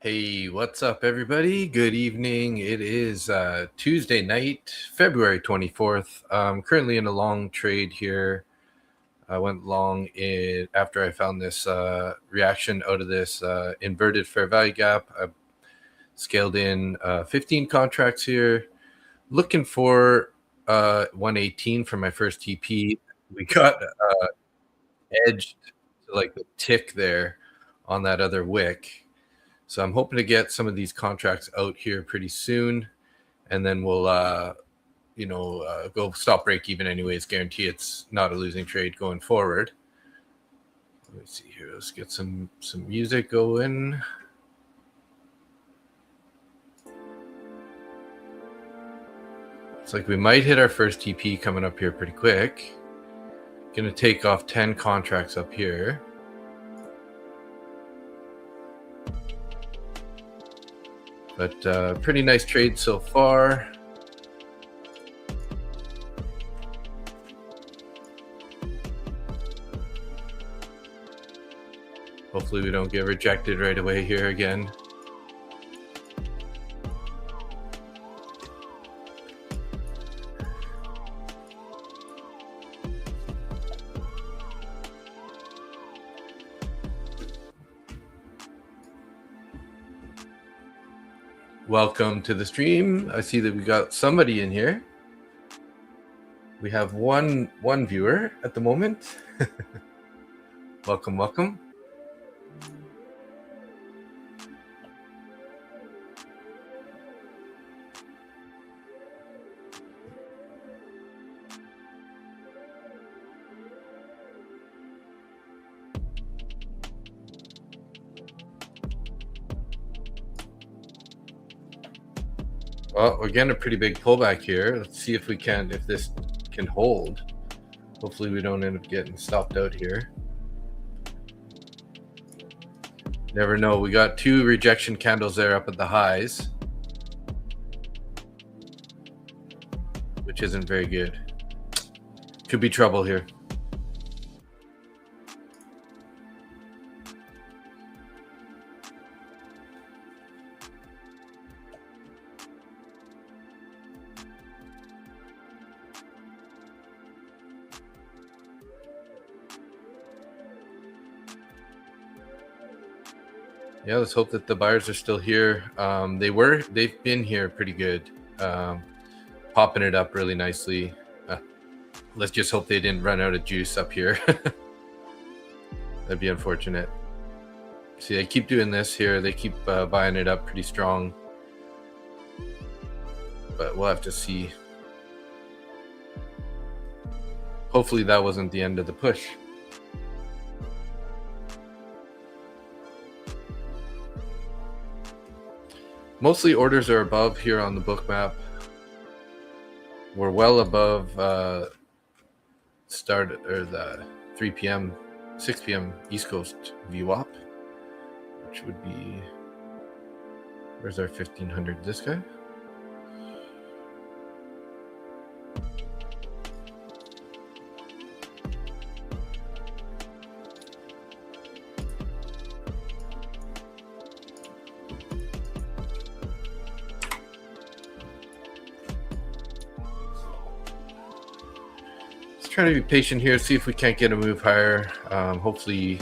Hey, what's up, everybody? Good evening. It is Tuesday night, February 24th. I'm currently in a long trade here. I went long after I found this reaction out of this inverted fair value gap. I scaled in 15 contracts here, looking for 118 for my first TP. We got edged to like the tick there on that other wick. So I'm hoping to get some of these contracts out here pretty soon, and then we'll, go stop break even anyways. Guarantee it's not a losing trade going forward. Let me see here. Let's get some music going. It's like we might hit our first TP coming up here pretty quick. Gonna take off 10 contracts up here. But pretty nice trade so far. Hopefully we don't get rejected right away here again. Welcome to the stream. I see that we got somebody in here. We have one viewer at the moment. Welcome. Well, we're getting a pretty big pullback here. Let's see if this can hold. Hopefully we don't end up getting stopped out here. Never know. We got 2 rejection candles there up at the highs, which isn't very good. Could be trouble here. Yeah, let's hope that the buyers are still here. They've been here pretty good, popping it up really nicely. Let's just hope they didn't run out of juice up here. That'd be unfortunate. See, they keep doing this here. They keep buying it up pretty strong, but we'll have to see. Hopefully that wasn't the end of the push. Mostly orders are above here on the book map. We're well above the 3 p.m., 6 p.m. East Coast VWAP, which would be, where's our 1500? This guy? Trying to be patient here, see if we can't get a move higher. Hopefully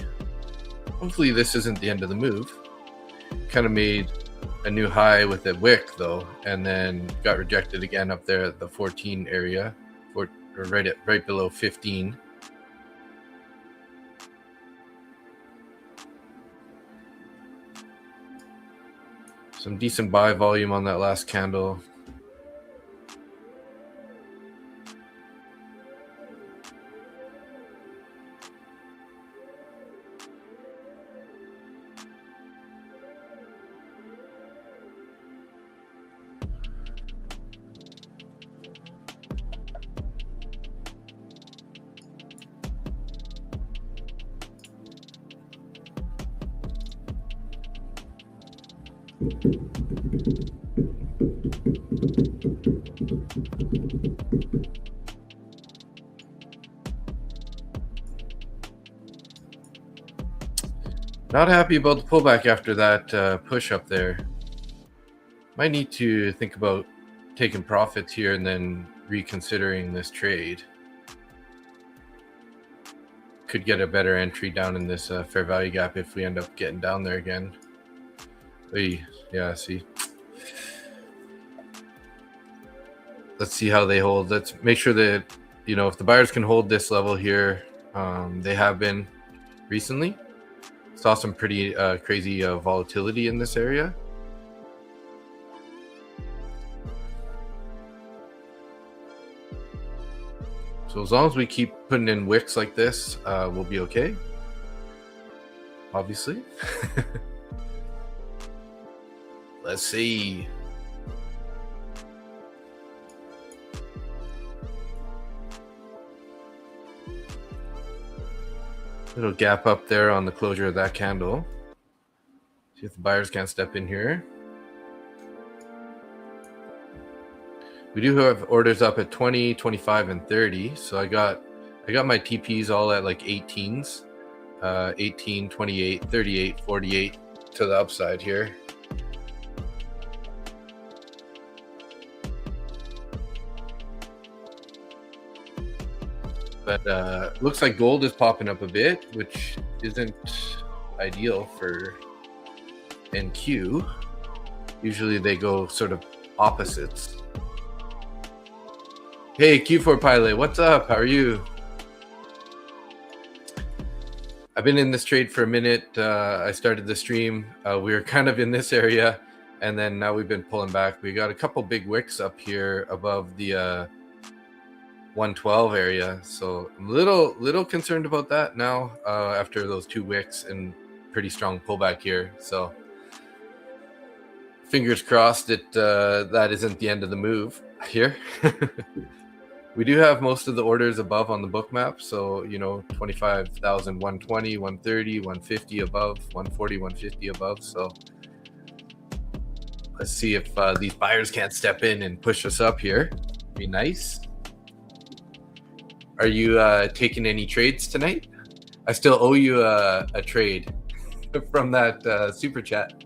this isn't the end of the move. Kind of made a new high with a wick though, and then got rejected again up there at the 14 area, or right below 15. Some decent buy volume on that last candle. Not happy about the pullback after that push up there. Might need to think about taking profits here and then reconsidering this trade. Could get a better entry down in this fair value gap if we end up getting down there again. Yeah, see. Let's see how they hold. Let's make sure that, if the buyers can hold this level here, they have been recently. Saw some pretty crazy volatility in this area. So as long as we keep putting in wicks like this, we'll be okay. Obviously. Let's see. Little gap up there on the closure of that candle. See if the buyers can't step in here. We do have orders up at 20, 25, and 30. So I got my TPs all at like 18s. 18, 28, 38, 48 to the upside here. But looks like gold is popping up a bit, which isn't ideal for NQ. Usually they go sort of opposites. Hey, Q4 Pilot, what's up? How are you? I've been in this trade for a minute. I started the stream. We were kind of in this area, and then now we've been pulling back. We got a couple big wicks up here above the 112 area, so I'm a little concerned about that now after those two wicks and pretty strong pullback here. So fingers crossed that that isn't the end of the move here. We do have most of the orders above on the book map, so 25,000, 120, 130, 150 above, 140, 150 above. So let's see if these buyers can't step in and push us up here. Be nice. Are you taking any trades tonight? I still owe you a trade from that super chat.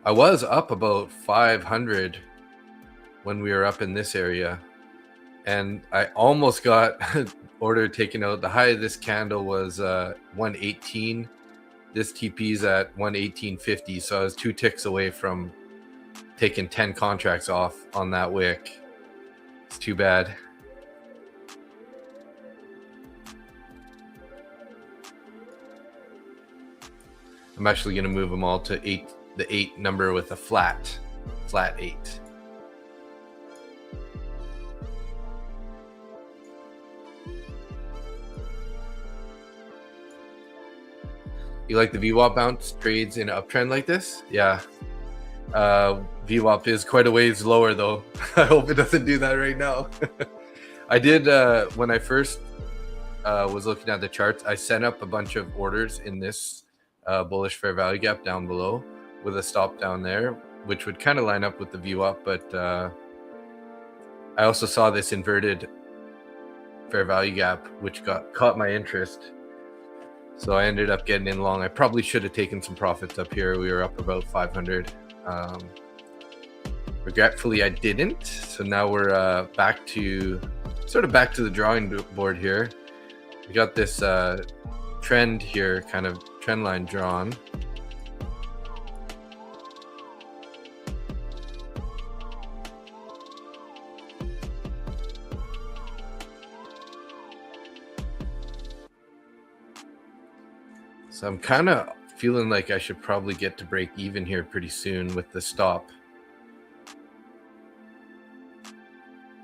I was up about 500 when we were up in this area, and I almost got order taken out. The high of this candle was 118. This TP's at 118.50, so I was 2 ticks away from taking 10 contracts off on that wick. It's too bad. I'm actually going to move them all to 8, the 8 number with a flat 8. You like the VWAP bounce trades in an uptrend like this? Yeah. VWAP is quite a ways lower though. I hope it doesn't do that right now. I did when I first was looking at the charts, I sent up a bunch of orders in this bullish fair value gap down below with a stop down there, which would kind of line up with the VWAP, but I also saw this inverted fair value gap, which caught my interest. So I ended up getting in long. I probably should have taken some profits up here. We were up about 500. Regretfully, I didn't. So now we're back to the drawing board here. We got this trend here, kind of trend line drawn. So I'm kind of feeling like I should probably get to break even here pretty soon with the stop,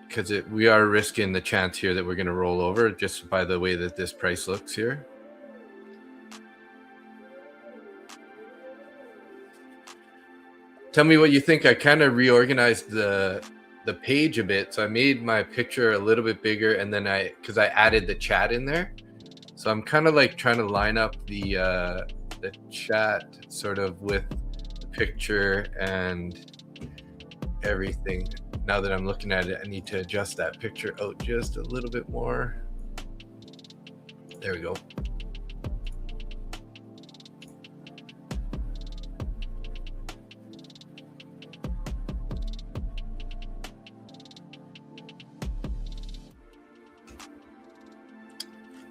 because we are risking the chance here that we're going to roll over just by the way that this price looks here. Tell me what you think. I kind of reorganized the page a bit, so I made my picture a little bit bigger, and then because I added the chat in there. So I'm kind of like trying to line up the chat sort of with the picture and everything. Now that I'm looking at it, I need to adjust that picture out just a little bit more. There we go.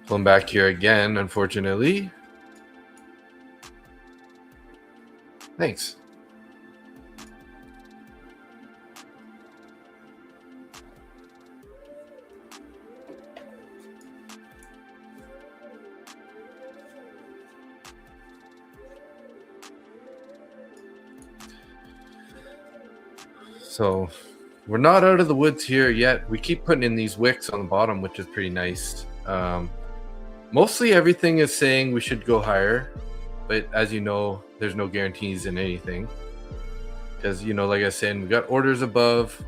Pulling back here again, unfortunately. Thanks. So we're not out of the woods here yet. We keep putting in these wicks on the bottom, which is pretty nice. Mostly everything is saying we should go higher, but as you know, there's no guarantees in anything. Because, you know, like I said, we got orders above.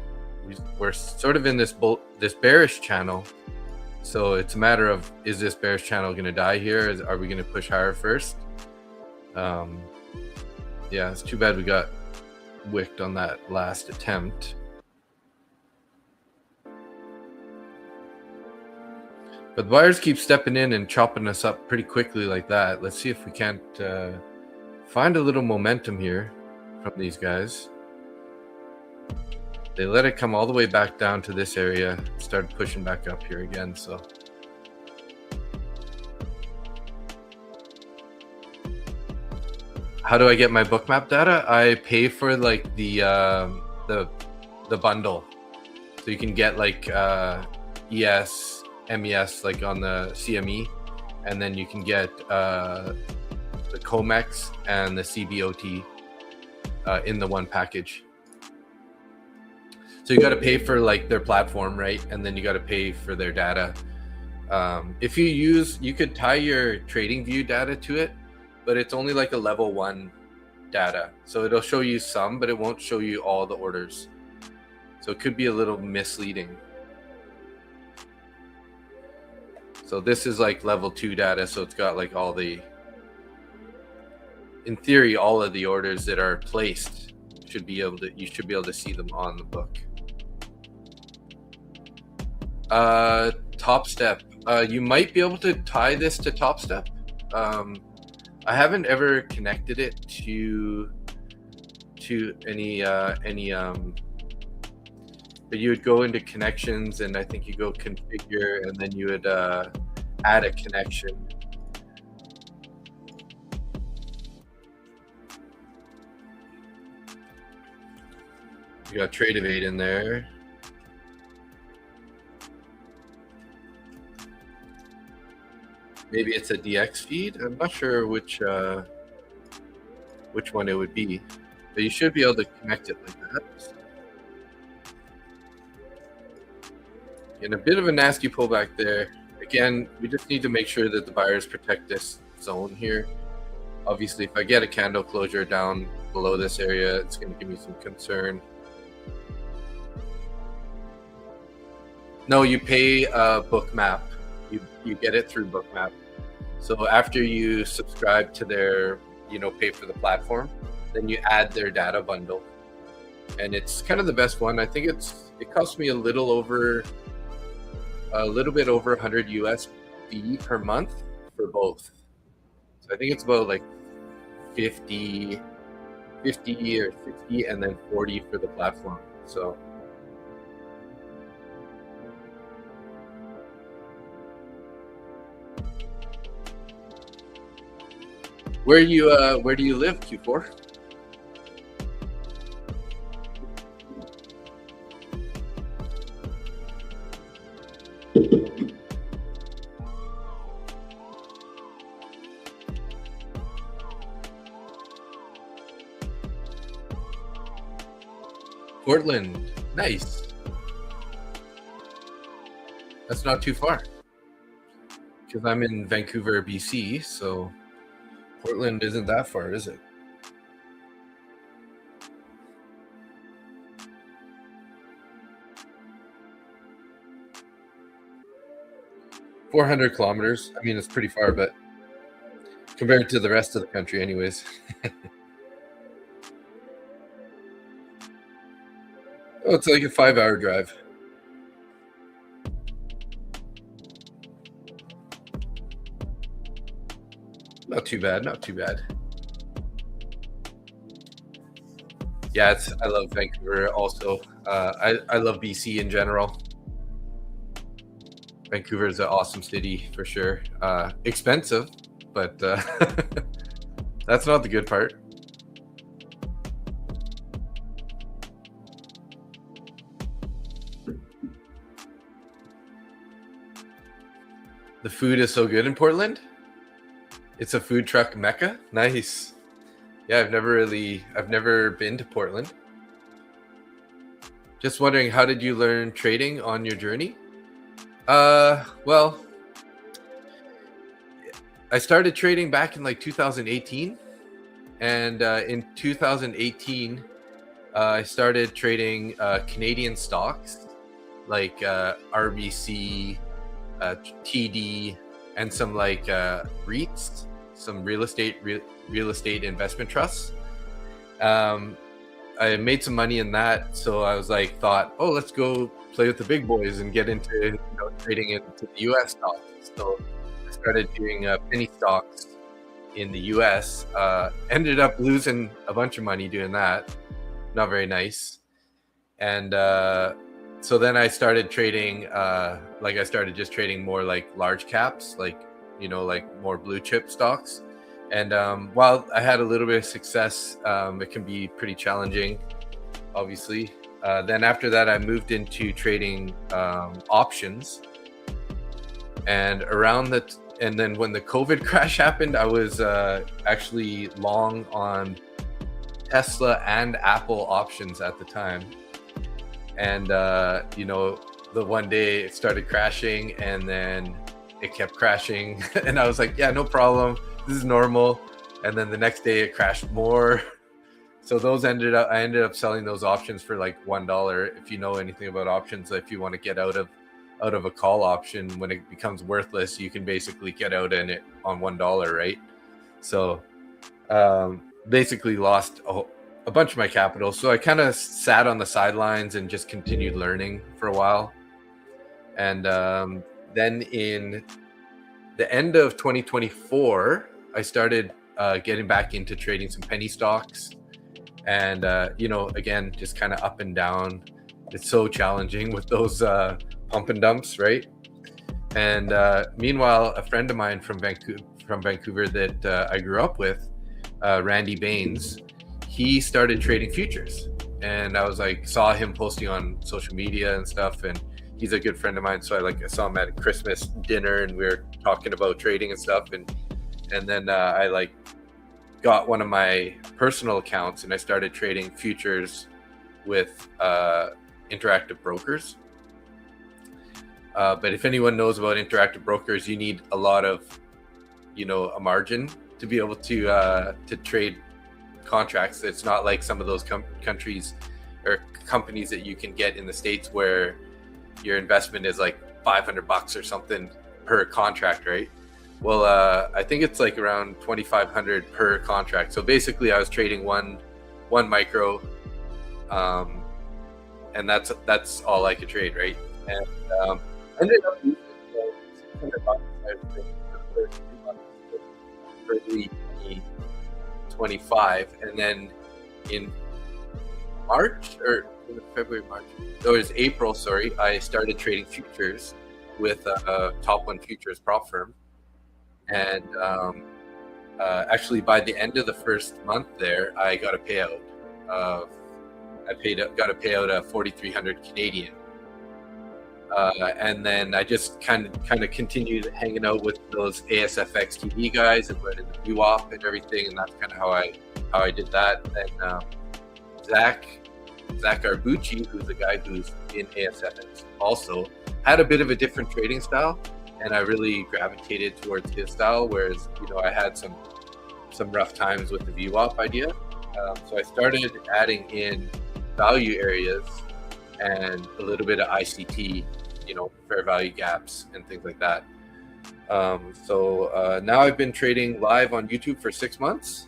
We're sort of in this bearish channel. So it's a matter of, is this bearish channel going to die here? Are we going to push higher first? Yeah, it's too bad we got wicked on that last attempt. But the buyers keep stepping in and chopping us up pretty quickly like that. Let's see if we can't find a little momentum here from these guys. They let it come all the way back down to this area, started pushing back up here again. So how do I get my bookmap data? I pay for like the bundle, so you can get like ES, MES like on the CME, and then you can get the COMEX and the CBOT in the one package. So you got to pay for like their platform, right? And then you got to pay for their data. If you could tie your TradingView data to it, but it's only like a level 1 data. So it'll show you some, but it won't show you all the orders. So it could be a little misleading. So this is like level 2 data. So it's got like all the, in theory, all of the orders that are placed you should be able to see them on the book. Top Step. You might be able to tie this to Top Step. I haven't ever connected it to any but you would go into connections, and I think you go configure, and then you would add a connection. You got Trade Evade in there. Maybe it's a DX feed. I'm not sure which one it would be, but you should be able to connect it like that. And a bit of a nasty pullback there. Again, we just need to make sure that the buyers protect this zone here. Obviously, if I get a candle closure down below this area, it's going to give me some concern. No, you pay Bookmap. You get it through Bookmap. So after you subscribe to their, pay for the platform, then you add their data bundle, and it's kind of the best one. I think it costs me a little bit over 100 USD per month for both. So I think it's about like 50 or 60, and then 40 for the platform. So where do you live, Q4? Portland, nice. That's not too far, because I'm in Vancouver, BC, so Portland isn't that far, is it? $400 kilometers. I mean, it's pretty far, but compared to the rest of the country, anyways. Oh, it's like a 5-hour drive. Not too bad. Not too bad. Yeah, I love Vancouver also. I love BC in general. Vancouver is an awesome city for sure. Expensive, but that's not the good part. The food is so good in Portland. It's a food truck mecca. Nice. Yeah, I've never been to Portland. Just wondering, how did you learn trading on your journey? Well, I started trading back in like 2018, and in 2018, I started trading Canadian stocks like RBC, TD, and some like REITs, some real estate investment trusts. I made some money in that, so I was like, oh, let's go play with the big boys and get into trading into the U.S. stocks. So I started doing penny stocks in the U.S. Ended up losing a bunch of money doing that. Not very nice. And so then I started trading, I started just trading more like large caps, like more blue chip stocks. And while I had a little bit of success, it can be pretty challenging, obviously. Then after that, I moved into trading options. And then when the COVID crash happened, I was actually long on Tesla and Apple options at the time. And the one day it started crashing, and then it kept crashing, and I was like, yeah, no problem, this is normal. And then the next day it crashed more. So I ended up selling those options for like $1. If you know anything about options, if you want to get out of a call option, when it becomes worthless, you can basically get out in it on $1, right? So basically lost a bunch of my capital. So I kind of sat on the sidelines and just continued learning for a while. And then in the end of 2024, I started getting back into trading some penny stocks. And, again, just kind of up and down. It's so challenging with those pump and dumps, right? And meanwhile, a friend of mine from Vancouver that I grew up with, Randy Baines, he started trading futures. And I was like, saw him posting on social media and stuff, and he's a good friend of mine. So I saw him at a Christmas dinner, and we were talking about trading and stuff. And then I got one of my personal accounts, and I started trading futures with Interactive Brokers. But if anyone knows about Interactive Brokers, you need a lot of, a margin to be able to trade contracts. It's not like some of those countries or companies that you can get in the States where your investment is like $500 or something per contract, right? Well, I think it's like around $2,500 per contract. So basically, I was trading one micro, and that's all I could trade, right? And I ended up using $600 for early 2025, and then in March or February, March, it was April. Sorry, I started trading futures with a top one futures prop firm. And actually, by the end of the first month there, I got a payout. Got a payout of 4,300 Canadian. And then I just kind of continued hanging out with those ASFX TV guys and learning the VWAP and everything, and that's kind of how I did that. And Zach Arbucci, who's the guy who's in ASFX, also had a bit of a different trading style, and I really gravitated towards his style. Whereas I had some rough times with the VWAP idea, so I started adding in value areas and a little bit of ICT, fair value gaps and things like that. So now I've been trading live on YouTube for 6 months,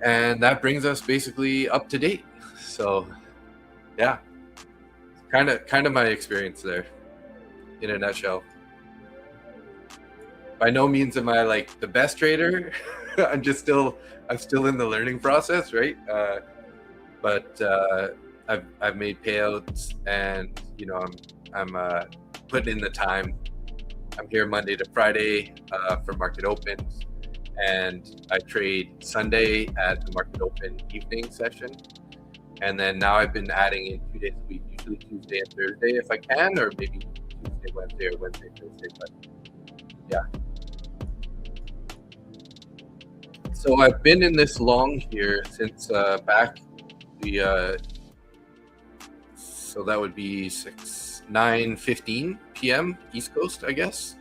and that brings us basically up to date. So Yeah, kind of my experience there in a nutshell. By no means am I like the best trader. I'm still in the learning process, right? But I've made payouts, and I'm putting in the time. I'm here Monday to Friday for market opens, and I trade Sunday at the market open evening session. And then now I've been adding in 2 days a week, usually Tuesday and Thursday if I can, or maybe Tuesday, Wednesday, or Wednesday, Thursday. But yeah. So I've been in this long here since back the so that would be 9:15 p.m. East Coast, I guess.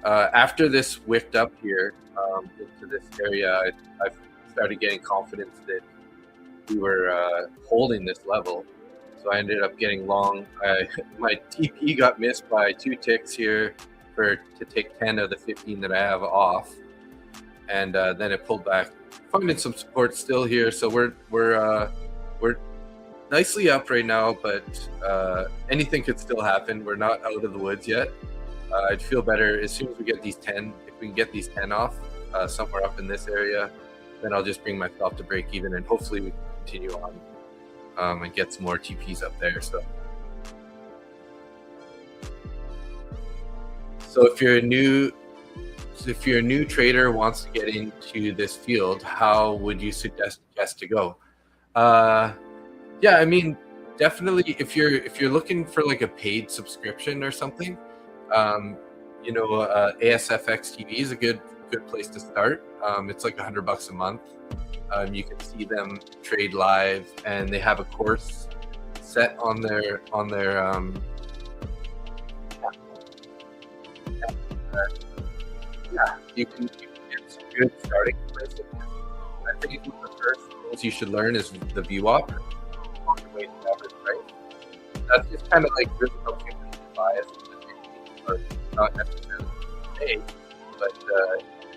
After this wicked up here into this area, I started getting confidence that we were holding this level. So I ended up getting long. My TP got missed by 2 ticks here to take 10 of the 15 that I have off, and then it pulled back, finding some support still here. So we're nicely up right now, but anything could still happen. We're not out of the woods yet. I'd feel better as soon as we get these 10. If we can get these 10 off somewhere up in this area, then I'll just bring myself to break even, and hopefully we can continue on and get some more TPs up there. So if you're a new trader wants to get into this field, how would you suggest to go? Yeah, I mean, definitely if you're looking for like a paid subscription or something, ASFX TV is a good place to start. It's like $100 a month. You can see them trade live, and they have a course set on their you can get some good starting prices. I think the first things you should learn is the VWAP, weighted average price. That's just kind of like really helping you bias, or not necessarily today, but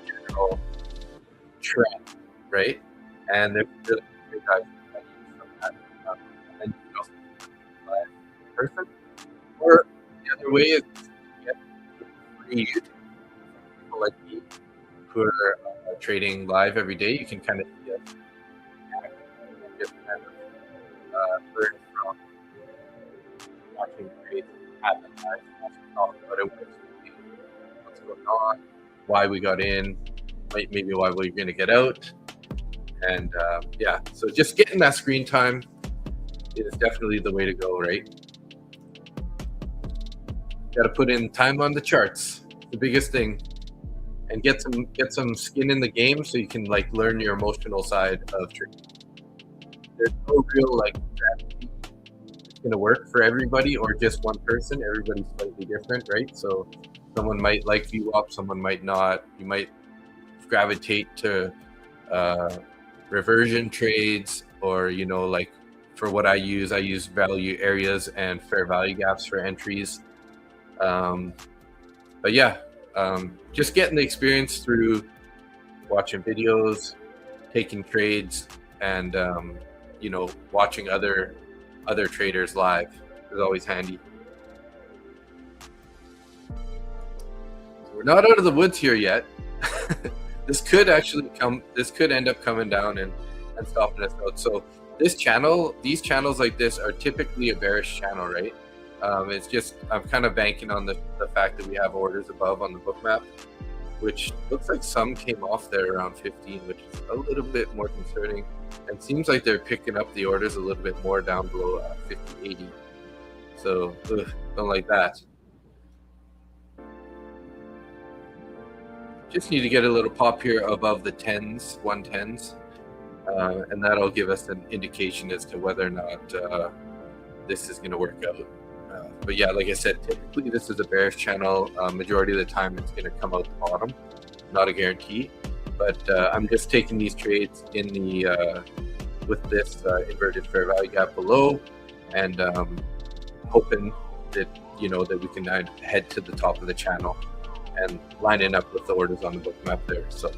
general trend, right? And there's really great guys that use from that. And then you can also buy in person. Or the other way is to get free YouTube. People like me who are trading live every day, you can kind of see us and just kind of learn from watching trades happen live, talk about it, what's going on, why we got in, maybe why we're going to get out. And so just getting that screen time is definitely the way to go, right? Got to put in time on the charts, the biggest thing, and get some skin in the game so you can like learn your emotional side of trading. There's no real like strategy that's going to work for everybody or just one person. Everybody's slightly different, right? So someone might like VWAP, someone might not. You might gravitate to reversion trades, or like for what I use value areas and fair value gaps for entries. But yeah, just getting the experience through watching videos, taking trades, and watching other traders live is always handy. So we're not out of the woods here yet. This could end up coming down and stopping us out. So these channels like this are typically a bearish channel, right? It's just, I'm kind of banking on the fact that we have orders above on the book map, which looks like some came off there around 15, which is a little bit more concerning, and seems like they're picking up the orders a little bit more down below 50, 80. So don't like that. Just need to get a little pop here above the 110s, and that'll give us an indication as to whether or not this is going to work out. But yeah, like I said, typically this is a bearish channel. Majority of the time it's going to come out the bottom, not a guarantee. But I'm just taking these trades in the with this inverted fair value gap below, and hoping that that we can head to the top of the channel and lining up with the orders on the book map there. So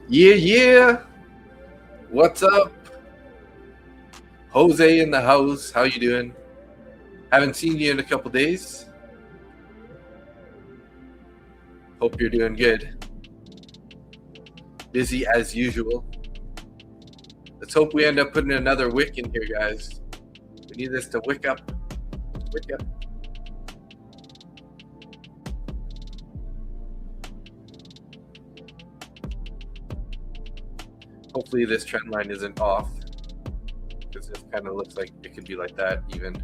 Yeah. What's up? Jose in the house. How you doing? Haven't seen you in a couple days. Hope you're doing good. Busy as usual. Let's hope we end up putting another wick in here, guys. We need this to wick up. Wick up. Hopefully this trend line isn't off, because this kind of looks like it could be like that even.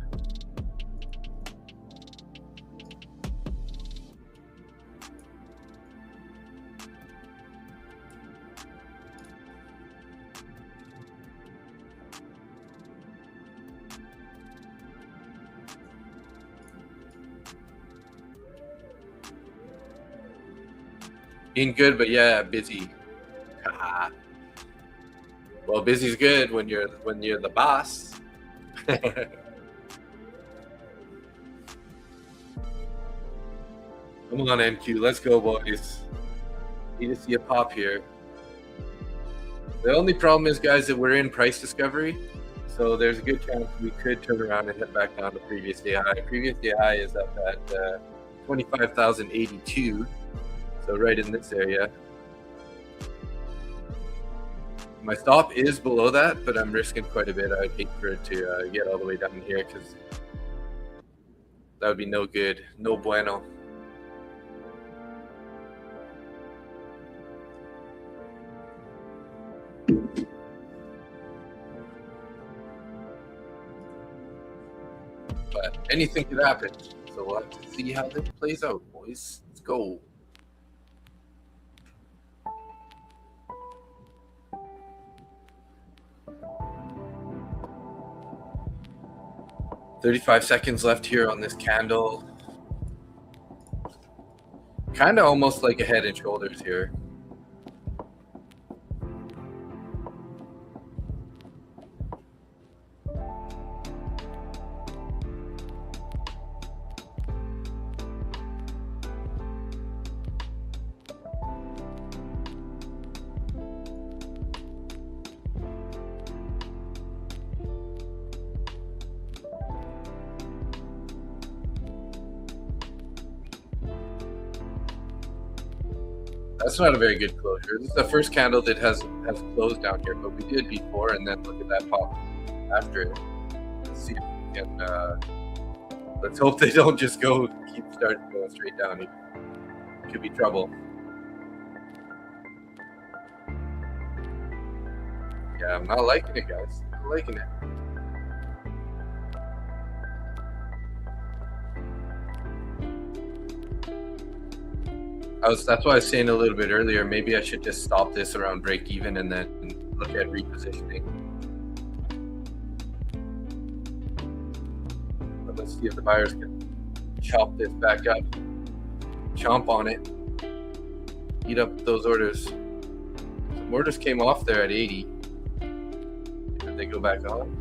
Being good, but yeah, busy. Well, busy's good when you're the boss. Come on, NQ, let's go, boys. Need to see a pop here. The only problem is, guys, that we're in price discovery, so there's a good chance we could turn around and head back down to previous day high. Previous day high is up at 25,082, so right in this area. My stop is below that, but I'm risking quite a bit. I'd hate for it to get all the way down here, because that would be no good. No bueno. But anything could happen. So we'll have to see how this plays out, boys. Let's go. $35 seconds left here on this candle. Kind of almost like a head and shoulders here. That's not a very good closure. This is the first candle that has closed down here, but we did before, and then look at that pop after it. Let's see if we can. Let's hope they don't just keep starting going straight down. It could be trouble. Yeah, I'm not liking it, guys. I'm not liking it. That's why I was saying a little bit earlier, maybe I should just stop this around break even and then look at repositioning. But let's see if the buyers can chop this back up, chomp on it, eat up those orders. Some orders came off there at 80. Did they go back on?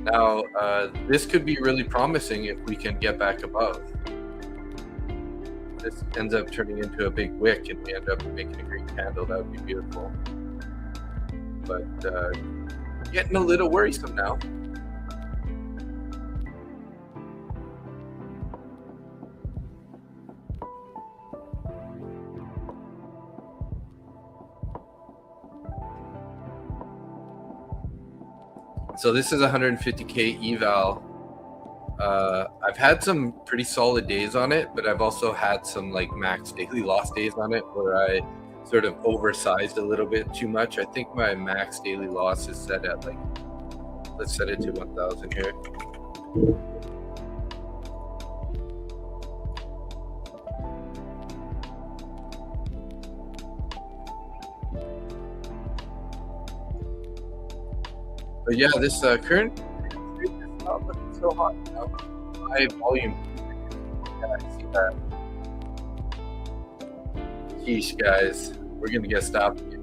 Now, this could be really promising if we can get back above. This ends up turning into a big wick and we end up making a green candle. That would be beautiful. But getting a little worrisome now. So this is 150K eval. I've had some pretty solid days on it, but I've also had some like max daily loss days on it where I sort of oversized a little bit too much. I think my max daily loss is set at like, let's set it to 1,000 here. But yeah, this current is not looking so hot now. High volume. Yeah, I see that. Yeesh, guys. We're going to get stopped again.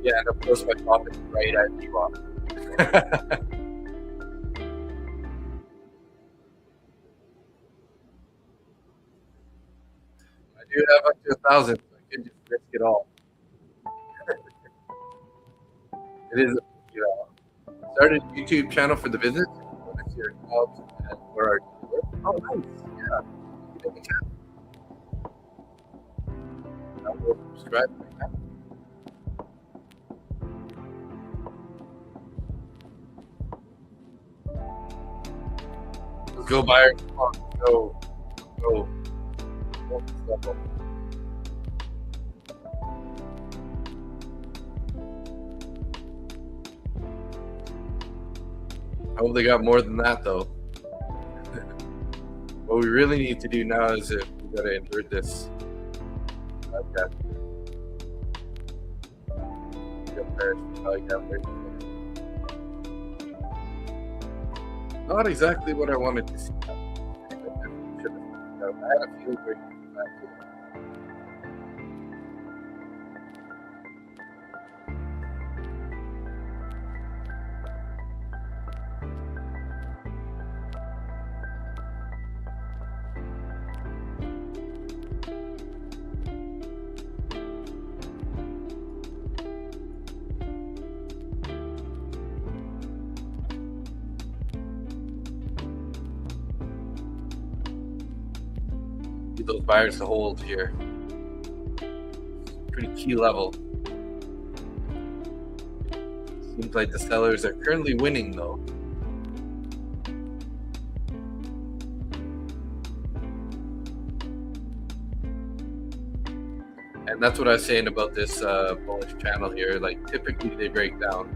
Yeah, and of course my top is right at VWAP. I do have up to 1,000, so I can just risk it all. It is, started a YouTube channel for the business. Want to see our jobs and where our work. Oh, nice. Yeah. You make a channel. I will subscribe right now. Let's go, buyer. Come on, go. Go. I hope they got more than that, though. What we really need to do now is we got to invert this. Okay. Not exactly what I wanted to see. I had a feeling we're going to back to it. Need those buyers to hold here. Pretty key level. Seems like the sellers are currently winning, though. And that's what I was saying about this bullish channel here. Like, typically they break down,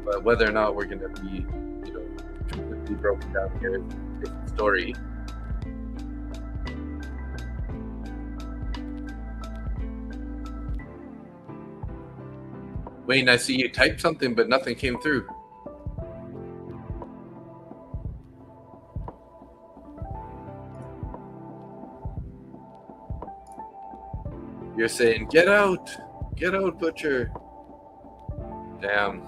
but whether or not we're going to be, completely broken down here is a different story. Wayne, I see you typed something, but nothing came through. You're saying, get out, butcher. Damn.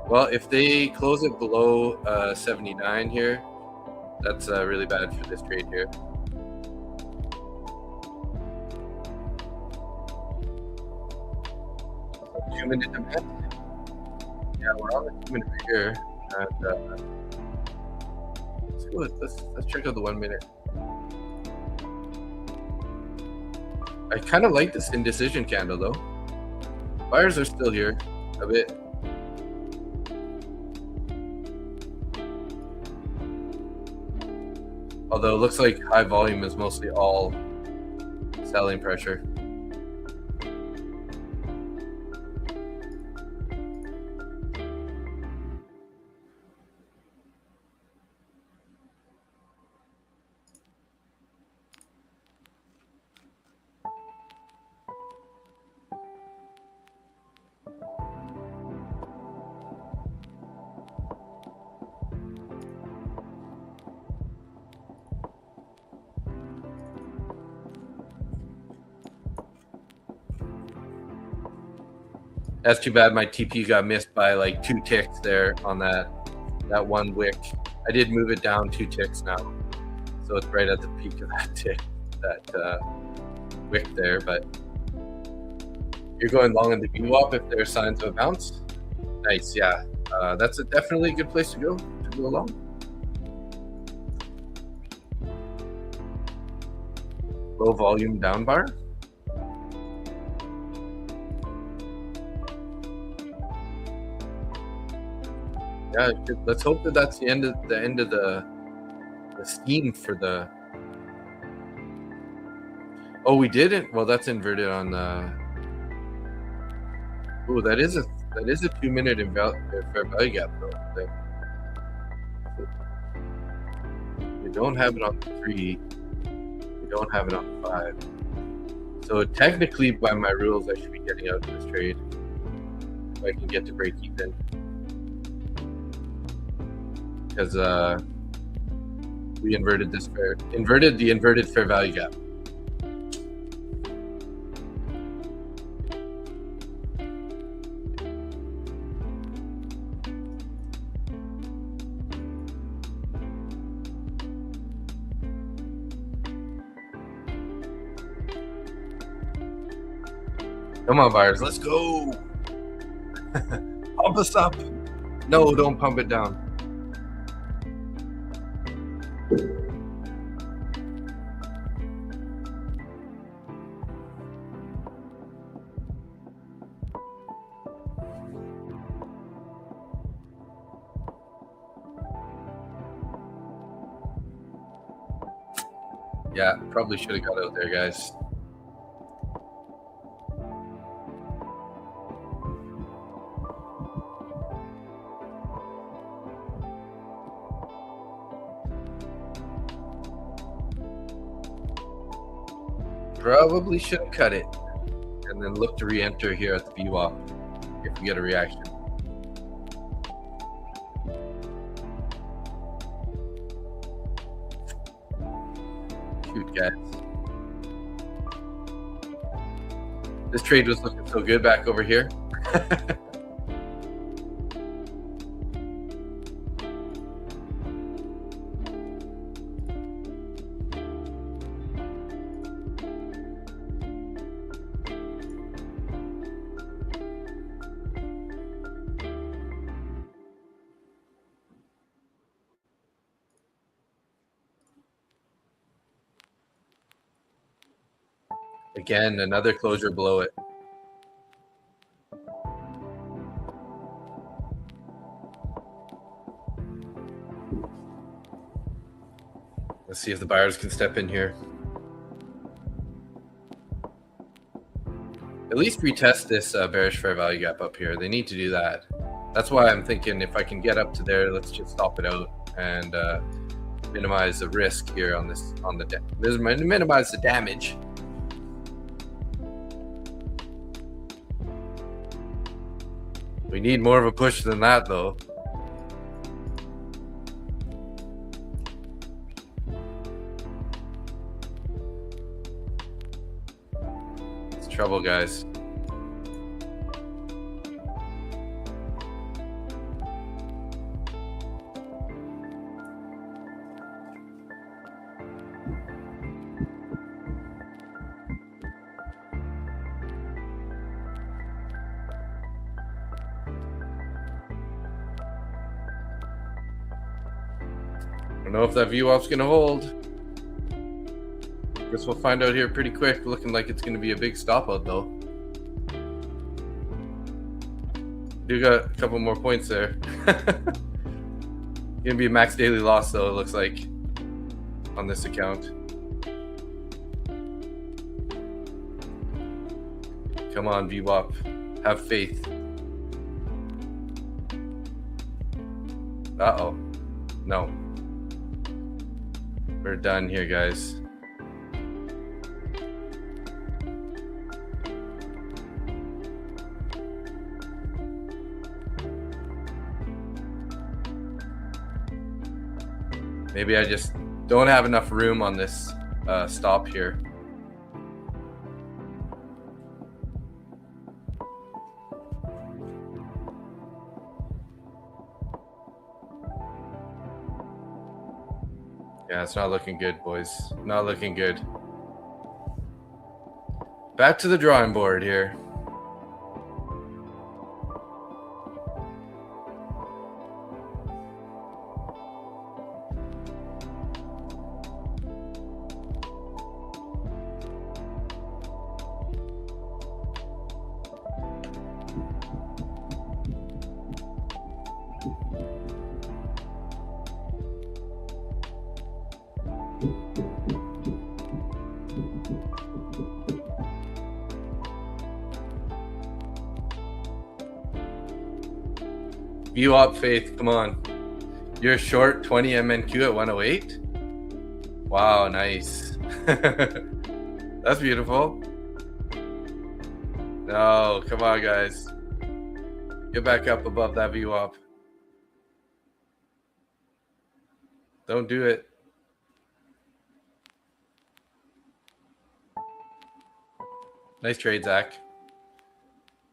Well, if they close it below 79 here, that's really bad for this trade here. Minute demand. Yeah, we're on the 2 minute right here, and let's check out the 1 minute. I kind of like this indecision candle though. Buyers are still here a bit. Although it looks like high volume is mostly all selling pressure. That's too bad my TP got missed by like 2 ticks there on that one wick. I did move it down 2 ticks now, so it's right at the peak of that tick, that wick there. But you're going long in the VWAP if there are signs of a bounce. Nice, yeah. That's definitely a good place to go long. Low volume down bar. Yeah, let's hope that that's the end of the steam for the. Oh, we didn't. Well, that's inverted on the. Oh, that is a 2 minute fair value gap though. We don't have it on the 3. We don't have it on the 5. So technically, by my rules, I should be getting out of this trade if I can get to break even. Because we inverted the inverted fair value gap. Come on, buyers, let's go. Pump us up. No, don't pump it down. Yeah, probably should have got out there, guys. Probably should have cut it and then look to re-enter here at the VWAP if we get a reaction. Shoot, guys. This trade was looking so good back over here. Again, another closure below it. Let's see if the buyers can step in here. At least retest this bearish fair value gap up here. They need to do that. That's why I'm thinking if I can get up to there, let's just stop it out and minimize the risk here on this, minimize the damage. We need more of a push than that, though. It's trouble, guys. I don't know if that VWAP's going to hold. Guess we'll find out here pretty quick. Looking like it's going to be a big stop out, though. Do got a couple more points there. Going to be a max daily loss, though, it looks like, on this account. Come on, VWAP. Have faith. Uh-oh. No. We're done here, guys. Maybe I just don't have enough room on this stop here. Yeah, it's not looking good, boys. Not looking good. Back to the drawing board here. VWAP faith, come on. You're short 20 MNQ at 108? Wow, nice. That's beautiful. No, come on, guys. Get back up above that VWAP. Don't do it. Nice trade, Zach.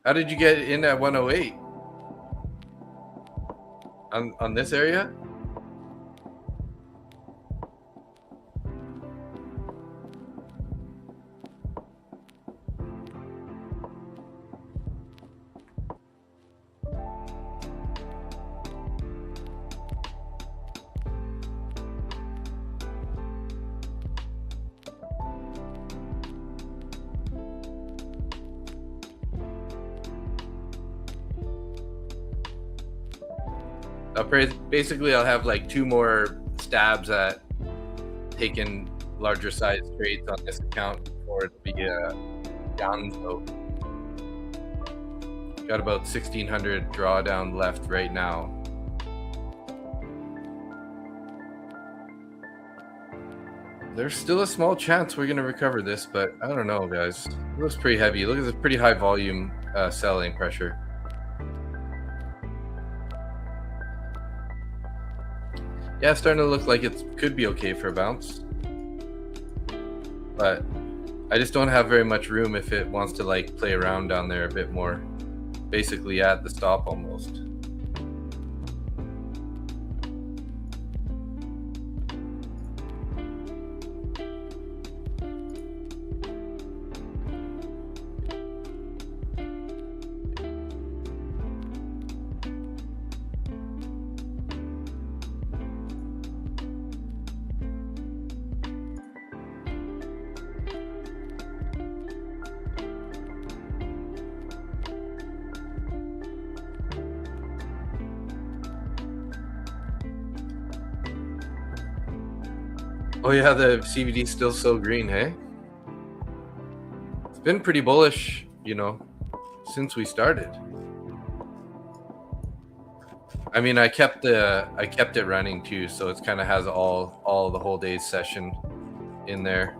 How did you get in at 108? On this area? Basically, I'll have like 2 more stabs at taking larger size trades on this account for it to be down. So got about 1,600 drawdown left right now. There's still a small chance we're going to recover this, but I don't know, guys. It looks pretty heavy. Look at this pretty high volume selling pressure. Yeah, it's starting to look like it could be okay for a bounce. But I just don't have very much room if it wants to like play around down there a bit more. Basically at the stop almost. Oh yeah, the CVD's still so green, hey? It's been pretty bullish, you know, since we started. I mean, I kept it running too, so it kind of has all the whole day's session in there.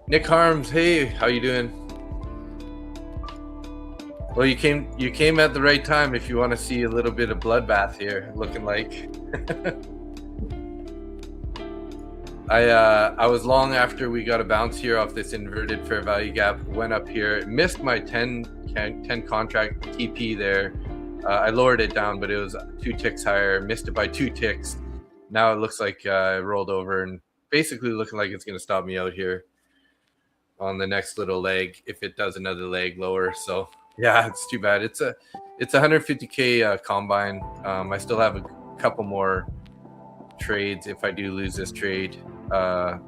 Nick Harms, hey, how you doing? Well, you came at the right time if you want to see a little bit of bloodbath here, looking like. I was long after we got a bounce here off this inverted fair value gap, went up here, missed my 10 contract TP there. I lowered it down, but it was 2 ticks higher, missed it by 2 ticks. Now it looks like I rolled over and basically looking like it's going to stop me out here on the next little leg if it does another leg lower. So yeah, it's too bad. It's a 150K combine. I still have a couple more trades if I do lose this trade to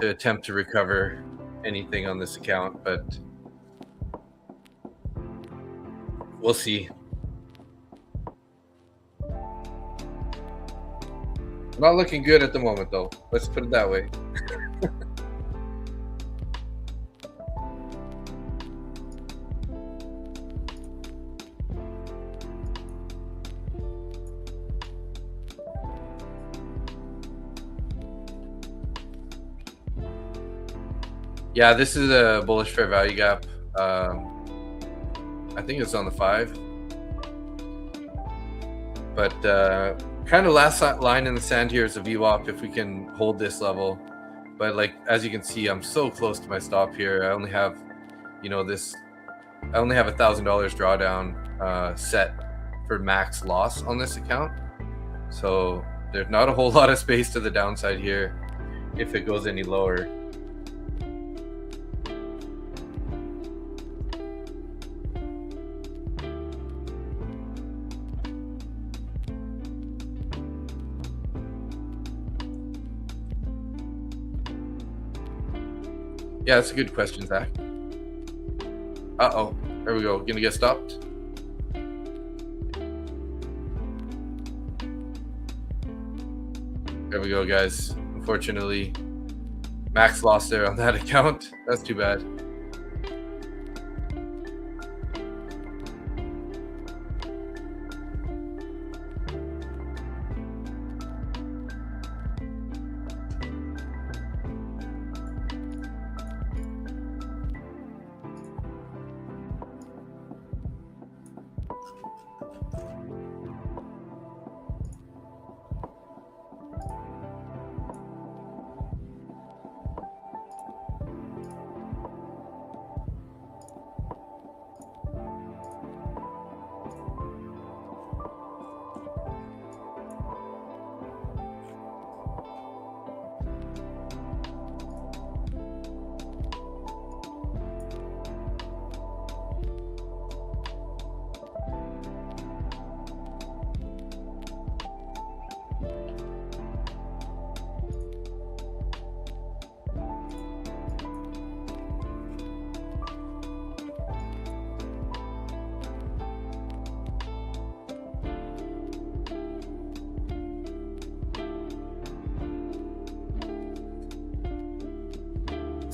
attempt to recover anything on this account, but we'll see. Not looking good at the moment though, let's put it that way. Yeah, this is a bullish fair value gap. I think it's on the 5. But kind of last line in the sand here is a VWAP if we can hold this level. But like as you can see, I'm so close to my stop here. I only have, you know, I only have $1,000 drawdown set for max loss on this account. So there's not a whole lot of space to the downside here if it goes any lower. Yeah, that's a good question, Zach. Uh-oh, there we go. Gonna get stopped. There we go, guys. Unfortunately, max loss there on that account. That's too bad.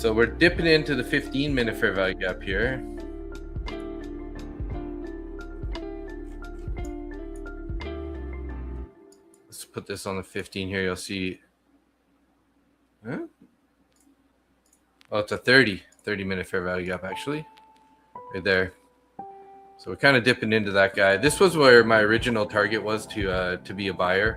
So we're dipping into the 15-minute fair value gap here. Let's put this on the 15 here. You'll see. Huh? Oh, it's a 30-minute fair value gap, actually. Right there. So we're kind of dipping into that guy. This was where my original target was to be a buyer.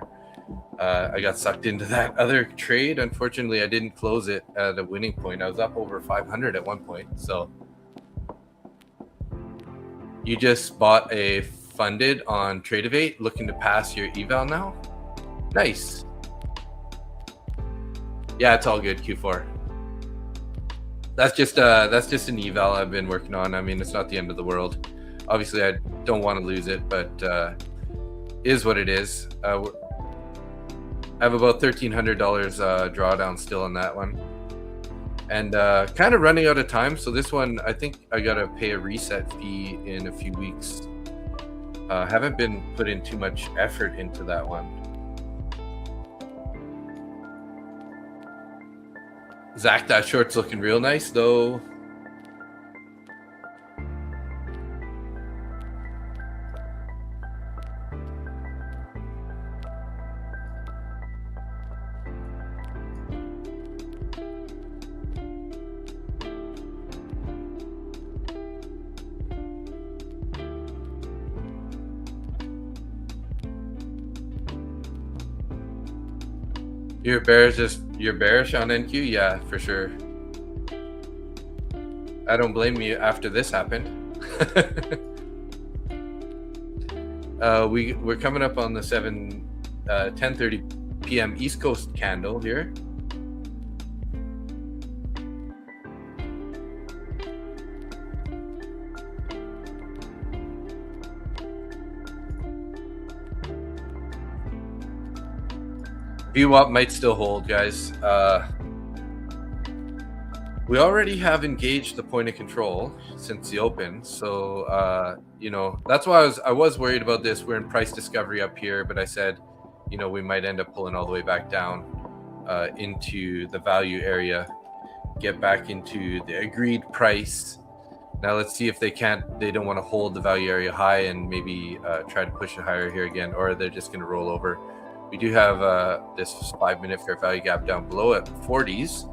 I got sucked into that other trade. Unfortunately, I didn't close it at a winning point. I was up over 500 at one point. So you just bought a funded on Tradeovate, looking to pass your eval now. Nice. Yeah, it's all good. Q4. That's just an eval I've been working on. I mean, it's not the end of the world. Obviously, I don't want to lose it, but is what it is. I have about $1,300 drawdown still on that one, and kind of running out of time. So this one, I think I gotta pay a reset fee in a few weeks. Haven't been put in too much effort into that one. Zach, that short's looking real nice though. You're bearish on NQ? Yeah, for sure. I don't blame you after this happened. We're coming up on the 10:30 p.m. East Coast candle here. VWAP might still hold, guys. We already have engaged the point of control since the open, so you know, that's why I was worried about this. We're in price discovery up here, but I said, you know, we might end up pulling all the way back down into the value area, get back into the agreed price. Now let's see if they don't want to hold the value area high and maybe try to push it higher here again, or they're just going to roll over. We do have this 5-minute fair value gap down below at 40s,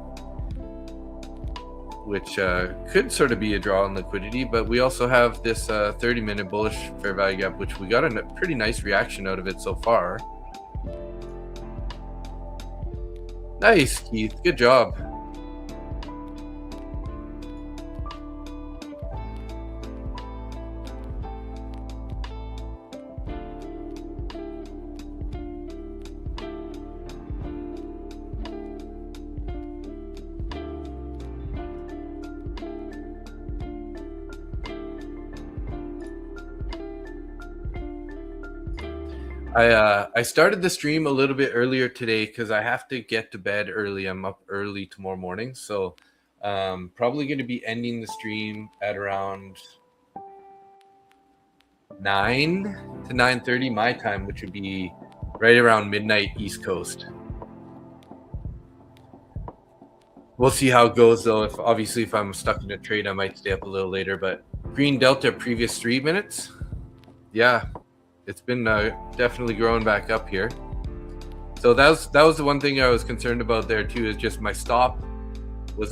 which could sort of be a draw on liquidity, but we also have this 30-minute bullish fair value gap, which we got a pretty nice reaction out of it so far. Nice, Keith. Good job. I started the stream a little bit earlier today because I have to get to bed early. I'm up early tomorrow morning, so probably going to be ending the stream at around 9 to 9:30 my time, which would be right around midnight East Coast. We'll see how it goes, though. If I'm stuck in a trade, I might stay up a little later. But green delta previous 3 minutes, yeah. It's been definitely growing back up here. So that was the one thing I was concerned about there too, is just my stop was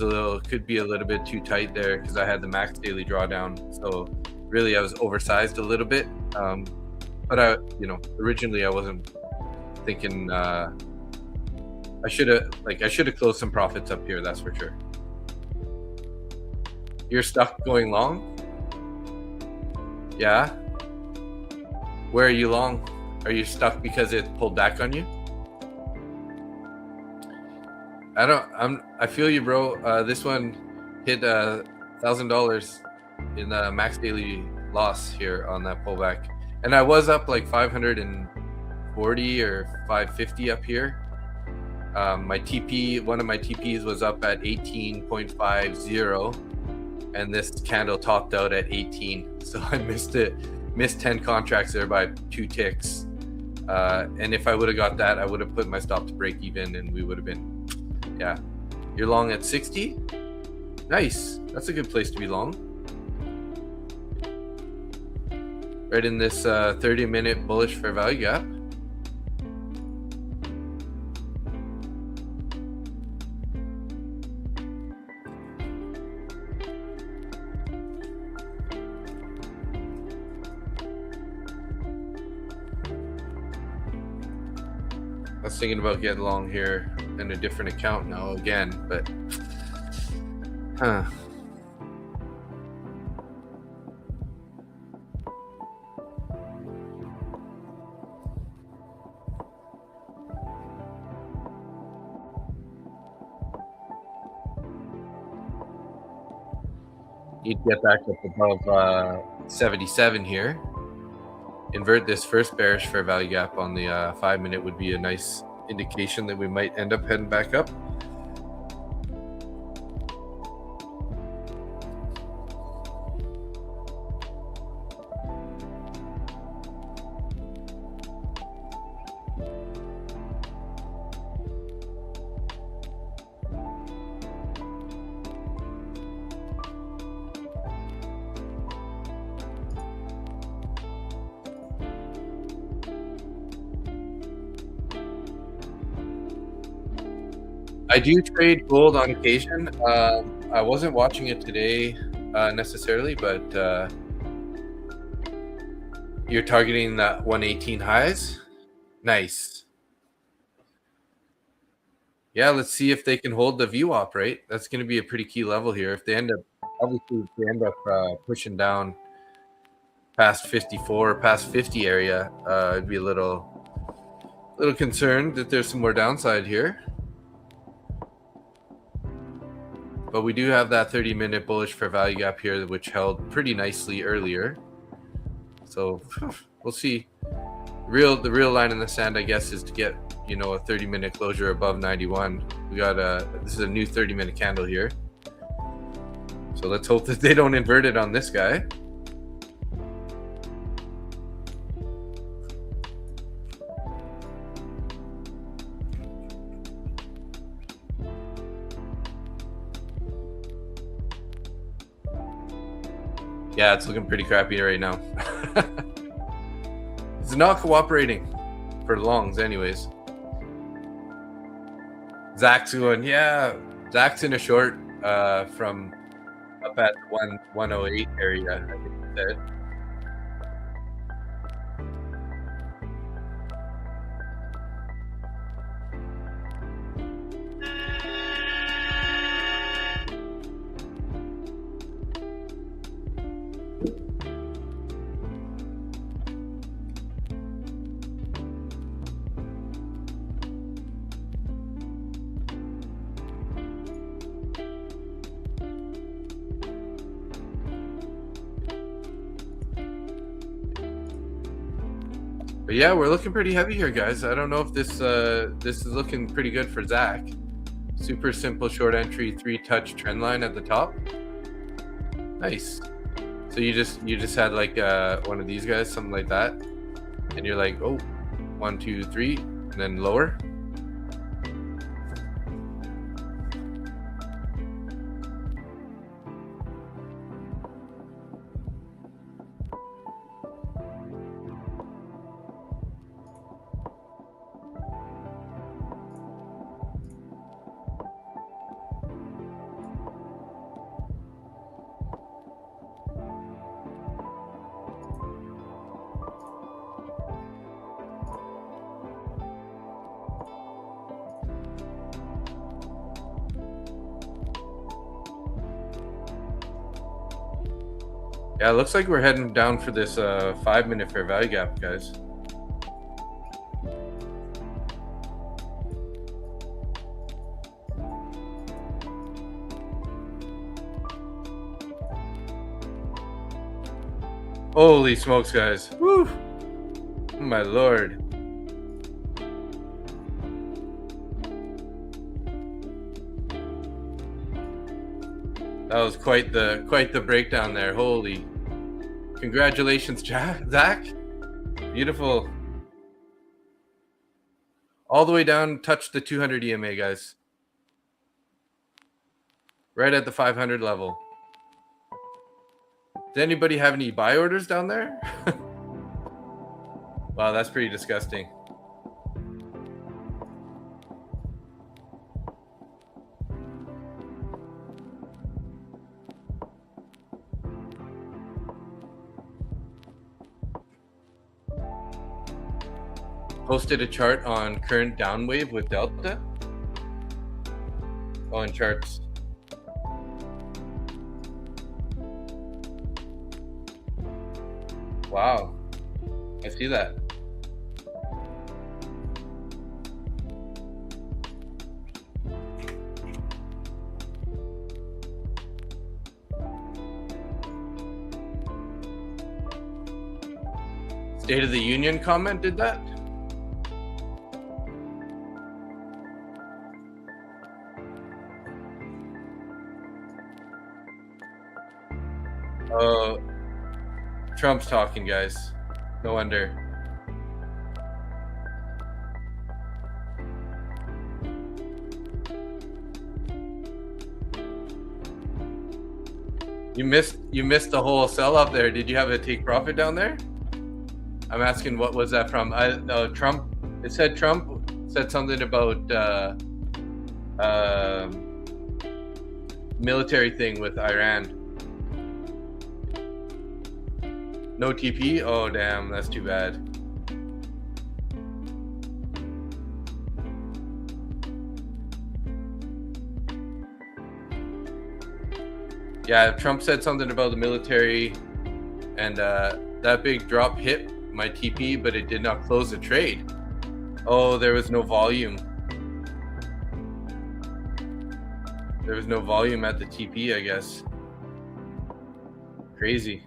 could be a little bit too tight there because I had the max daily drawdown. So really I was oversized a little bit. But originally I wasn't thinking I should have closed some profits up here, that's for sure. You're stuck going long? Yeah. Where are you long? Are you stuck because it pulled back on you? I feel you, bro. This one hit $1,000 in the max daily loss here on that pullback, and I was up like 540 or 550 up here. My TP, one of my TPs was up at 18.50, and this candle topped out at 18, so I missed 10 contracts there by 2 ticks. And if I would have got that, I would have put my stop to break even, and we would have been, yeah. You're long at 60? Nice. That's a good place to be long. Right in this 30-minute bullish fair value gap. I was thinking about getting long here in a different account now again, but need to get back up above 77 here. Invert this first bearish fair value gap on the 5-minute would be a nice indication that we might end up heading back up. I do trade gold on occasion. I wasn't watching it today necessarily, but you're targeting that 118 highs. Nice. Yeah, let's see if they can hold the VWAP, right? That's going to be a pretty key level here. If they end up, obviously, if they end up pushing down past 54, past 50 area, I'd be a little concerned that there's some more downside here. But we do have that 30-minute bullish fair value gap here, which held pretty nicely earlier. So we'll see. The real line in the sand, I guess, is to get, you know, a 30-minute closure above 91. We got this is a new 30-minute candle here. So let's hope that they don't invert it on this guy. Yeah, it's looking pretty crappy right now. It's not cooperating for longs anyways. Zach's going, yeah. Zach's in a short from up at 108 area, I think he said. But yeah, we're looking pretty heavy here, guys. I don't know if this is looking pretty good for Zach. Super simple short entry, 3-touch trend line at the top. Nice. So you just had like one of these guys, something like that, and you're like, oh, 1, 2, 3, and then lower. Yeah, it looks like we're heading down for this 5-minute fair value gap, guys. Holy smokes, guys. Woo! Oh, my lord. That was quite the breakdown there. Holy. Congratulations, Zach. Beautiful. All the way down, touch the 200 EMA, guys. Right at the 500 level. Does anybody have any buy orders down there? Wow, that's pretty disgusting. Posted a chart on current down wave with Delta. On charts. Wow, I see that. State of the Union comment did that? Oh, Trump's talking, guys. No wonder. You missed the whole sell-off there. Did you have a take profit down there? I'm asking, what was that from? Trump. It said Trump said something about military thing with Iran. No TP? Oh, damn, that's too bad. Yeah, Trump said something about the military, and that big drop hit my TP, but it did not close the trade. Oh, there was no volume. There was no volume at the TP, I guess. Crazy.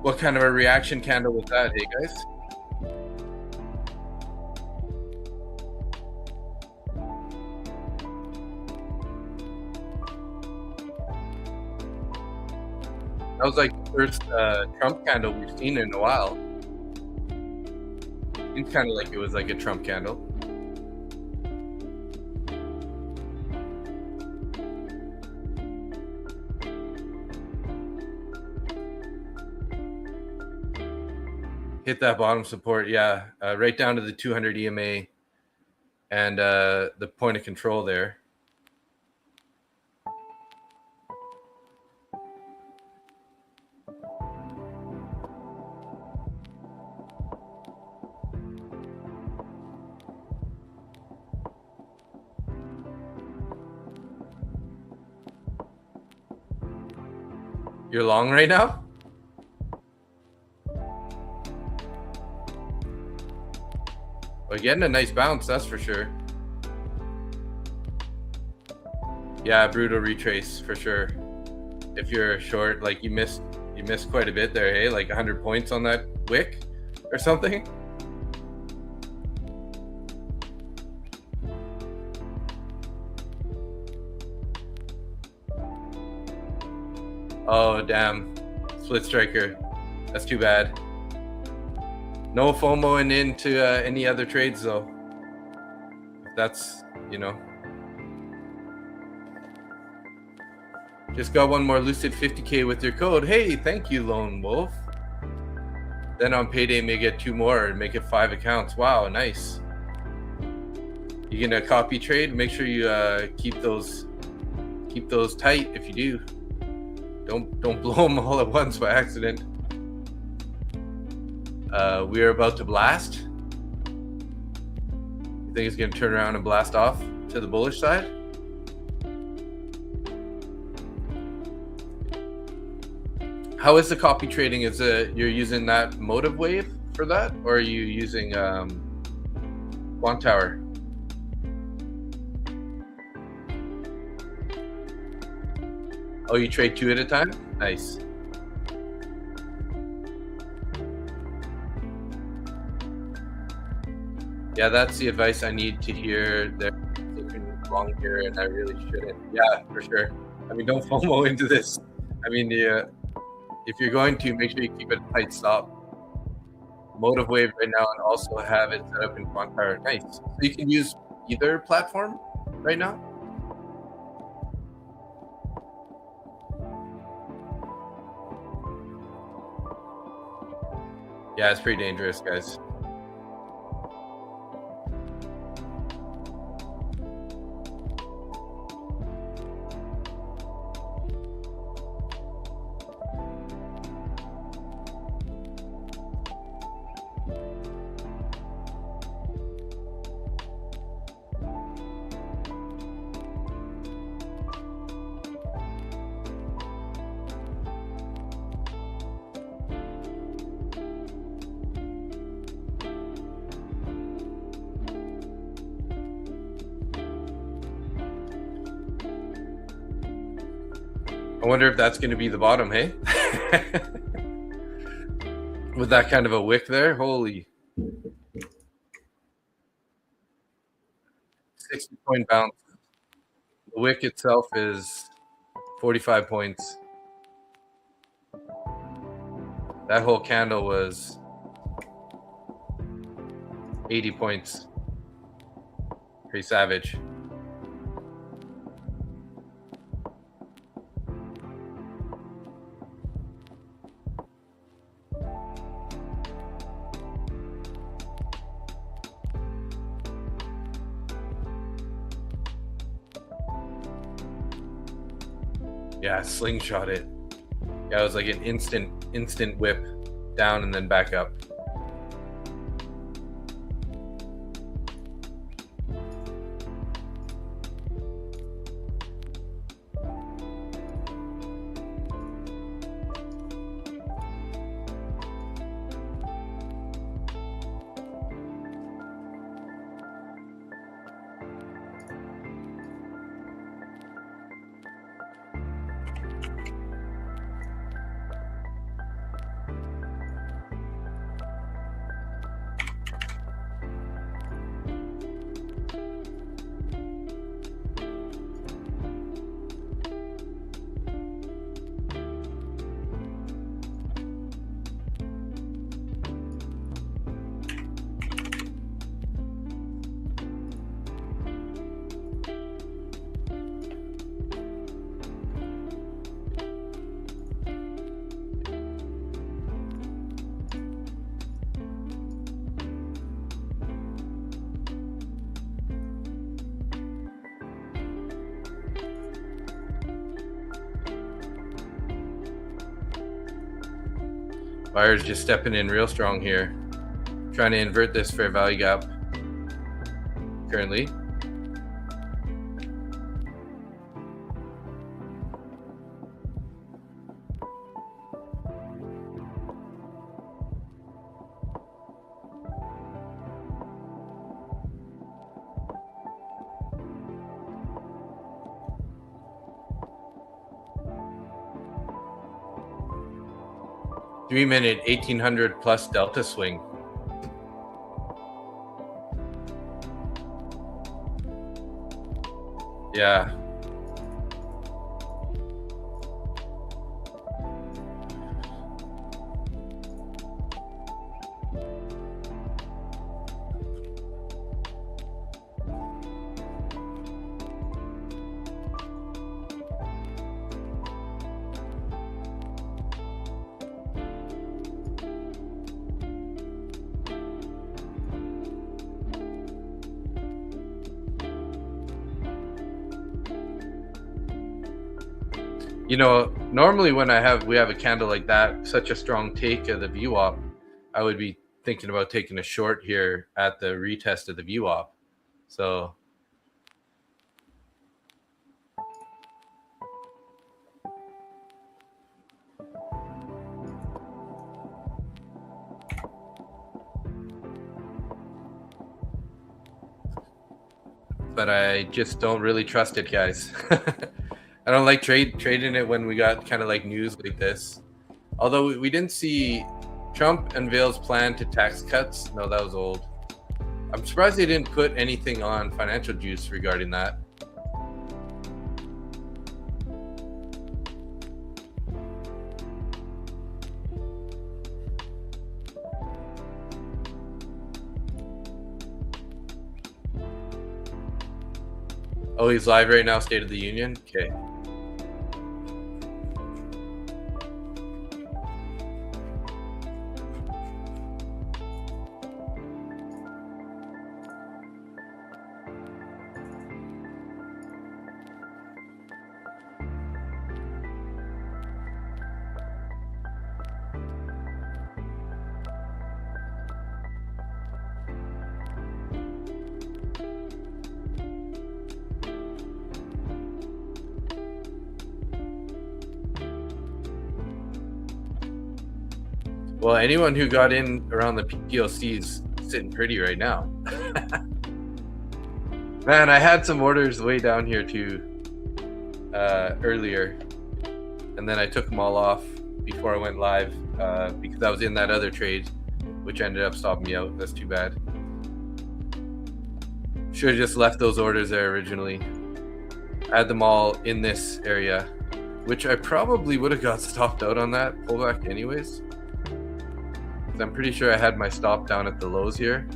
What kind of a reaction candle was that, hey guys? That was like the first Trump candle we've seen in a while. Seems kind of like it was like a Trump candle. Hit that bottom support, yeah, right down to the 200 EMA and the point of control there. You're long right now? We're getting a nice bounce, that's for sure. Yeah, brutal retrace for sure. If you're short, like you missed quite a bit there, hey? Like 100 points on that wick or something. Oh, damn. Split striker. That's too bad. No FOMOing into any other trades, though. That's, you know. Just got one more Lucid 50K with your code. Hey, thank you, Lone Wolf. Then on payday, may get 2 more and make it 5 accounts. Wow, nice. You gonna copy trade? Make sure you keep those tight if you do. Don't blow them all at once by accident. We are about to blast. You think it's gonna turn around and blast off to the bullish side? How is the copy trading? Is it you're using that motive wave for that, or are you using Quant Tower? Oh, you trade 2 at a time? Nice. Yeah, that's the advice I need to hear. They're taking long here, and I really shouldn't. Yeah, for sure. I mean, don't FOMO into this. I mean, if you're going to, make sure you keep it a tight stop. Motive wave right now, and also have it set up in Quantire. Nice. So you can use either platform right now. Yeah, it's pretty dangerous, guys. I wonder if that's going to be the bottom, hey? With that kind of a wick there, holy. 60-point bounce. The wick itself is 45 points. That whole candle was 80 points. Pretty savage. Yeah, slingshot it. Yeah, it was like an instant whip down and then back up. Buyers just stepping in real strong here, trying to invert this fair value gap currently. Three-minute 1800 plus delta swing. Yeah. You know, normally when we have a candle like that, such a strong take of the VWAP, I would be thinking about taking a short here at the retest of the VWAP. So but I just don't really trust it, guys. I don't like trading it when we got kind of like news like this. Although we didn't see Trump unveils plan to tax cuts. No, that was old. I'm surprised they didn't put anything on Financial Juice regarding that. Oh, he's live right now, State of the Union? Okay. Well, anyone who got in around the PLC is sitting pretty right now. Man, I had some orders way down here too earlier, and then I took them all off before I went live because I was in that other trade, which ended up stopping me out. That's too bad. Should have just left those orders there originally. I had them all in this area, which I probably would have got stopped out on that pullback anyways. I'm pretty sure I had my stop down at the lows here.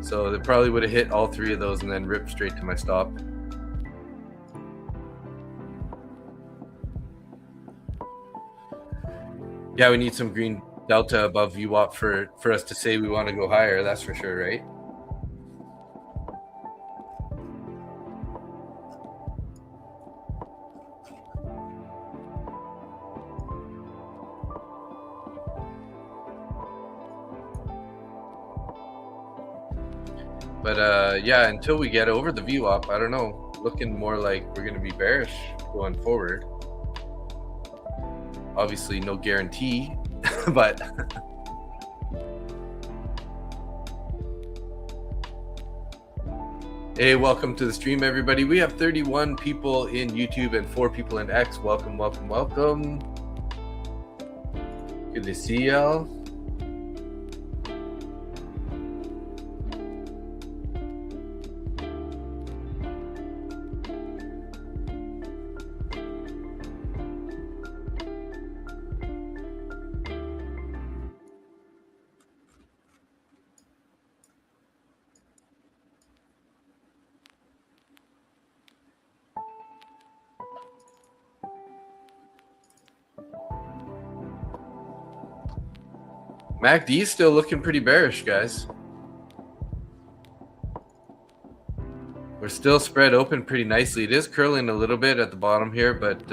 So they probably would have hit all three of those and then ripped straight to my stop. Yeah, we need some green delta above VWAP for us to say we want to go higher, that's for sure, right? But yeah, until we get over the VWAP, I don't know, looking more like we're going to be bearish going forward. Obviously no guarantee, but hey, welcome to the stream, everybody. We have 31 people in YouTube and 4 people in X. Welcome, welcome, welcome. Good to see y'all. MACD's still looking pretty bearish, guys. We're still spread open pretty nicely. It is curling a little bit at the bottom here, but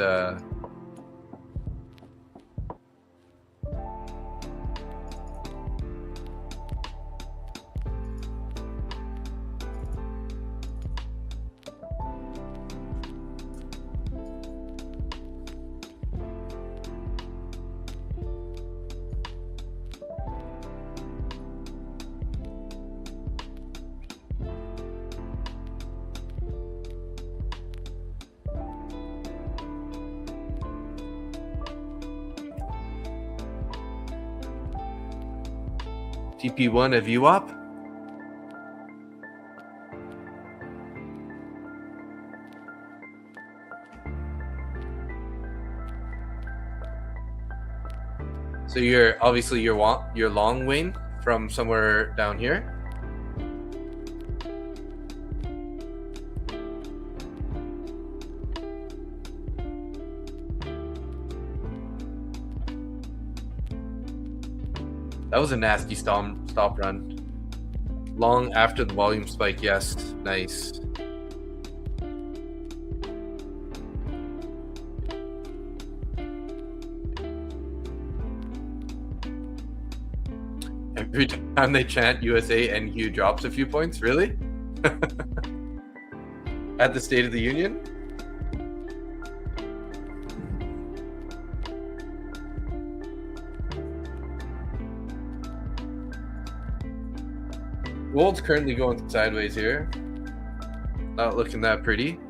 TP1 a VWAP. So you're obviously you're long, Wayne, from somewhere down here. That was a nasty stop run. Long after the volume spike, yes. Nice. Every time they chant USA, MNQ drops a few points. Really? At the State of the Union? Gold's currently going sideways here. Not looking that pretty.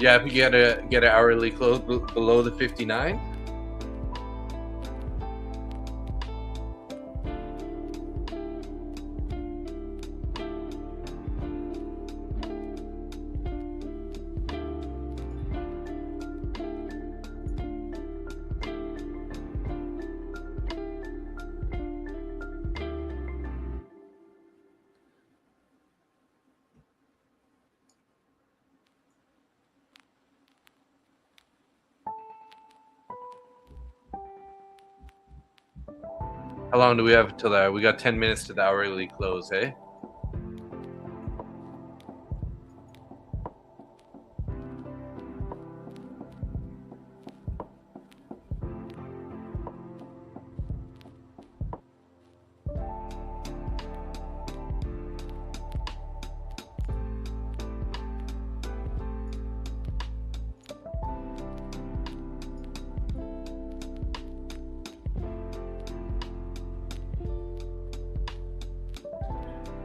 Yeah, if you get an hourly close below the 59. How long do we have till that? We got 10 minutes to the hourly close, hey?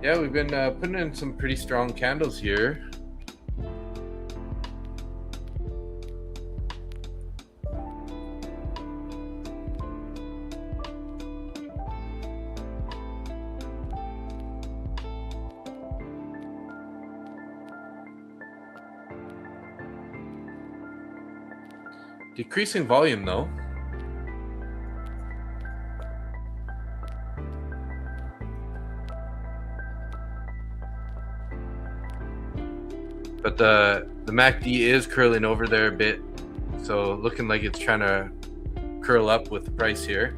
Yeah, we've been putting in some pretty strong candles here. Decreasing volume though. But the MACD is curling over there a bit, so looking like it's trying to curl up with the price here.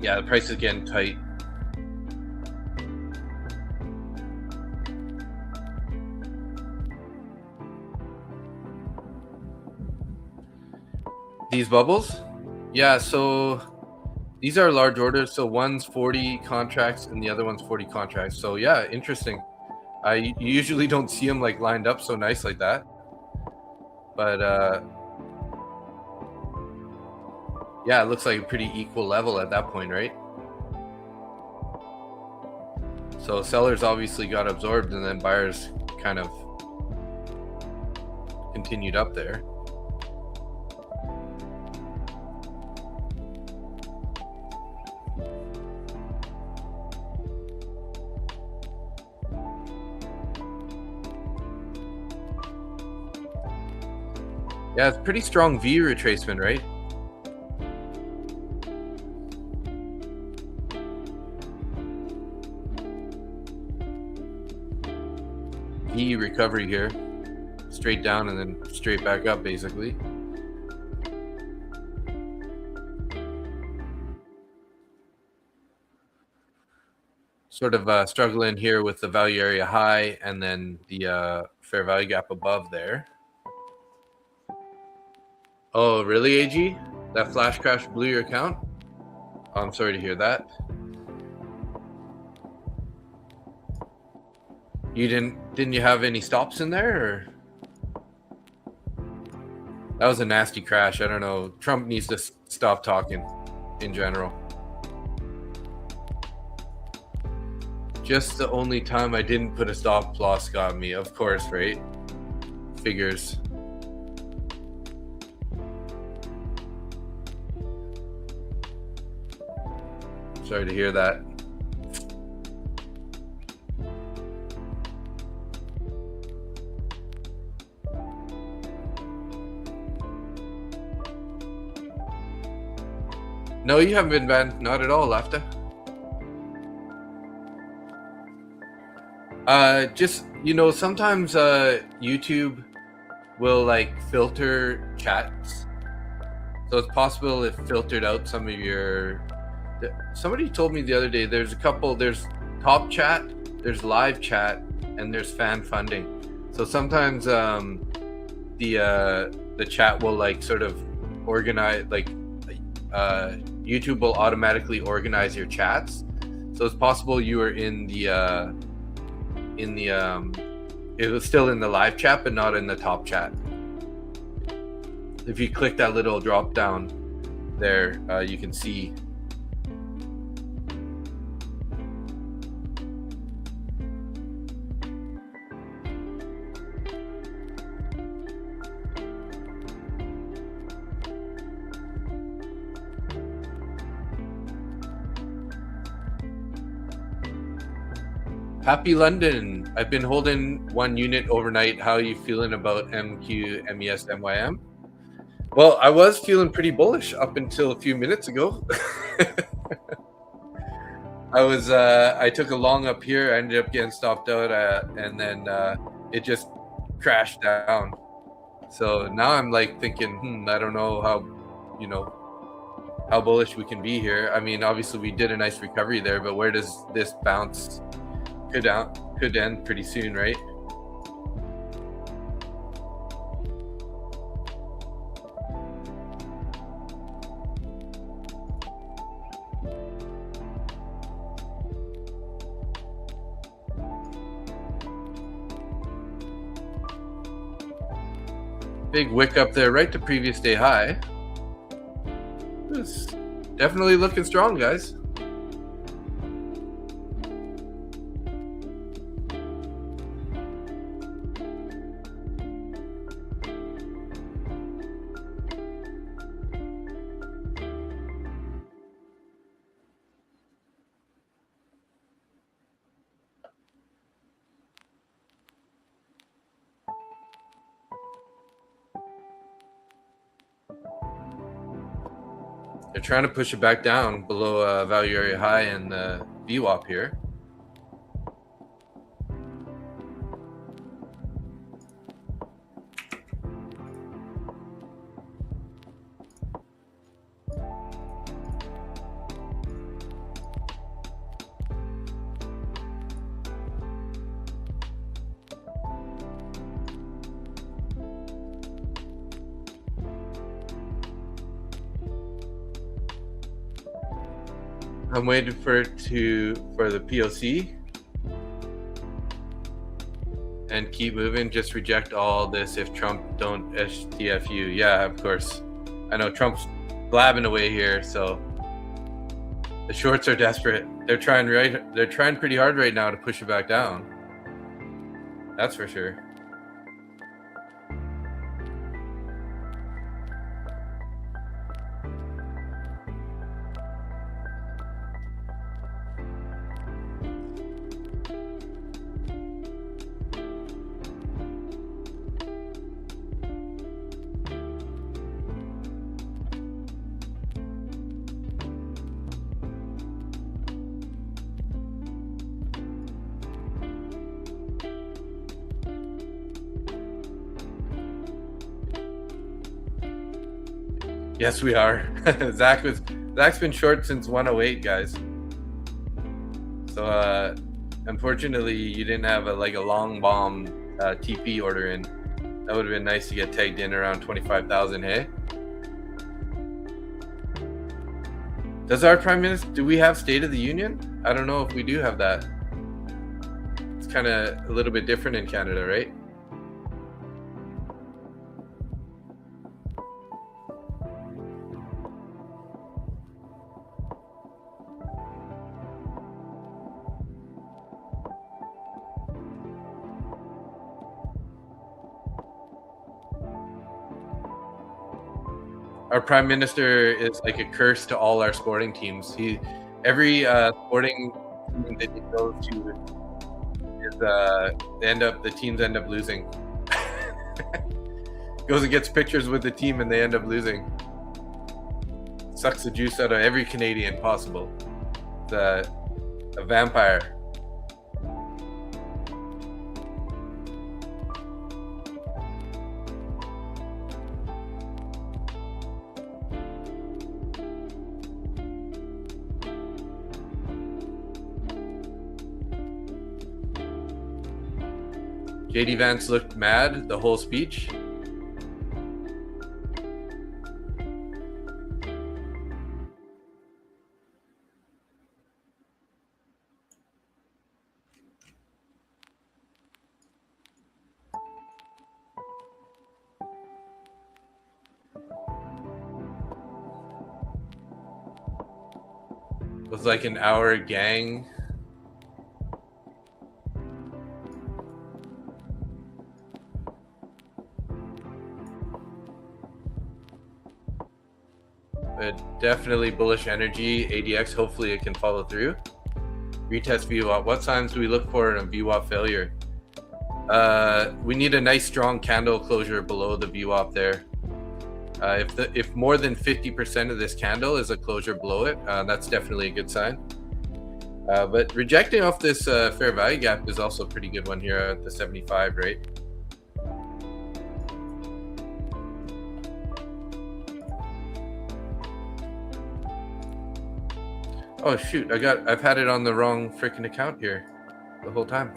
Yeah, the price is getting tight. These bubbles? Yeah, so these are large orders. So one's 40 contracts and the other one's 40 contracts. So yeah, interesting. I usually don't see them like lined up so nice like that. But yeah, it looks like a pretty equal level at that point, right? So sellers obviously got absorbed and then buyers kind of continued up there. Yeah, it's pretty strong V retracement, right? V recovery here, straight down and then straight back up basically. Sort of struggling here with the value area high and then the fair value gap above there. Oh, really, AG? That flash crash blew your account? Oh, I'm sorry to hear that. You didn't you have any stops in there, or? That was a nasty crash. I don't know. Trump needs to stop talking in general. Just the only time I didn't put a stop loss got me, of course, right? Figures. Sorry to hear that. No, you haven't been banned. Not at all, Lafta. Just, you know, sometimes YouTube will like filter chats. So it's possible it filtered out some of your... Somebody told me the other day there's a couple, there's top chat, there's live chat, and there's fan funding. So sometimes the chat will like sort of organize, like YouTube will automatically organize your chats. So it's possible you were in the it was still in the live chat, but not in the top chat. If you click that little drop down there, you can see. Happy London. I've been holding one unit overnight. How are you feeling about MQ, MES, MYM? Well, I was feeling pretty bullish up until a few minutes ago. I took a long up here. I ended up getting stopped out, and then it just crashed down. So now I'm like thinking, I don't know how bullish we can be here. I mean, obviously we did a nice recovery there, but where does this bounce? Could end pretty soon, right? Big wick up there, right to previous day high. It's definitely looking strong, guys. They're trying to push it back down below value area high and the VWAP here. I'm waiting for the POC and keep moving. Just reject all this if Trump don't STFU. Yeah, of course. I know Trump's blabbing away here, so the shorts are desperate. They're trying pretty hard right now to push it back down. That's for sure. Yes, we are. Zach's been short since 108, guys. So unfortunately, you didn't have a long bomb TP order in. That would have been nice to get tagged in around 25,000. Hey, does our Prime Minister? Do we have State of the Union? I don't know if we do have that. It's kind of a little bit different in Canada, right? Our Prime Minister is like a curse to all our sporting teams. Every sporting team that he goes to is the teams end up losing. Goes and gets pictures with the team and they end up losing. Sucks the juice out of every Canadian possible. It's a vampire. JD Vance looked mad the whole speech. It was like an hour gang. But definitely bullish energy. ADX, hopefully it can follow through. Retest VWAP. What signs do we look for in a VWAP failure? We need a nice strong candle closure below the VWAP there. If more than 50% of this candle is a closure below it, that's definitely a good sign. But rejecting off this fair value gap is also a pretty good one here at the 75, right? Oh shoot, I've had it on the wrong freaking account here the whole time.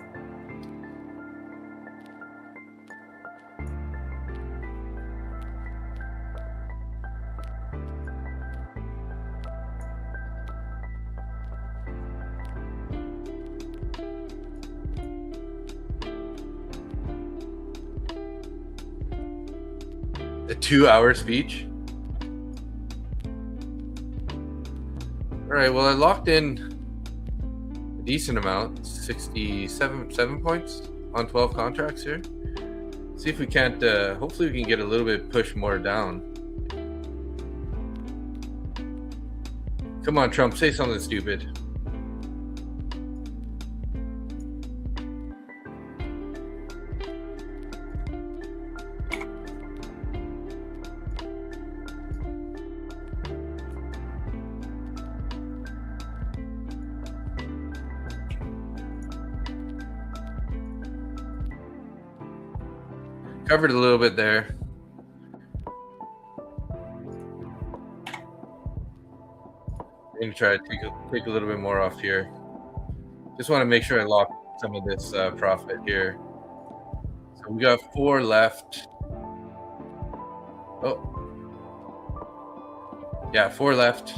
A 2-hour speech. All right, well, I locked in a decent amount, 67 points on 12 contracts here. See if we can't, hopefully we can get a little bit push more down. Come on, Trump, say something stupid. Covered a little bit there. I'm going to try to take a little bit more off here. Just want to make sure I lock some of this profit here. So we got 4 left. Oh. Yeah, 4 left.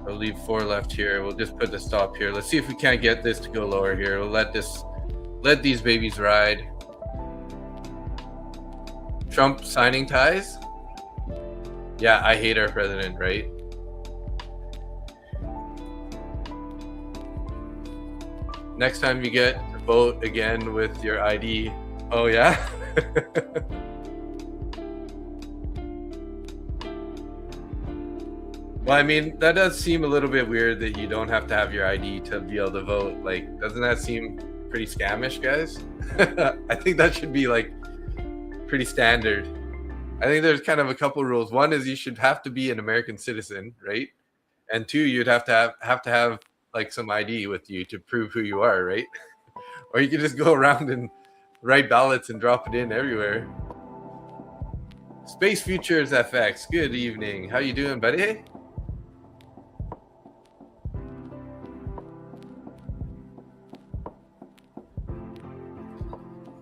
I'll leave 4 left here. We'll just put the stop here. Let's see if we can't get this to go lower here. We'll let these babies ride. Trump signing ties? Yeah, I hate our president, right? Next time you get to vote again with your ID. Oh yeah? Well, I mean, that does seem a little bit weird that you don't have to have your ID to be able to vote. Like, doesn't that seem pretty scamish, guys? I think that should be like pretty standard. I think there's kind of a couple rules. One is you should have to be an American citizen, right? And 2, you'd have to have like some ID with you to prove who you are, right? Or you can just go around and write ballots and drop it in everywhere. Space Futures FX, good evening. How you doing, buddy?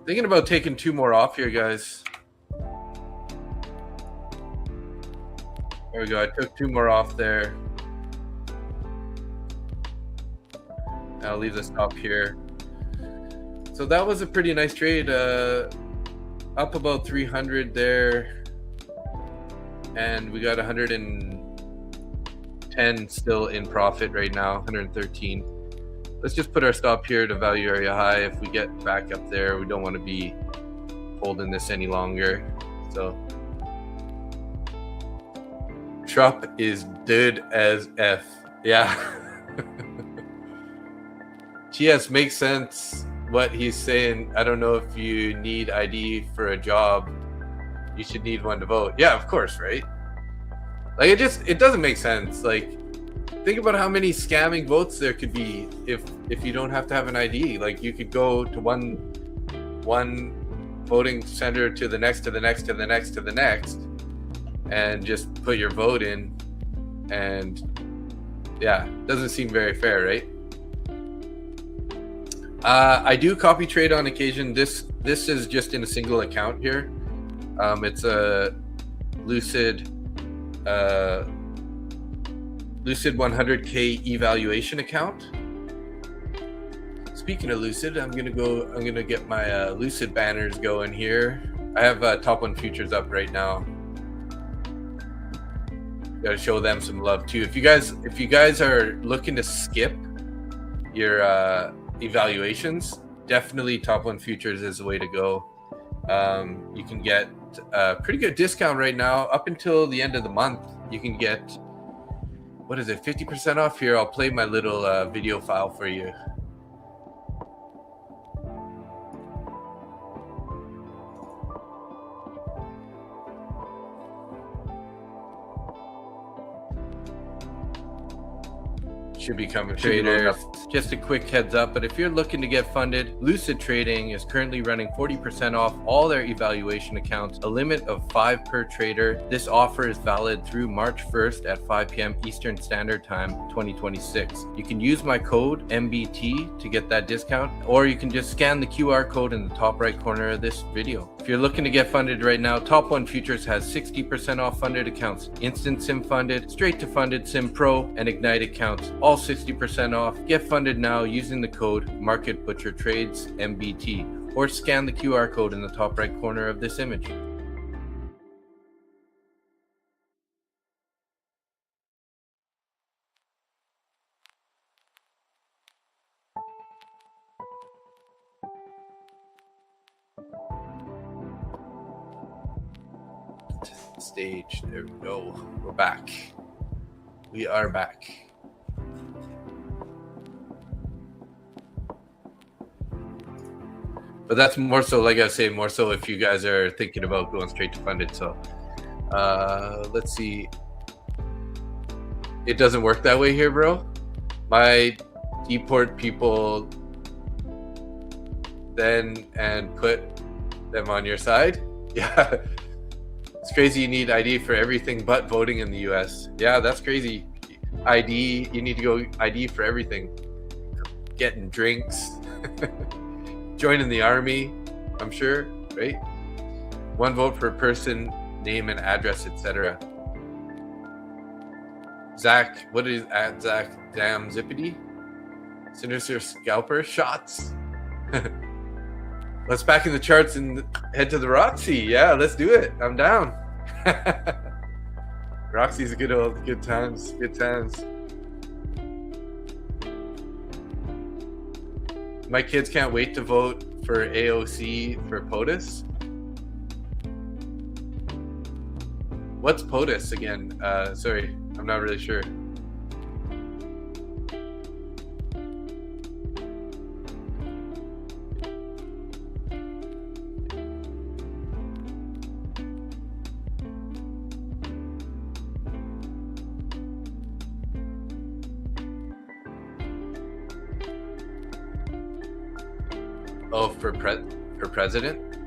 Thinking about taking 2 more off here, guys. There we go. I took 2 more off there. I'll leave the stop here. So that was a pretty nice trade. Up about 300 there. And we got 110 still in profit right now, 113. Let's just put our stop here to value area high. If we get back up there, we don't want to be holding this any longer. So Trump is dead as F. Yeah. GS makes sense what he's saying. I don't know if you need ID for a job. You should need one to vote. Yeah, of course, right? Like it doesn't make sense. Like, think about how many scamming votes there could be if you don't have to have an ID. Like, you could go to one voting center to the next, to the next, to the next, to the next, and just put your vote in. And yeah, doesn't seem very fair, right? I do copy trade on occasion. This is just in a single account here. It's a Lucid Lucid 100K evaluation account. Speaking of Lucid, I'm gonna get my Lucid banners going here. I have top one futures up right now. Gotta show them some love too. If you guys are looking to skip your evaluations, definitely top one futures is the way to go. You can get a pretty good discount right now up until the end of the month. You can get, what is it, 50% off here. I'll play my little video file for you. Should become a trader. Just a quick heads up, but if you're looking to get funded, Lucid Trading is currently running 40% off all their evaluation accounts, a limit of 5 per trader. This offer is valid through March 1st at 5 p.m. Eastern Standard Time 2026. You can use my code MBT to get that discount, or you can just scan the QR code in the top right corner of this video. If you're looking to get funded right now, Top One Futures has 60% off funded accounts, Instant Sim Funded, Straight to Funded Sim Pro, and Ignite accounts, all 60% off. Get funded now using the code MarketButcherTrades MBT, or scan the QR code in the top right corner of this image. Stage, there we go. We're back. We are back. But that's more so, like I say, more so if you guys are thinking about going straight to funded. So let's see. It doesn't work that way here, bro. My deport people then and put them on your side. Yeah. It's crazy you need ID for everything but voting in the US. Yeah, that's crazy. ID, you need to go ID for everything. Getting drinks, joining the army, I'm sure, right? 1 vote per person, name and address, etc. Zach, what is at Zach? Damn zippity? Sinister scalper shots. Let's back in the charts and head to the Roxy. Yeah, let's do it. I'm down. Roxy's a good times. Good times. My kids can't wait to vote for AOC for POTUS. What's POTUS again? Sorry, I'm not really sure. Oh, for president?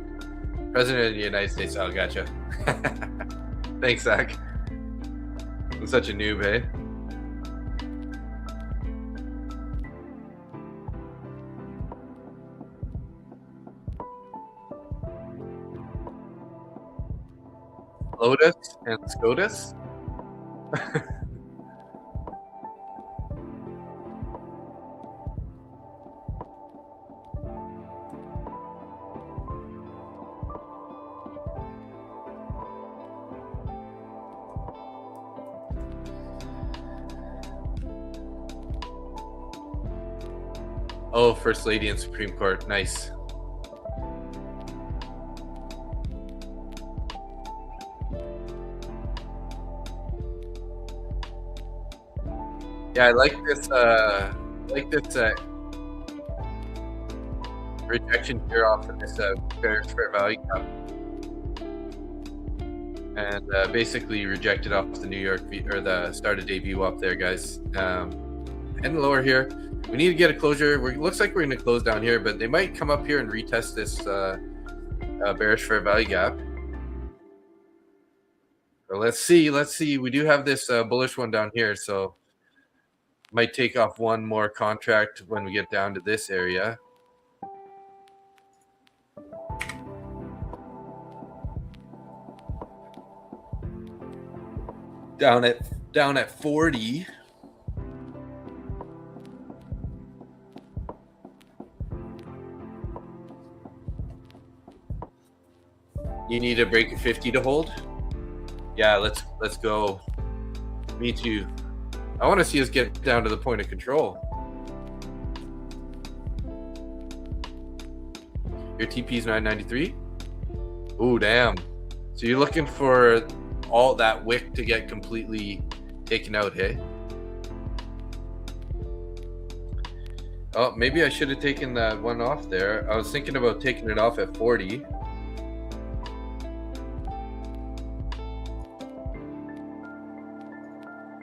President of the United States. Oh, gotcha. Thanks, Zach. I'm such a noob, eh? Lotus and SCOTUS? Oh, First Lady and Supreme Court. Nice. Yeah, I like this rejection here off of this bearish fair value gap. And basically rejected off the New York or the start of day VWAP there, guys. Heading lower here. We need to get a closure. Looks like we're going to close down here, but they might come up here and retest this bearish fair value gap. So let's see. We do have this bullish one down here, so might take off one more contract when we get down to this area. down at 40. You need a break of 50 to hold? Yeah, let's go. Me too. I want to see us get down to the point of control. Your TP's 993? Ooh, damn. So you're looking for all that wick to get completely taken out, hey? Oh, maybe I should have taken that one off there. I was thinking about taking it off at 40.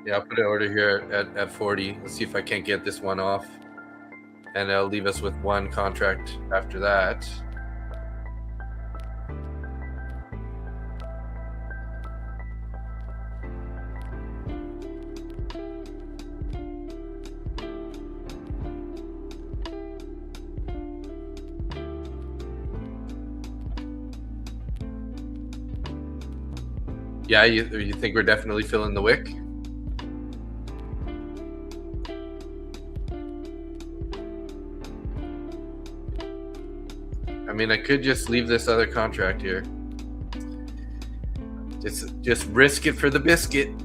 Yeah, I'll put an order here at 40. Let's see if I can't get this one off. And I'll leave us with one contract after that. Yeah, you think we're definitely filling the wick? I mean, I could just leave this other contract here. Just risk it for the biscuit.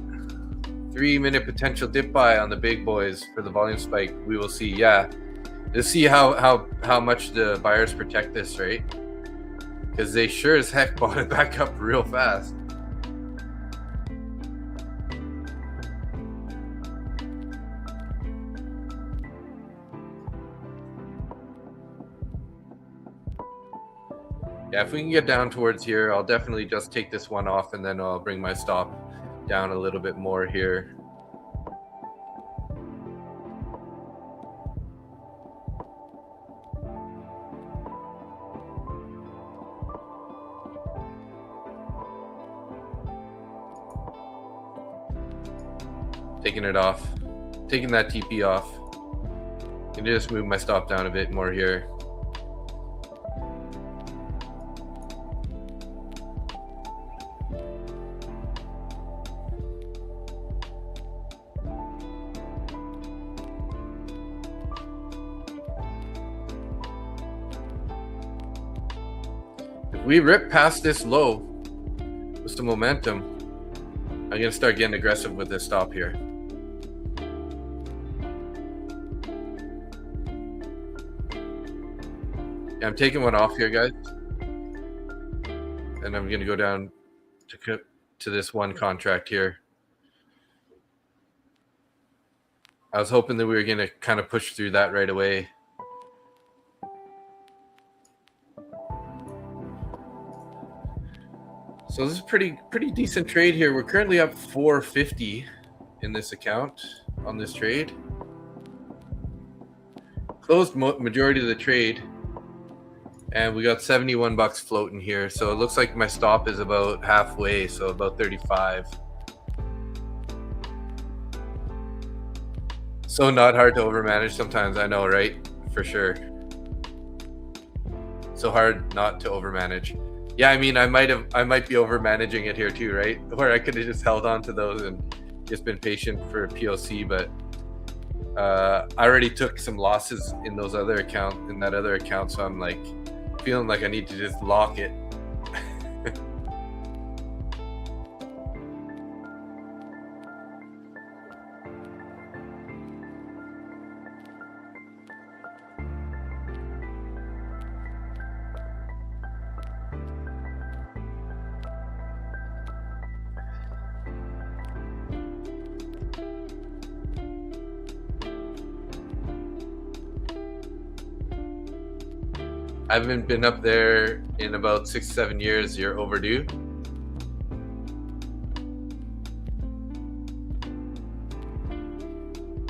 3-minute potential dip buy on the big boys for the volume spike. We will see. Yeah, let's see how much the buyers protect this, right? Because they sure as heck bought it back up real fast. Yeah, if we can get down towards here, I'll definitely just take this one off and then I'll bring my stop down a little bit more here. Taking it off, taking that TP off. Can just move my stop down a bit more here. If we rip past this low with some momentum, I'm going to start getting aggressive with this stop here. Yeah, I'm taking one off here, guys. And I'm going to go down to this one contract here. I was hoping that we were going to kind of push through that right away. So this is pretty decent trade here. We're currently up 450 in this account on this trade. Closed majority of the trade, and we got 71 bucks floating here. So it looks like my stop is about halfway, so about 35. So not hard to overmanage sometimes, I know, right? For sure. So hard not to overmanage. Yeah, I mean, I might be overmanaging it here too, right? Where I could have just held on to those and just been patient for POC, but I already took some losses in that other account, so I'm like feeling like I need to just lock it. I haven't been up there in about 6-7 years. You're overdue.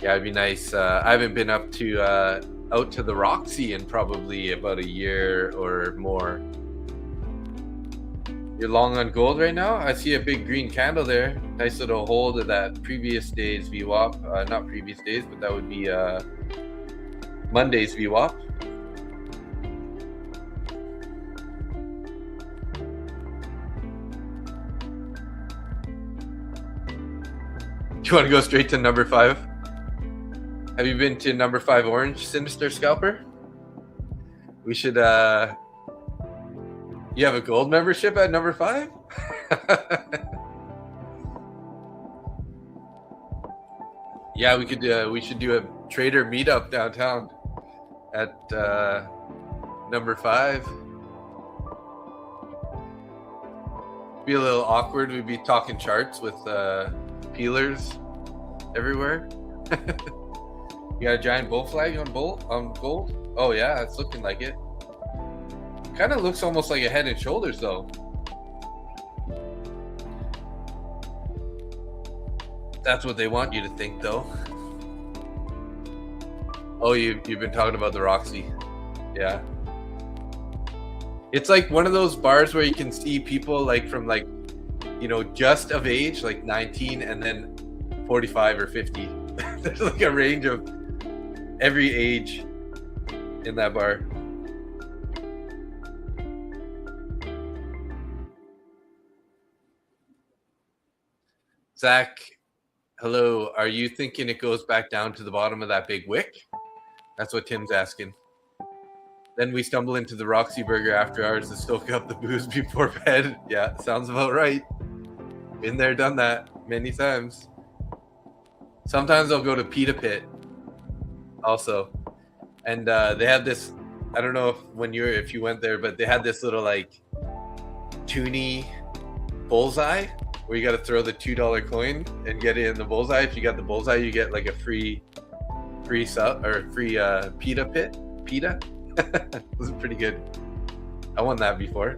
Yeah, it'd be nice. I haven't been up to out to the Roxy in probably about a year or more. You're long on gold right now? I see a big green candle there. Nice little hold of that previous day's VWAP. Not previous days, but that would be Monday's VWAP. you want to go straight to number 5? Have you been to number 5 Orange, Sinister Scalper? We should, you have a gold membership at number 5? Yeah, we should do a trader meetup downtown at number 5. Be a little awkward. We'd be talking charts with peelers everywhere. You got a giant bull flag on gold? Oh yeah, it's looking like it. Kind of looks almost like a head and shoulders though. That's what they want you to think though. Oh, you've been talking about the Roxy. Yeah. It's like one of those bars where you can see people like from like, you know, just of age, like 19 and then 45 or 50. There's like a range of every age in that bar. Zach, hello. Are you thinking it goes back down to the bottom of that big wick? That's what Tim's asking. Then we stumble into the Roxy Burger after hours to stoke up the booze before bed. Yeah, sounds about right. Been there, done that many times. Sometimes I'll go to Pita Pit also. And they had this, I don't know if you went there, but they had this little like toonie bullseye where you got to throw the $2 coin and get it in the bullseye. If you got the bullseye, you get like a free sub or free pita pit. Pita. It was pretty good. I won that before.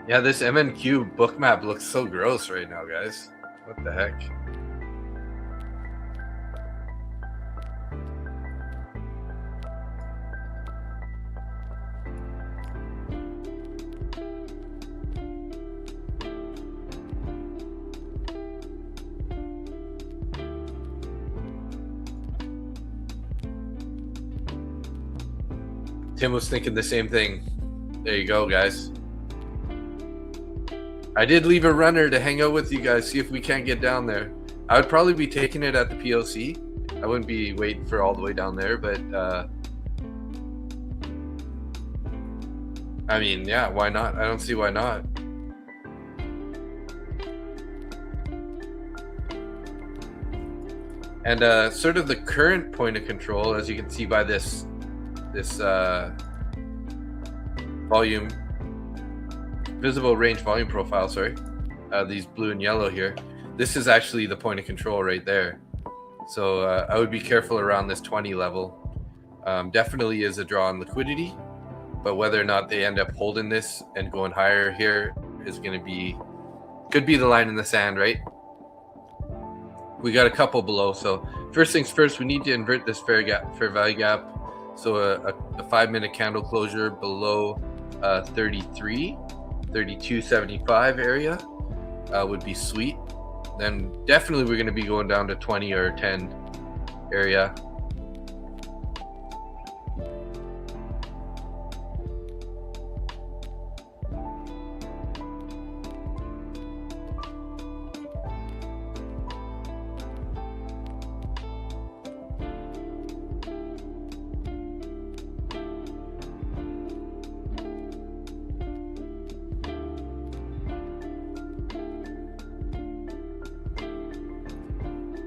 Yeah, this MNQ book map looks so gross right now, guys. What the heck? Tim was thinking the same thing. There you go, guys. I did leave a runner to hang out with you guys, see if we can't get down there. I would probably be taking it at the POC. I wouldn't be waiting for all the way down there, but I mean, yeah, why not? I don't see why not. And sort of the current point of control, as you can see by this volume, visible range volume profile, sorry, these blue and yellow here, this is actually the point of control right there. So I would be careful around this 20 level. Definitely is a draw on liquidity, but whether or not they end up holding this and going higher here is going to be, could be the line in the sand, right? We got a couple below. So first things first, we need to invert this fair value gap. So a 5-minute candle closure below 32.75 area would be sweet. Then definitely we're going to be going down to 20 or 10 area.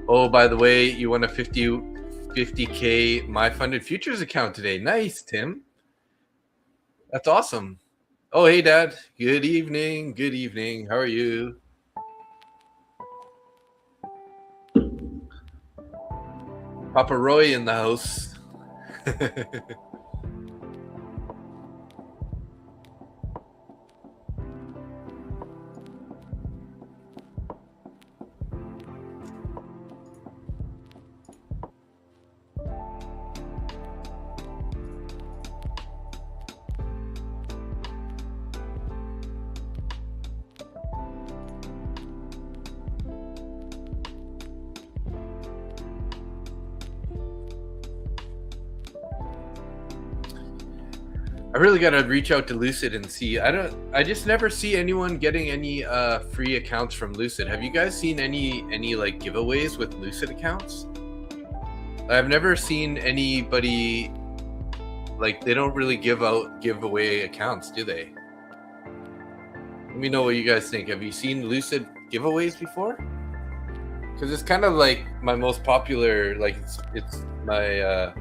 Oh, by the way, you won a 50K My Funded Futures account today. Nice, Tim. That's awesome. Oh, hey, Dad. Good evening. Good evening. How are you? Papa Roy in the house. I really gotta reach out to Lucid and see. I just never see anyone getting any free accounts from Lucid. Have you guys seen any like giveaways with Lucid accounts? I've never seen anybody, like, they don't really give away accounts, do they? Let me know what you guys think. Have you seen Lucid giveaways before? Because it's kind of like my most popular, like it's my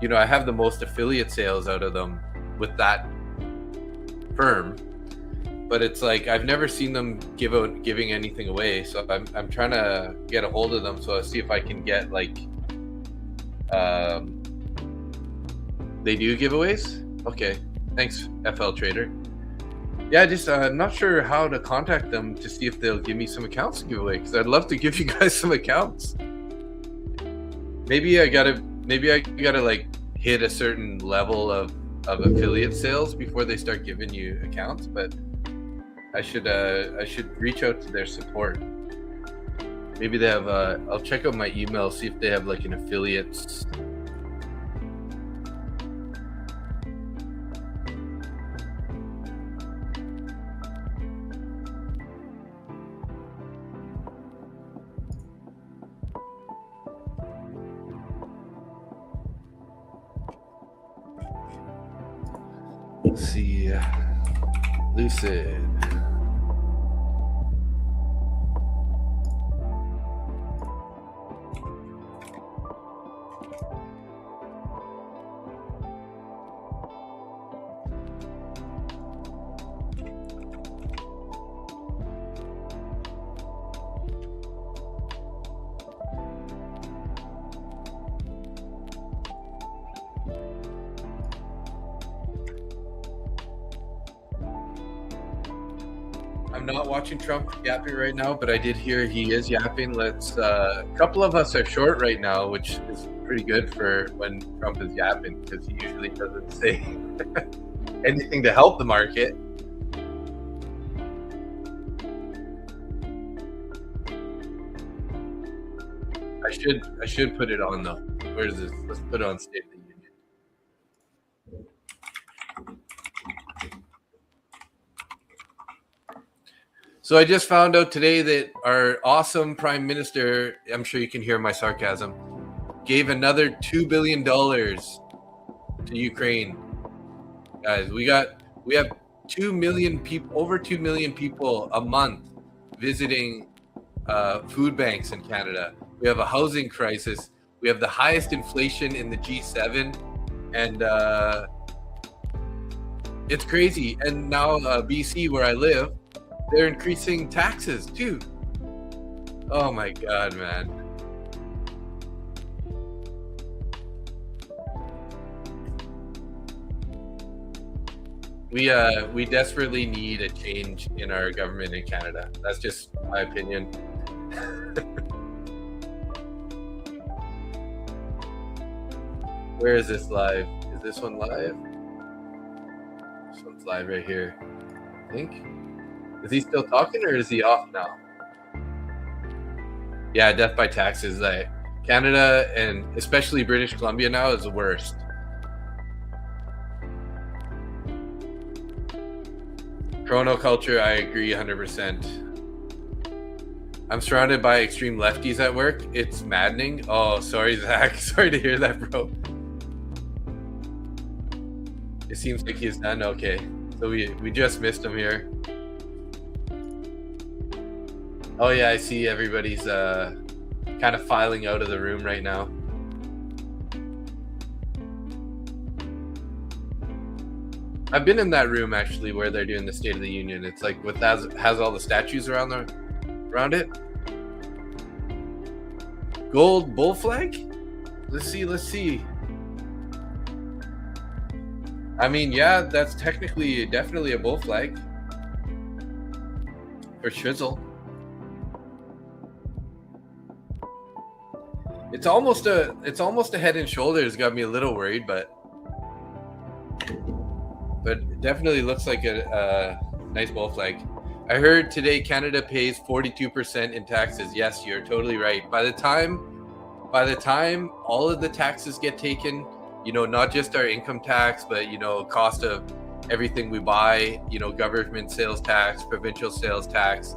you know, I have the most affiliate sales out of them with that firm, but it's like I've never seen them giving anything away. So I'm trying to get a hold of them, so I'll see if I can get like they do giveaways. Okay, thanks FL Trader. Yeah, just I'm not sure how to contact them to see if they'll give me some accounts to give away, because I'd love to give you guys some accounts. Maybe I gotta like hit a certain level of affiliate sales before they start giving you accounts, but I should reach out to their support. Maybe they have I'll check out my email, see if they have like an affiliates. Let's see, Lucid. I'm not watching Trump yapping right now, but I did hear he is yapping. Let's a couple of us are short right now, which is pretty good for when Trump is yapping, because he usually doesn't say anything to help the market. I should put it on though. Where is this? Let's put it on State of the Union. So I just found out today that our awesome Prime Minister, I'm sure you can hear my sarcasm, gave another $2 billion to Ukraine. Guys, we have 2 million people, over 2 million people a month visiting food banks in Canada. We have a housing crisis. We have the highest inflation in the G7, and it's crazy. And now BC, where I live, they're increasing taxes too. Oh my God, man. We desperately need a change in our government in Canada. That's just my opinion. Where is this live? Is this one live? This one's live right here, I think. Is he still talking, or is he off now? Yeah, death by taxes. Like Canada and especially British Columbia now is the worst. Chrono culture, I agree 100%. I'm surrounded by extreme lefties at work. It's maddening. Oh, sorry, Zach. Sorry to hear that, bro. It seems like he's done. Okay, so we just missed him here. Oh yeah, I see everybody's kind of filing out of the room right now. I've been in that room actually where they're doing the State of the Union. It's like with has all the statues around it. Gold bull flag? Let's see. I mean, yeah, that's definitely a bull flag. For shizzle. It's almost a head and shoulders. Got me a little worried, but it definitely looks like a nice bull flag. I heard today Canada pays 42% in taxes. Yes, you're totally right. By the time all of the taxes get taken, not just our income tax, but cost of everything we buy, government sales tax, provincial sales tax.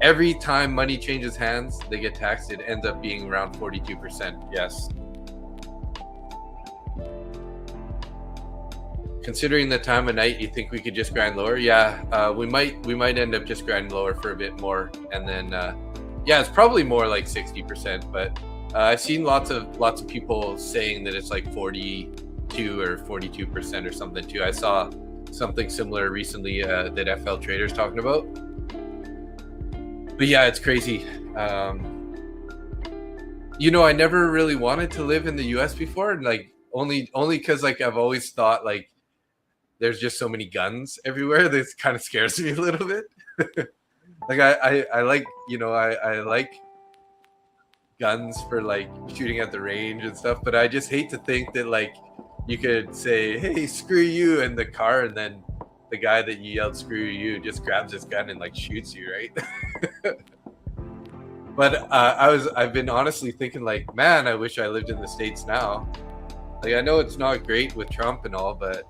Every time money changes hands, they get taxed. It ends up being around 42%. Yes. Considering the time of night, you think we could just grind lower? Yeah, we might end up just grinding lower for a bit more, and then yeah, it's probably more like 60%. But I've seen lots of people saying that it's like 42 or 42% or something too. I saw something similar recently that FL Trader's talking about. But yeah, it's crazy. I never really wanted to live in the US before, and like only because like I've always thought like there's just so many guns everywhere that kind of scares me a little bit. Like I like I like guns for like shooting at the range and stuff, but I just hate to think that like you could say, hey, screw you in the car, and then the guy that you yelled screw you just grabs his gun and like shoots you, right? But I've been honestly thinking like, man, I wish I lived in the States now. Like, I know it's not great with Trump and all, but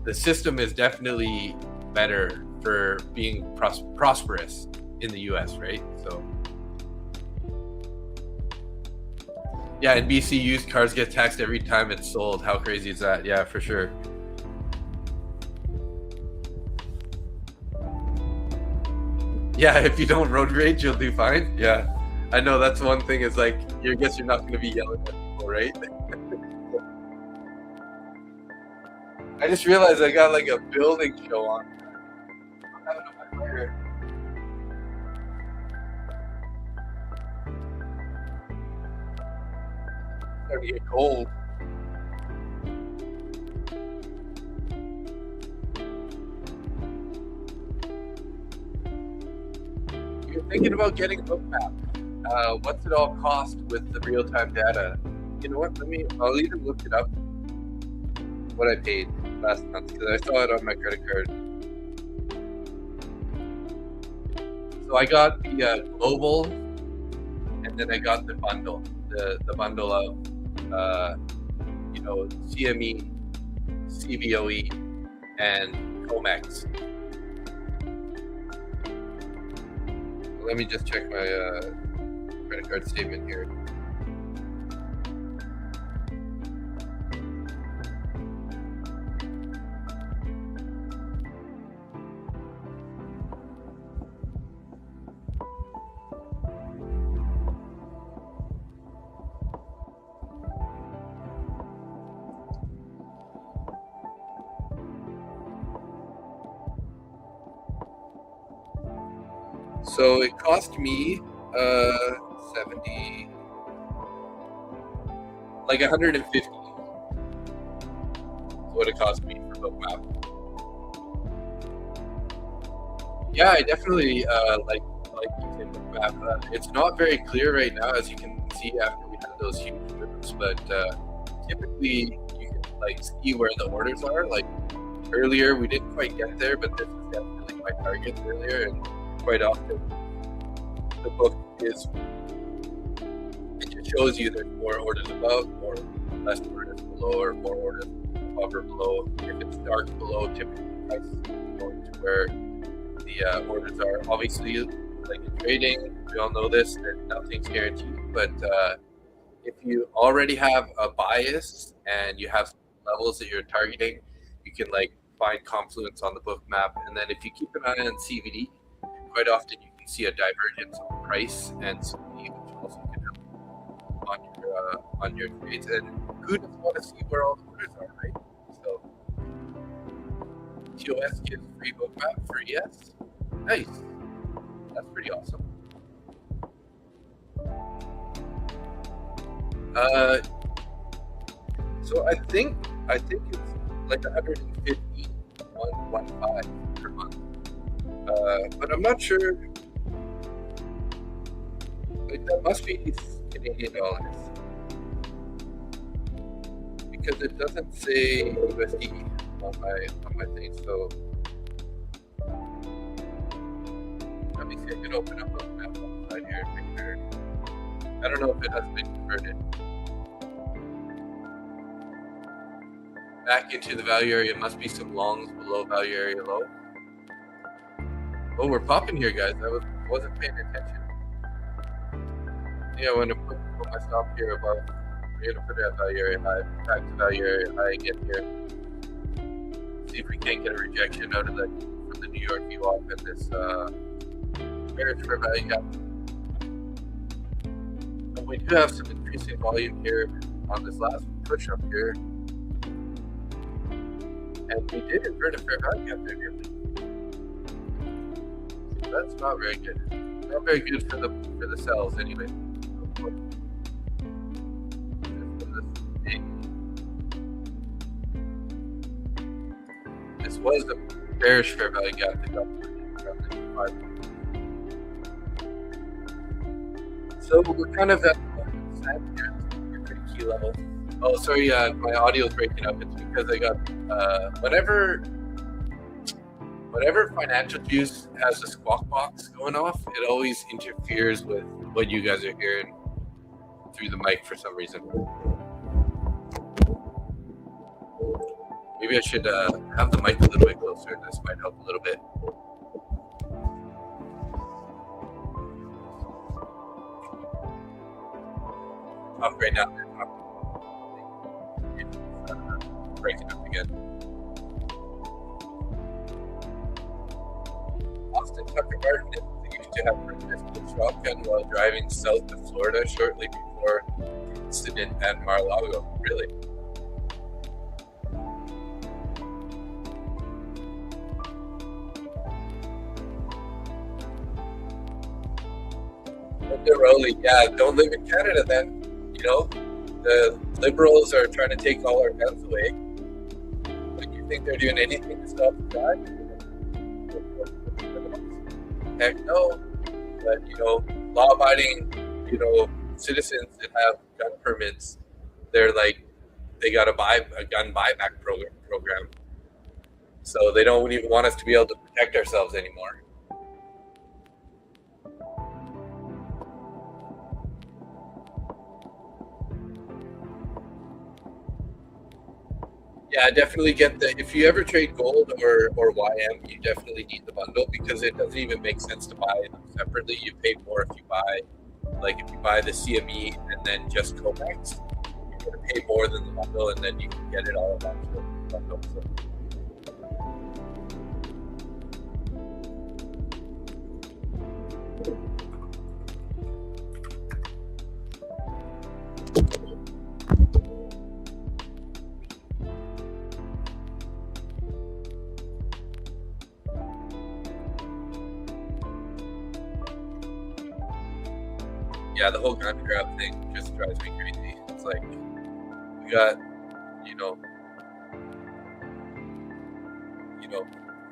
the system is definitely better for being prosperous in the US, right? So yeah, in BC, used cars get taxed every time it's sold. How crazy is that? Yeah, for sure. Yeah, if you don't road rage, you'll do fine. Yeah, I know that's one thing. Is like, I guess you're not going to be yelling at people, right? I just realized I got like a building show on. I'm having a fire. It's starting to get cold. You're thinking about getting a book map. What's it all cost with the real-time data? You know what? I'll even look it up. What I paid last month, because I saw it on my credit card. So I got the global, and then I got the bundle, the bundle of CME, CBOE, and COMEX. Let me just check my credit card statement here. So it cost me 70, like 150. Is what it cost me for book map. Yeah, I definitely like using book map. It's not very clear right now, as you can see after we had those huge moves, but typically you can like see where the orders are. Like earlier, we didn't quite get there, but this is definitely my target earlier, and quite often the book it just shows you there's more orders above or less orders below, or more orders above or below. If it's dark below, typically price is going to where the orders are. Obviously, like in trading, we all know this, that nothing's guaranteed, but if you already have a bias and you have levels that you're targeting, you can like find confluence on the book map, and then if you keep an eye on CVD, quite often you can see a divergence of price and CVD, which also can help on your trades. And who doesn't want to see where all the orders are, right? So TOS gives free book map for ES. Nice. That's pretty awesome. So I think it's like 150 per month. But I'm not sure. Like, that must be Canadian dollars, because it doesn't say USD on my thing. So let me see. I can open up a map on the side here and make sure. I don't know if it has been converted. back into the value area. Must be some longs below value area low. Oh, we're popping here, guys. I wasn't paying attention. Yeah, I want to put my stop here above. We're gonna put it at value area high. Back to value area high again here. See if we can't get a rejection out of from the New York VWAP and this bearish fair value gap. But we do have some increasing volume here on this last push up here, and we did invert a fair value gap there, didn't we? So that's not very good. Not very good for the sells anyway. This was the bearish fair value gap that got around the 5. So we're kind of at the pretty key level. Oh, sorry, my audio is breaking up. It's because I got whenever Financial Juice has a squawk box going off, it always interferes with what you guys are hearing through the mic for some reason. Maybe I should have the mic a little bit closer. This might help a little bit. Off right now. It's breaking up again. Austin Tucker Martin used to have purchased a shotgun while driving south to Florida shortly before the incident at Mar-a-Lago. Really? Yeah, don't live in Canada then. You know, the Liberals are trying to take all our guns away. But you think they're doing anything to stop that? Heck no. But, you know, law-abiding, you know, citizens that have gun permits, they're like, they got to buy a gun buyback program. So they don't even want us to be able to protect ourselves anymore. Yeah, definitely get if you ever trade gold or YM, you definitely need the bundle because it doesn't even make sense to buy them separately. You pay more if you buy, like if you buy the CME and then just Globex, you're going to pay more than the bundle, and then you can get it all at once with the bundle. So. Yeah, the whole gun grab thing just drives me crazy. It's like, we got, you know,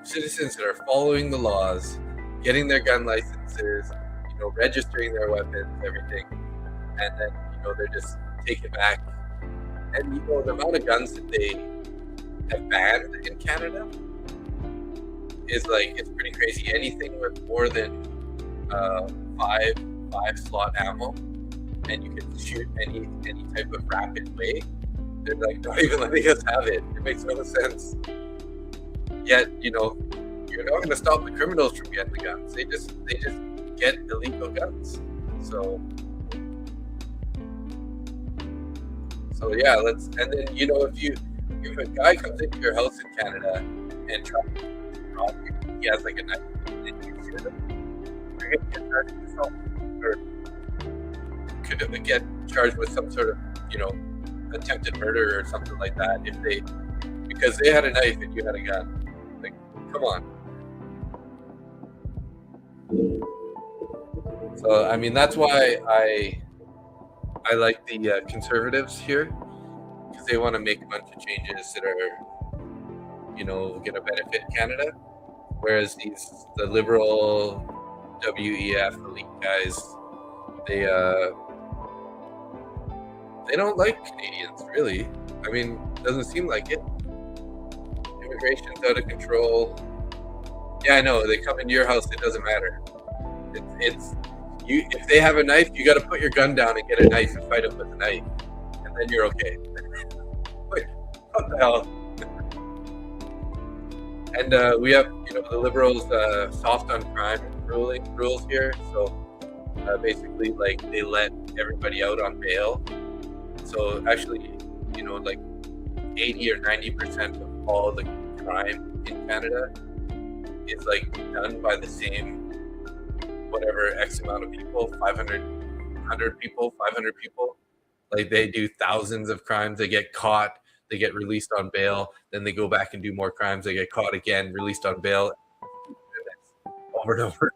citizens that are following the laws, getting their gun licenses, you know, registering their weapons, everything, and then, you know, they're just taken back. And, you know, the amount of guns that they have banned in Canada is like, it's pretty crazy. Anything with more than five slot ammo, and you can shoot any type of rapid way, they're like not even letting us have it. It makes no sense. Yet, you know, you're not going to stop the criminals from getting the guns. They just get illegal guns. So yeah, and then, you know, if a guy comes into your house in Canada and tries to rob you, he has like a knife, and you shoot him, you're going to get charged with assault. Or could get charged with some sort of, you know, attempted murder or something like that because they had a knife and you had a gun. Like, come on. So I mean, that's why I like the conservatives here, because they want to make a bunch of changes that are, you know, going to benefit Canada, whereas the liberal WEF elite guys, they don't like Canadians, really. I mean, doesn't seem like it. Immigration's out of control. Yeah, I know, they come into your house, it doesn't matter. It's you. If they have a knife, you got to put your gun down and get a knife and fight them with a knife, and then you're okay. Like, what the hell? And we have, the liberals soft on crime rules here. So basically, like, they let everybody out on bail. So actually, like 80 or 90% of all the crime in Canada is like done by the same whatever X amount of people, 500, 100 people, 500 people. Like, they do thousands of crimes, they get caught, they get released on bail, then they go back and do more crimes, they get caught again, released on bail, over and over.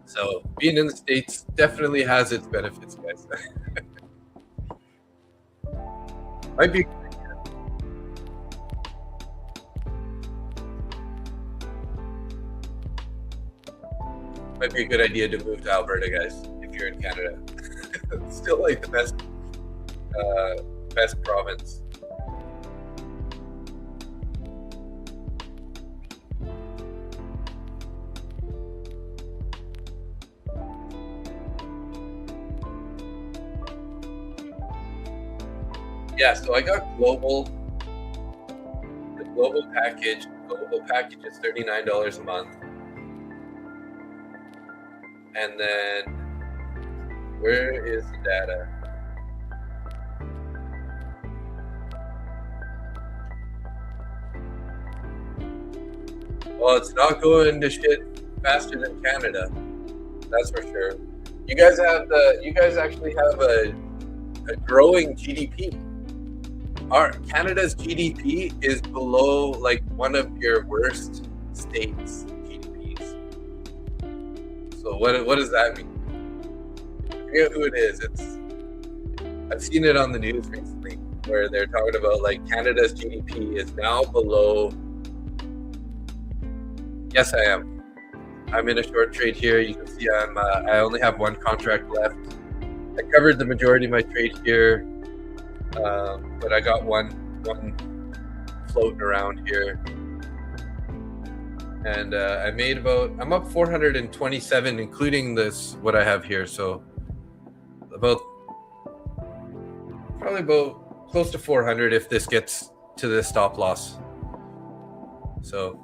So being in the States definitely has its benefits, guys. Might be a good idea to move to Alberta, guys, if you're in Canada. It's still like the best province. Yeah, so I got global. The global package. Global package is $39 a month. And then, where is the data? Well, it's not going to shit faster than Canada. That's for sure. You guys actually have a growing GDP. Canada's GDP is below like one of your worst states' GDPs. So what does that mean? I forget who it is. I've seen it on the news recently where they're talking about like Canada's GDP is now below. Yes, I am. I'm in a short trade here. You can see I only have one contract left. I covered the majority of my trade here, but I got one floating around here, and I'm up 427, including what I have here. So probably about close to 400 if this gets to the stop loss. So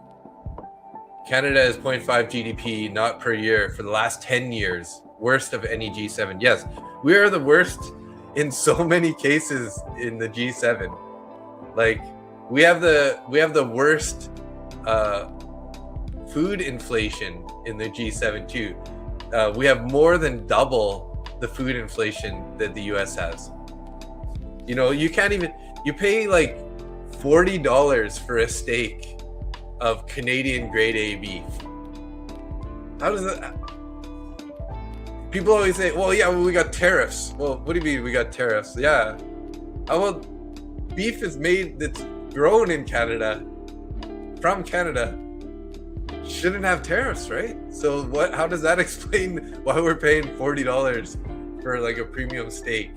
Canada is 0.5 GDP, not per year, for the last 10 years. Worst of any G7. Yes, we are the worst in so many cases in the G7. Like, we have the worst food inflation in the G7 too. We have more than double the food inflation that the US has. You can't even, you pay like $40 for a steak of Canadian grade A beef. How does that? People always say, well, yeah, we got tariffs. Well, what do you mean we got tariffs? Yeah. How about beef is made that's grown in Canada, from Canada, shouldn't have tariffs, right? So how does that explain why we're paying $40 for like a premium steak,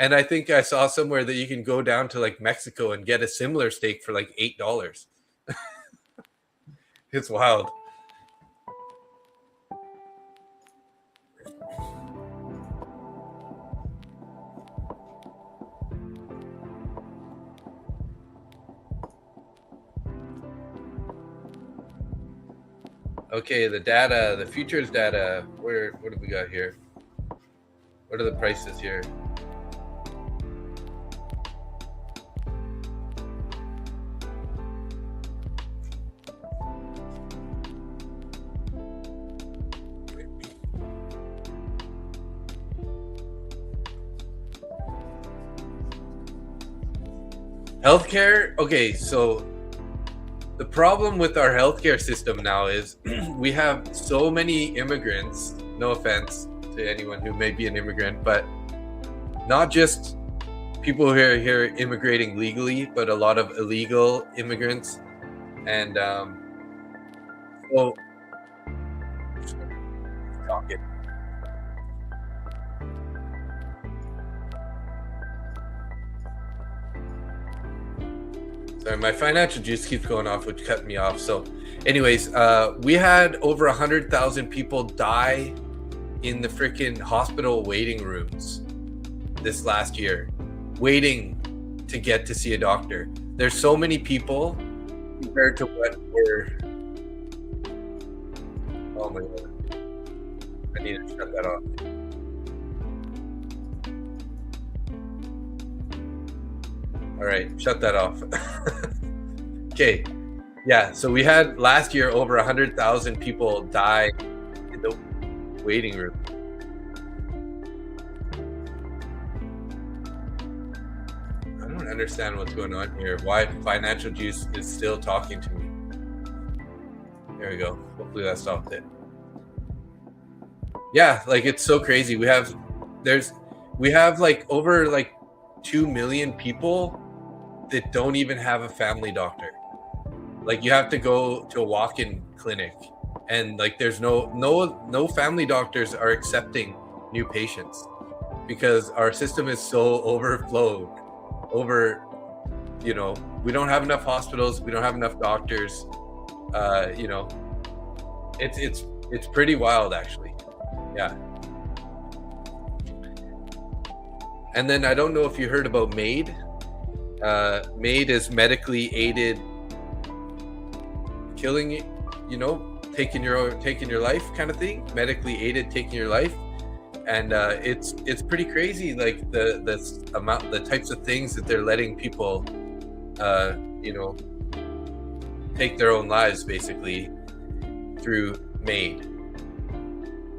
And I think I saw somewhere that you can go down to like Mexico and get a similar steak for like $8. It's wild. Okay, the futures data. What have we got here? What are the prices here? Healthcare. Okay, so the problem with our healthcare system now is we have so many immigrants. No offense to anyone who may be an immigrant, but not just people who are here immigrating legally, but a lot of illegal immigrants. And so talking. Sorry, my financial juice keeps going off, which cut me off. So anyways, we had over 100,000 people die in the freaking hospital waiting rooms this last year, waiting to get to see a doctor. There's so many people compared to what we're... Oh my God. I need to shut that off. All right, shut that off. Okay, yeah, so we had last year over 100,000 people die in the waiting room. I don't understand what's going on here. Why financial juice is still talking to me. There we go. Hopefully that stopped it. Yeah, like it's so crazy. We have like over like 2 million people that don't even have a family doctor. Like you have to go to a walk-in clinic, and like there's no family doctors are accepting new patients because our system is so overflowed. We don't have enough hospitals, we don't have enough doctors. It's pretty wild actually. Yeah. And then I don't know if you heard about MAID. MAID is medically aided killing, taking your life kind of thing. Medically aided taking your life, and it's pretty crazy. Like the types of things that they're letting people, take their own lives basically through MAID,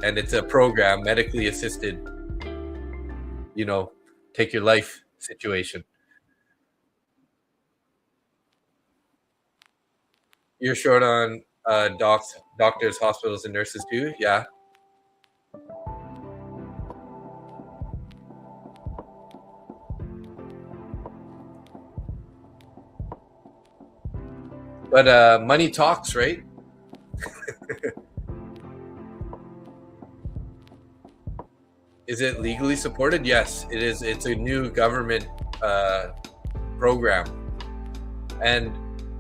and it's a program, medically assisted, take your life situation. You're short on doctors, hospitals, and nurses too? Yeah. But money talks, right? Is it legally supported? Yes, it is. It's a new government program. And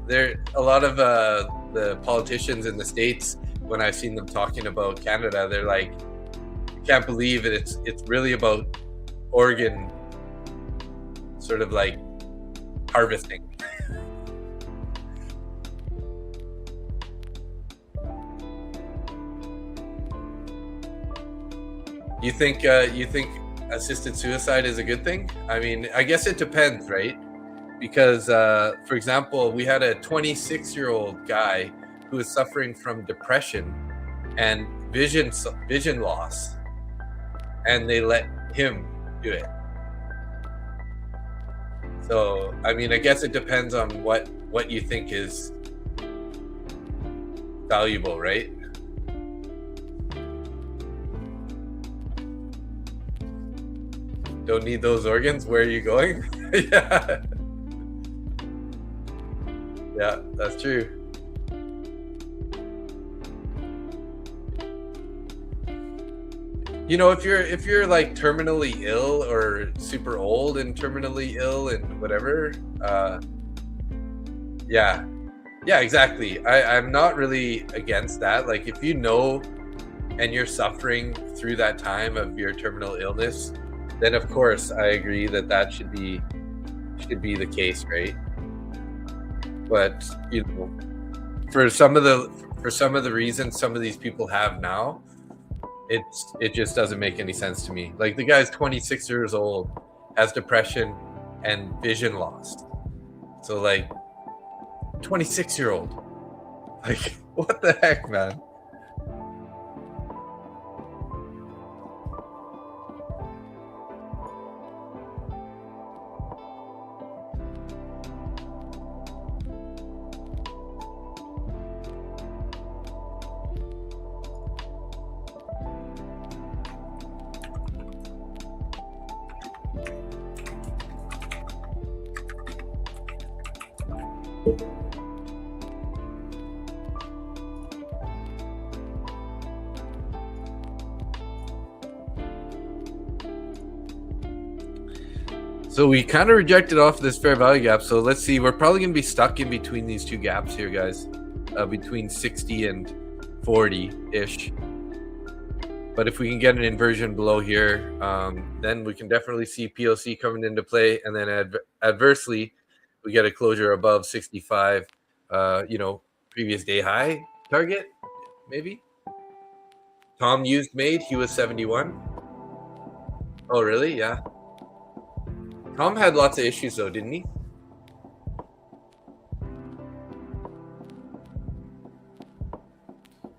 there a lot of the politicians in the States, when I've seen them talking about Canada, they're like, I can't believe it. It's really about organ sort of like harvesting. You think assisted suicide is a good thing? I mean, I guess it depends, right? Because for example, we had a 26-year-old guy who was suffering from depression and vision loss, and they let him do it. So I mean, I guess it depends on what you think is valuable, right? Don't need those organs. Where are you going? Yeah. Yeah, that's true. If you're like terminally ill or super old and terminally ill and whatever, yeah, exactly. I'm not really against that. Like if and you're suffering through that time of your terminal illness, then of course I agree that should be the case, right? But for some of the reasons some of these people have now, it just doesn't make any sense to me. Like the guy's 26 years old, has depression and vision loss. So like 26-year-old, like what the heck, man? So we kind of rejected off this fair value gap. So let's see. We're probably going to be stuck in between these two gaps here, guys. Between 60 and 40-ish. But if we can get an inversion below here, then we can definitely see POC coming into play. And then adversely, we get a closure above 65, previous day high target, maybe. Tom used made, he was 71. Oh, really? Yeah. Tom had lots of issues though, didn't he?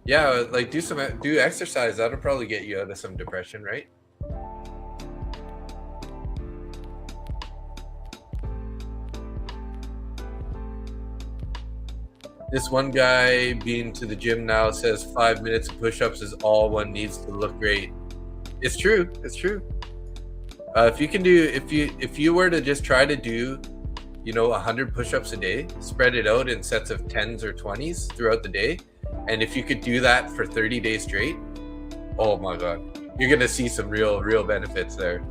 Yeah, like do exercise. That'll probably get you out of some depression, right? This one guy being to the gym now says 5 minutes of push-ups is all one needs to look great. It's true. It's true. If you were to just try to do, 100 push-ups a day, spread it out in sets of 10s or 20s throughout the day, and if you could do that for 30 days straight, oh my God, you're gonna see some real benefits there.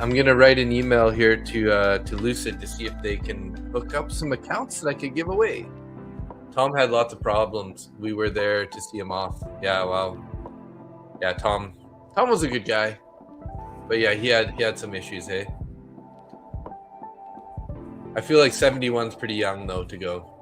I'm gonna write an email here to Lucid to see if they can hook up some accounts that I could give away. Tom had lots of problems. We were there to see him off. Yeah, wow. Yeah, Tom was a good guy, but yeah, he had some issues. Hey, I feel like 71's pretty young though to go.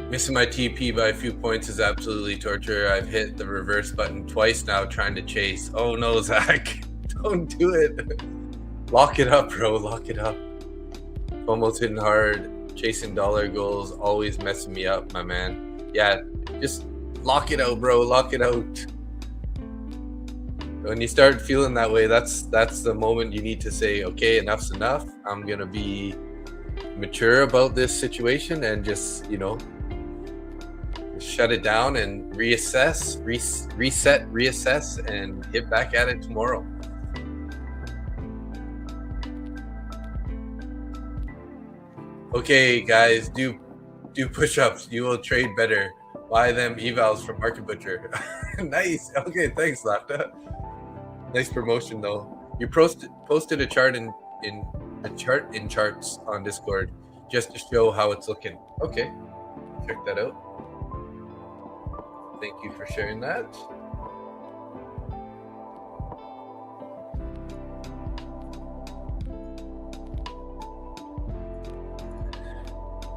Missing my TP by a few points is absolutely torture. I've hit the reverse button twice now trying to chase. Oh no, Zach. Don't do it. Lock it up, bro. Lock it up. Almost hitting hard. Chasing dollar goals. Always messing me up, my man. Yeah, just lock it out, bro. Lock it out. When you start feeling that way, that's the moment you need to say, okay, enough's enough. I'm going to be mature about this situation and just, you know, shut it down and reassess, reset, reassess, and hit back at it tomorrow. Okay, guys, do push-ups. You will trade better. Buy them evals from Market Butcher. Nice. Okay, thanks, Lafta. Nice promotion though. You posted a chart in charts on Discord just to show how it's looking. Okay, check that out. Thank you for sharing that.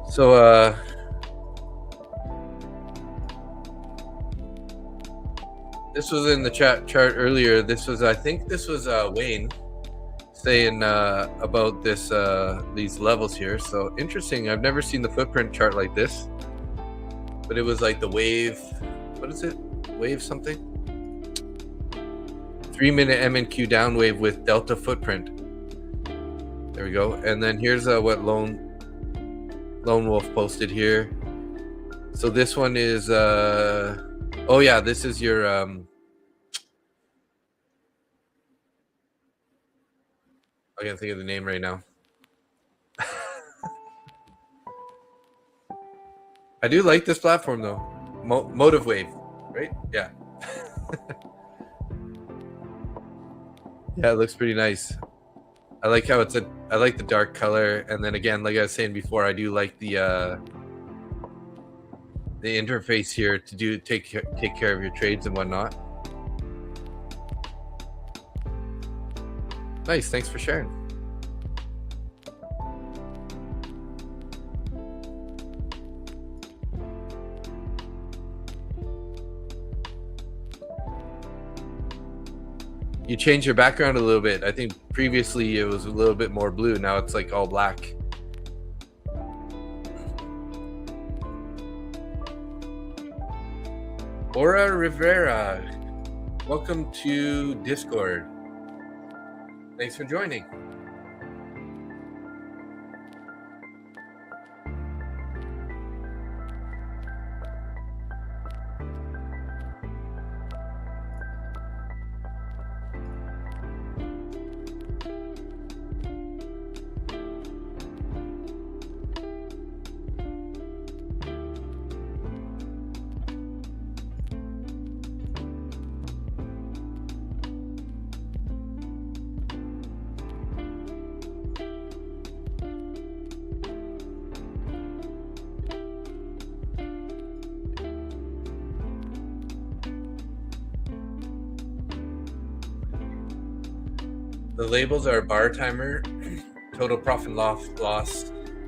So this was in the chart earlier. This was, I think this was Wayne saying about this these levels here. So interesting. I've never seen the footprint chart like this, but it was like the wave. What is it? Wave something? 3-minute MNQ down wave with delta footprint. There we go. And then here's what Lone Wolf posted here. So this one is oh yeah, this is your I can't think of the name right now. I do like this platform though. Motive Wave, right? Yeah. Yeah, it looks pretty nice. I like how I like the dark color, and then again, like I was saying before, I do like the interface here to take care of your trades and whatnot. Nice, thanks for sharing. You change your background a little bit. I think previously it was a little bit more blue. Now it's like all black. Aura Rivera, welcome to Discord. Thanks for joining. The labels are bar timer, total profit and loss,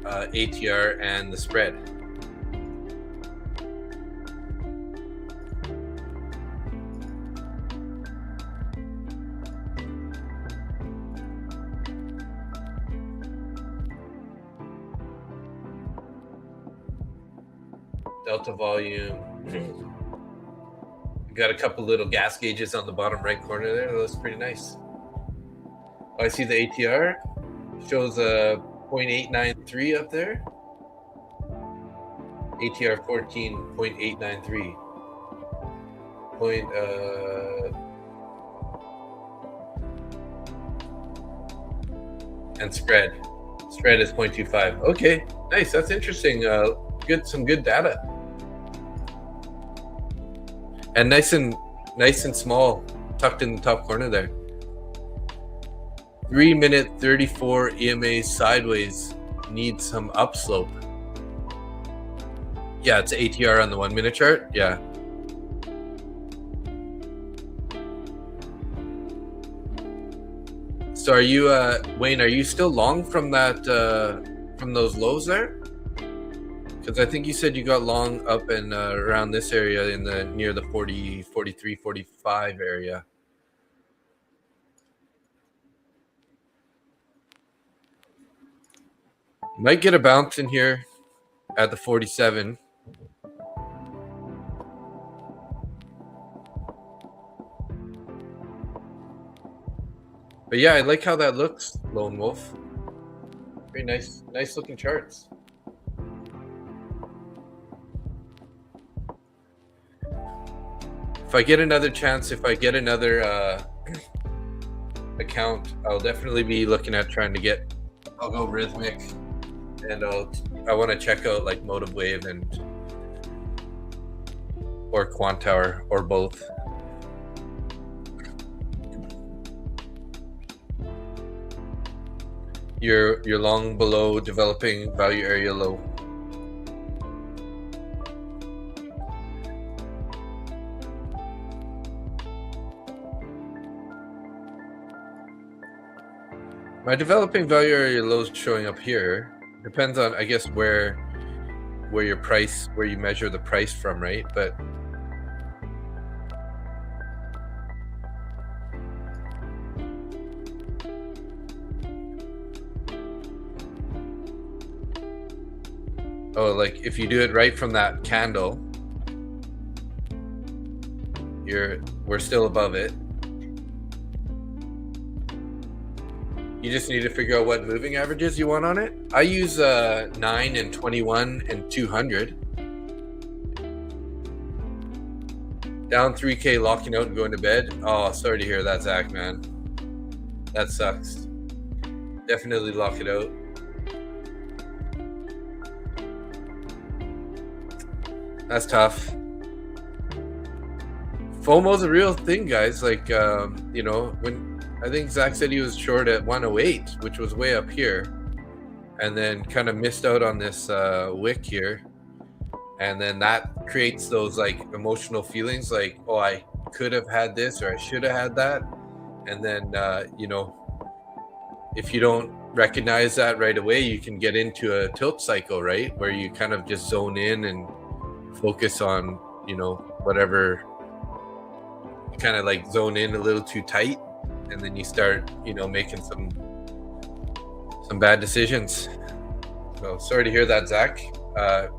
ATR, and the spread. Delta volume. Got a couple little gas gauges on the bottom right corner there. That looks pretty nice. I see the ATR shows a 0.893 up there. ATR 14.893. And spread is 0.25. Okay, nice. That's interesting. Some good data. And nice and small, tucked in the top corner there. 3-minute 34 EMA sideways needs some upslope. Yeah, it's ATR on the 1-minute chart. Yeah. So are you, Wayne? Are you still long from that, from those lows there? Because I think you said you got long up and around this area in the near the 40, 43, 45 area. Might get a bounce in here at the 47. But yeah, I like how that looks, Lone Wolf. Very nice looking charts. If I get another chance, if I get another account, I'll definitely be looking at trying to get, I'll go Rhythmic, and I want to check out like Motive Wave and or Quantower or both. You're long below developing value area low. My developing value area low is showing up here. Depends on, I guess, where your price, where you measure the price from, right? But oh, like if you do it right from that candle, we're still above it. You just need to figure out what moving averages you want on it. I use 9 and 21 and 200. Down 3K, locking out and going to bed. Oh, sorry to hear that, Zach, man. That sucks. Definitely lock it out. That's tough. FOMO's a real thing, guys. Like, you know, when I think Zach said he was short at 108, which was way up here, and then kind of missed out on this wick here. And then that creates those like emotional feelings like, oh, I could have had this or I should have had that. And then, you know, if you don't recognize that right away, you can get into a tilt cycle, right? Where you kind of just zone in and focus on, you know, whatever, you kind of like zone in a little too tight. And then you start, you know, making some bad decisions. So sorry to hear that, Zach.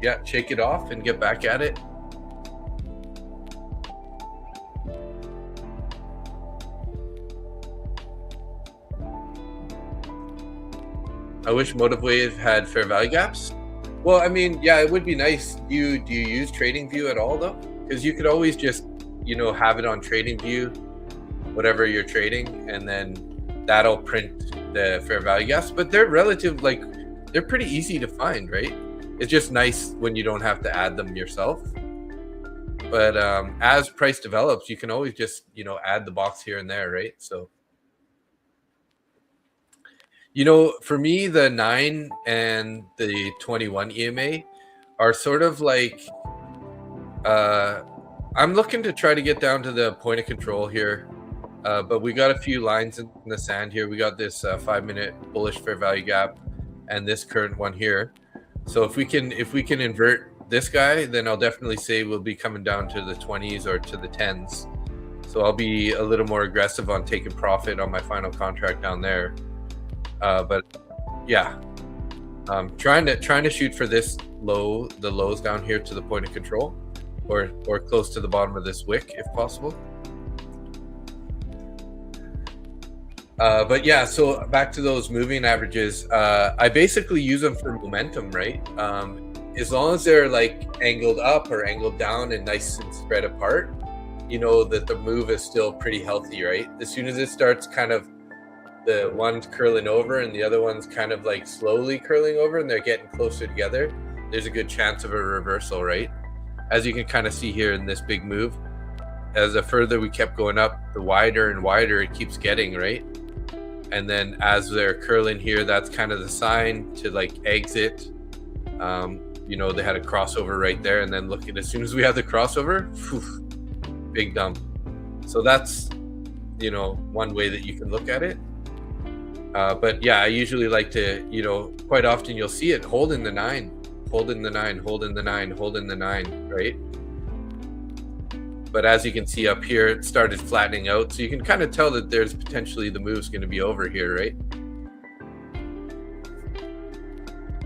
Yeah, shake it off and get back at it. I wish Motive Wave had fair value gaps. Well, I mean, yeah, it would be nice. Do you use TradingView at all though? Because you could always just, you know, have it on TradingView, whatever you're trading, and then that'll print the fair value gaps. But they're relative, like they're pretty easy to find, right? It's just nice when you don't have to add them yourself. But as price develops, you can always just, you know, add the box here and there, right? So, you know, for me, the 9 and the 21 EMA are sort of like, I'm looking to try to get down to the point of control here. But we got a few lines in the sand here. We got this 5-minute bullish fair value gap and this current one here. So if we can invert this guy, then I'll definitely say we'll be coming down to the 20s or to the 10s. So I'll be a little more aggressive on taking profit on my final contract down there. But yeah, trying to shoot for this low, the lows down here to the point of control, or close to the bottom of this wick if possible. But yeah, so back to those moving averages, I basically use them for momentum, right? As long as they're like angled up or angled down and nice and spread apart, you know that the move is still pretty healthy, right? As soon as it starts kind of the one's curling over and the other one's kind of like slowly curling over and they're getting closer together, there's a good chance of a reversal, right? As you can kind of see here in this big move, as the further we kept going up, the wider and wider it keeps getting, right? And then as they're curling here, that's kind of the sign to like exit. You know, they had a crossover right there, and then look at, as soon as we have the crossover, whew, big dump. So that's, you know, one way that you can look at it. But yeah, I usually like to, you know, quite often you'll see it holding the 9, holding the 9, holding the 9, holding the 9, right? But as you can see up here, it started flattening out. So you can kind of tell that there's potentially the move's going to be over here, right?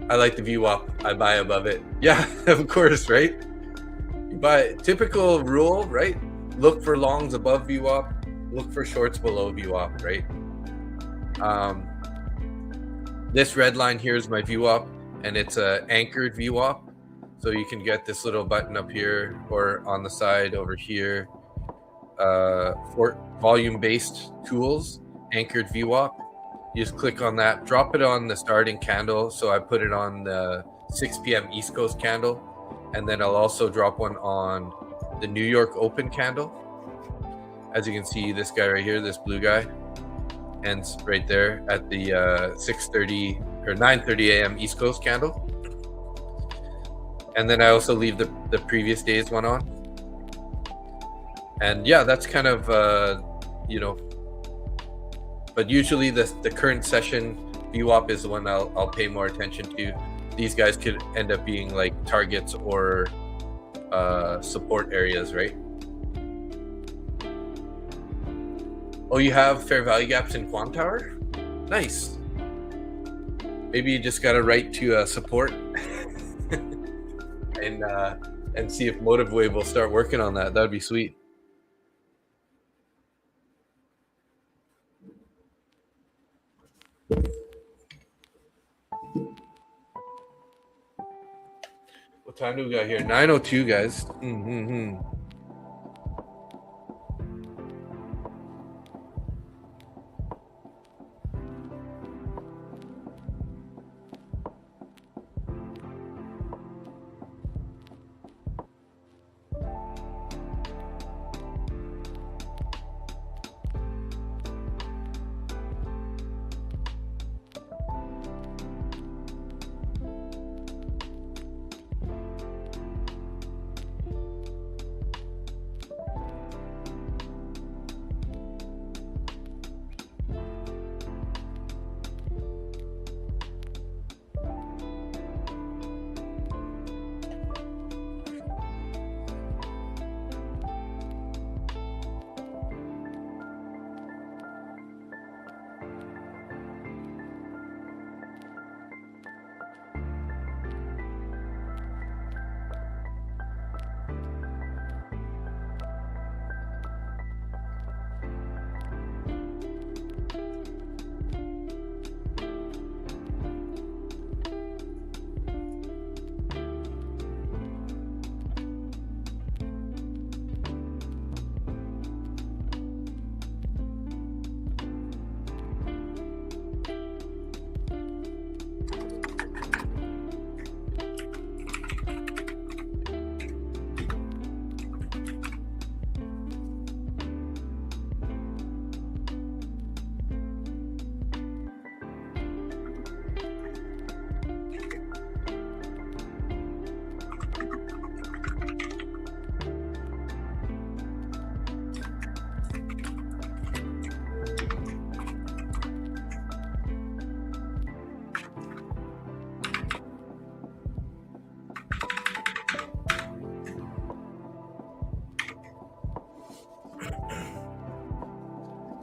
I like the VWAP. I buy above it. Yeah, of course, right? You buy typical rule, right? Look for longs above VWAP. Look for shorts below VWAP, right? This red line here is my VWAP, and it's a anchored VWAP. So you can get this little button up here or on the side over here for volume-based tools, anchored VWAP. You just click on that, drop it on the starting candle. So I put it on the 6 p.m. East Coast candle, and then I'll also drop one on the New York Open candle. As you can see, this guy right here, this blue guy, ends right there at the 6:30 or 9:30 a.m. East Coast candle. And then I also leave the previous day's one on. And yeah, that's kind of, but usually the current session VWAP is the one I'll pay more attention to. These guys could end up being like targets or support areas, right? Oh, you have fair value gaps in Quant Tower? Nice. Maybe you just got to write to support and see if Motive Wave will start working on that. That would be sweet. What time do we got here? 9:02, guys.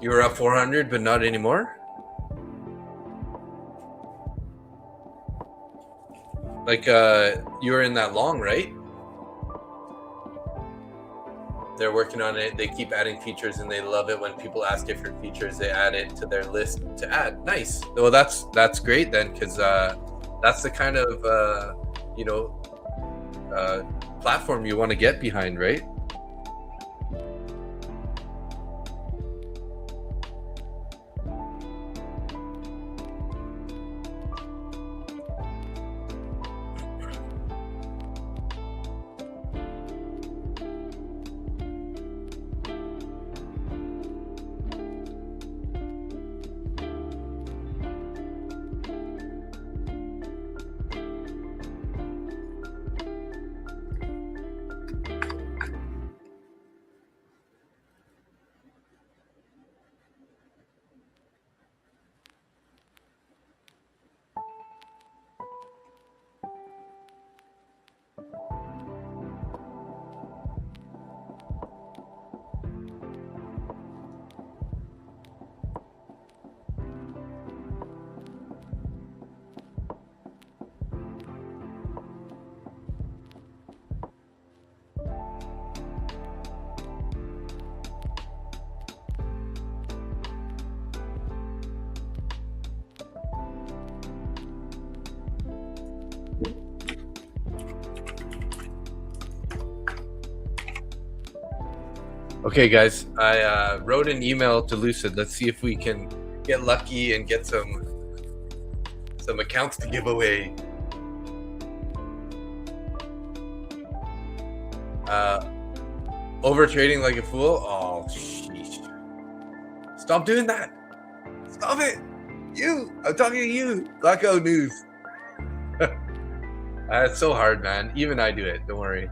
You were up 400, but not anymore? Like, you were in that long, right? They're working on it. They keep adding features, and they love it when people ask different features. They add it to their list to add. Nice. Well, that's great then, because that's the kind of platform you want to get behind, right? Okay, guys, I wrote an email to Lucid. Let's see if we can get lucky and get some accounts to give away. Over trading like a fool. Oh, sheesh. Stop doing that. Stop it. I'm talking to you. Blackout news. It's so hard, man. Even I do it. Don't worry.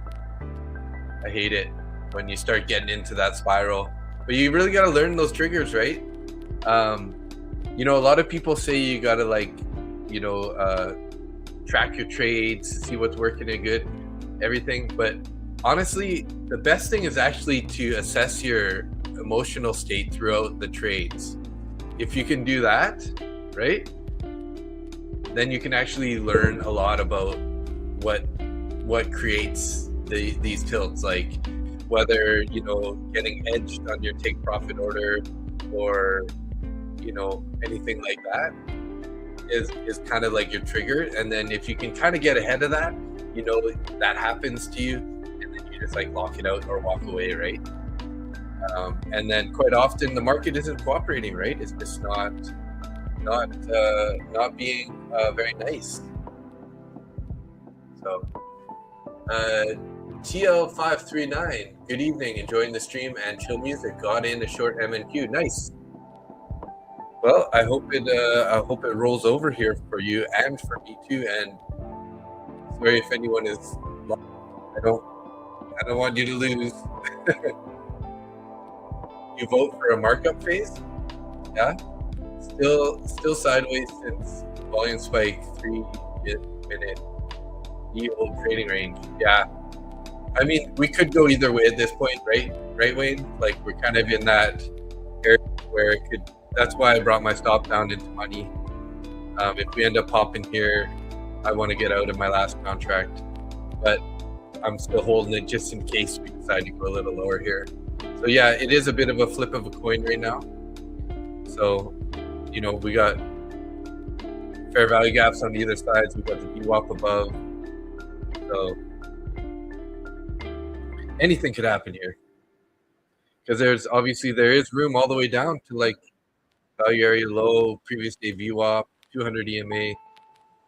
I hate it when you start getting into that spiral. But you really got to learn those triggers, right? A lot of people say you got to track your trades, see what's working and good, everything. But honestly, the best thing is actually to assess your emotional state throughout the trades. If you can do that, right, then you can actually learn a lot about what creates these tilts, like whether getting edged on your take profit order or anything like that is kind of like your trigger. And then if you can kind of get ahead of that, that happens to you, and then you just like lock it out or walk away, right? And then quite often the market isn't cooperating, right? It's just not being very nice. So TL539, good evening, enjoying the stream and chill music. Got in a short MNQ, nice. Well, I hope it rolls over here for you and for me too. And sorry if anyone is lost. I don't want you to lose. You vote for a markup phase? Yeah. Still sideways since volume spike 3-minute yield trading range. Yeah. I mean, we could go either way at this point, right? Right, Wayne? Like we're kind of in that area where it could. That's why I brought my stop down into money. If we end up popping here, I want to get out of my last contract, but I'm still holding it just in case we decide to go a little lower here. So yeah, it is a bit of a flip of a coin right now. So, we got fair value gaps on either sides. We got the VWAP above. So anything could happen here, because there is room all the way down to like value area low, previous day VWAP, 200 EMA,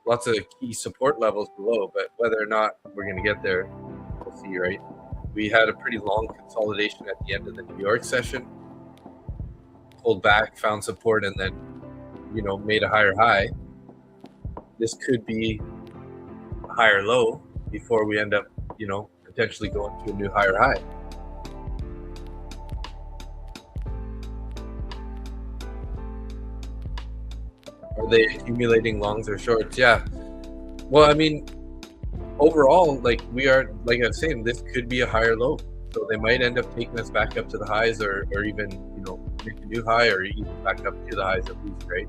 lots of key support levels below. But whether or not we're going to get there, we'll see, right? We had a pretty long consolidation at the end of the New York session, pulled back, found support, and then, made a higher high. This could be a higher low before we end up, potentially going to a new higher high. Are they accumulating longs or shorts? Yeah. Well, I mean, overall, like I was saying, this could be a higher low. So they might end up taking us back up to the highs or even, make a new high or even back up to the highs at least, right?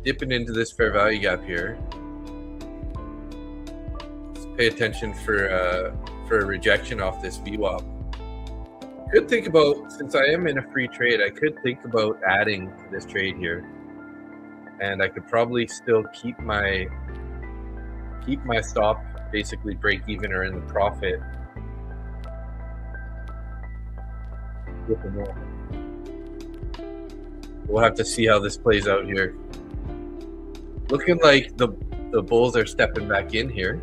Dipping into this fair value gap here. Let's pay attention for a rejection off this VWAP. Could think about, since I am in a free trade, I could think about adding to this trade here. And I could probably still keep my stop basically break even or in the profit. We'll have to see how this plays out here. Looking like the bulls are stepping back in here.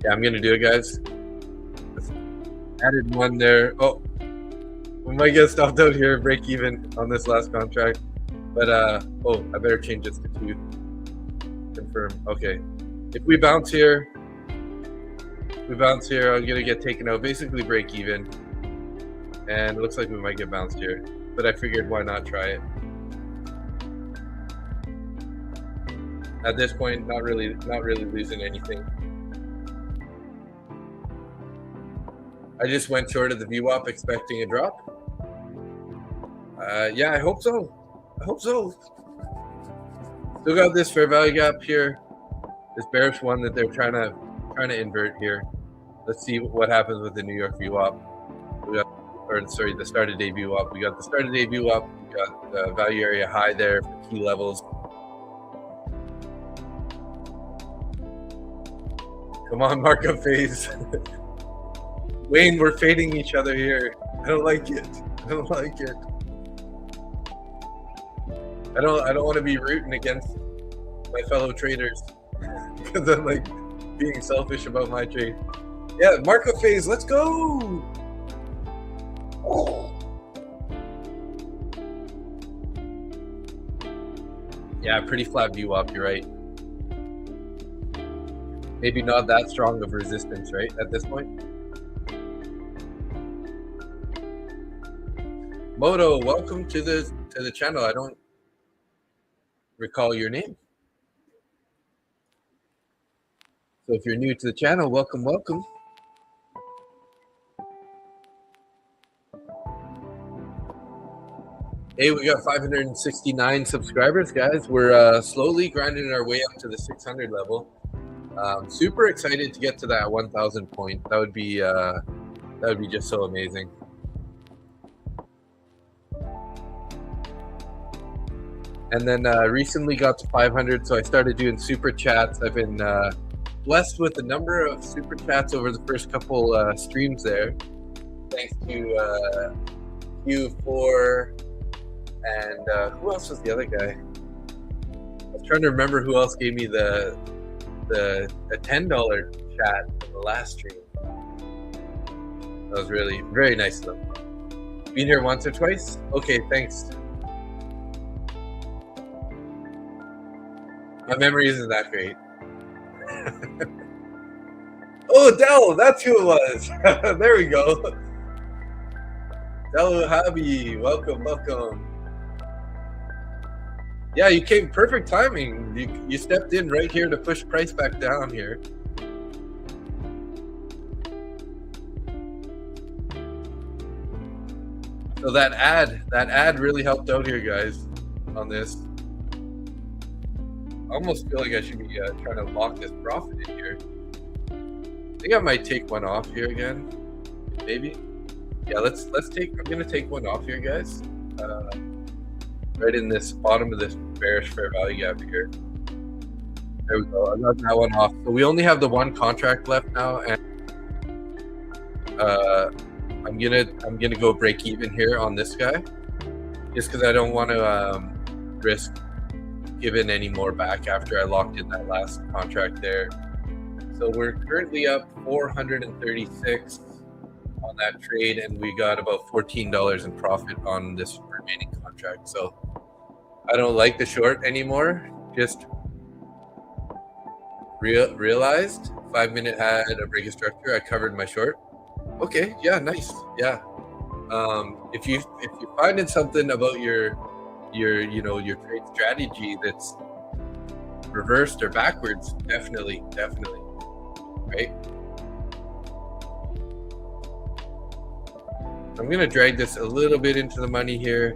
Yeah, I'm gonna do it, guys. Just added one there. Oh, we might get stopped out here, break even on this last contract. But I better change this to 2. Confirm. Okay. If we bounce here, I'm gonna get taken out, basically break even. And it looks like we might get bounced here. But I figured why not try it. At this point, not really losing anything. I just went short of the VWAP expecting a drop. Yeah, I hope so. Still got this fair value gap here. This bearish one that they're trying to invert here. Let's see what happens with the New York VWAP. We got or sorry, the start of day view up. We got the start of day view up. We got the value area high there for key levels. Come on, markup phase. Wayne, we're fading each other here. I don't like it. I don't like it. I don't want to be rooting against my fellow traders because I'm like being selfish about my trade. Yeah, markup phase, let's go. Yeah, pretty flat view up, you're right. Maybe not that strong of resistance, right, at this point. Moto, welcome to the channel. I don't recall your name. So if you're new to the channel, welcome. Hey, we got 569 subscribers, guys. We're slowly grinding our way up to the 600 level. Super excited to get to that 1,000 point. That would be just so amazing. And then recently got to 500, so I started doing super chats. I've been blessed with a number of super chats over the first couple streams there. Thanks to Q4 and who else was the other guy? I was trying to remember who else gave me a $10 chat in the last stream. That was really very nice of them. Been here once or twice? Okay, thanks. My memory isn't that great. Oh, Del, that's who it was. There we go. Del Habi, welcome. Yeah, you came perfect timing. You stepped in right here to push price back down here. So that ad really helped out here, guys, on this. I almost feel like I should be trying to lock this profit in here. I think I might take one off here again, maybe. Yeah, I'm gonna take one off here, guys. Right in this bottom of this bearish fair value gap here. There we go. I got that one off. So we only have the one contract left now, and I'm gonna go break even here on this guy, just because I don't want to risk giving any more back after I locked in that last contract there. So we're currently up 436 on that trade, and we got about $14 in profit on this remaining contract. So I don't like the short anymore. Just realized 5 minute had a break of structure. I covered my short. Okay, yeah, nice. Yeah. If you finding something about your trade strategy that's reversed or backwards, definitely, right? I'm gonna drag this a little bit into the money here,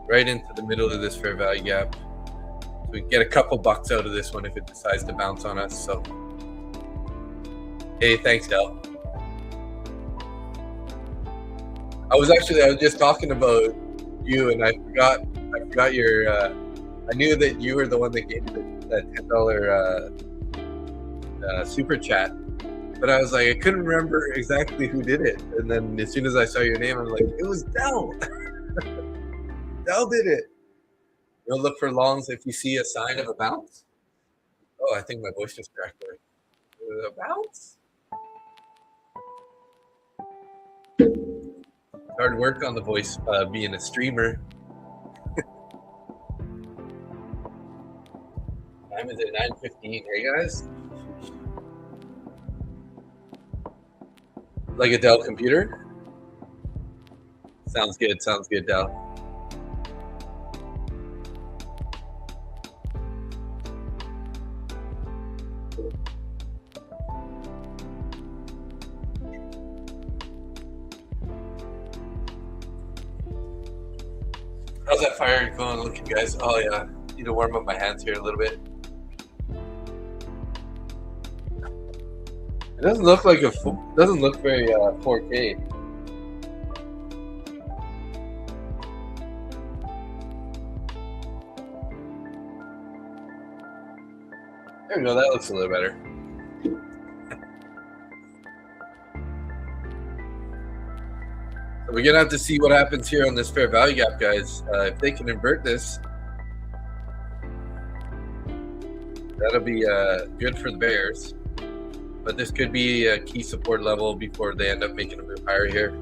right into the middle of this fair value gap, so we can get a couple bucks out of this one if it decides to bounce on us. So, hey, thanks, Del. I was just talking about you, and I forgot your. I knew that you were the one that gave me that $10 super chat, but I was like, I couldn't remember exactly who did it. And then as soon as I saw your name, I'm like, it was Del. Del did it. You'll look for longs if you see a sign of a bounce. Oh, I think my voice just cracked there. A bounce. Hard work on the voice being a streamer. Time is at 9:15. Hey guys, like a Dell computer. Sounds good, Dell. How's that fire going looking, guys? Oh yeah, need to warm up my hands here a little bit. It doesn't look like doesn't look very 4K. There we go. That looks a little better. So we're gonna have to see what happens here on this fair value gap, guys. If they can invert this, that'll be good for the bears. But this could be a key support level before they end up making a move higher here.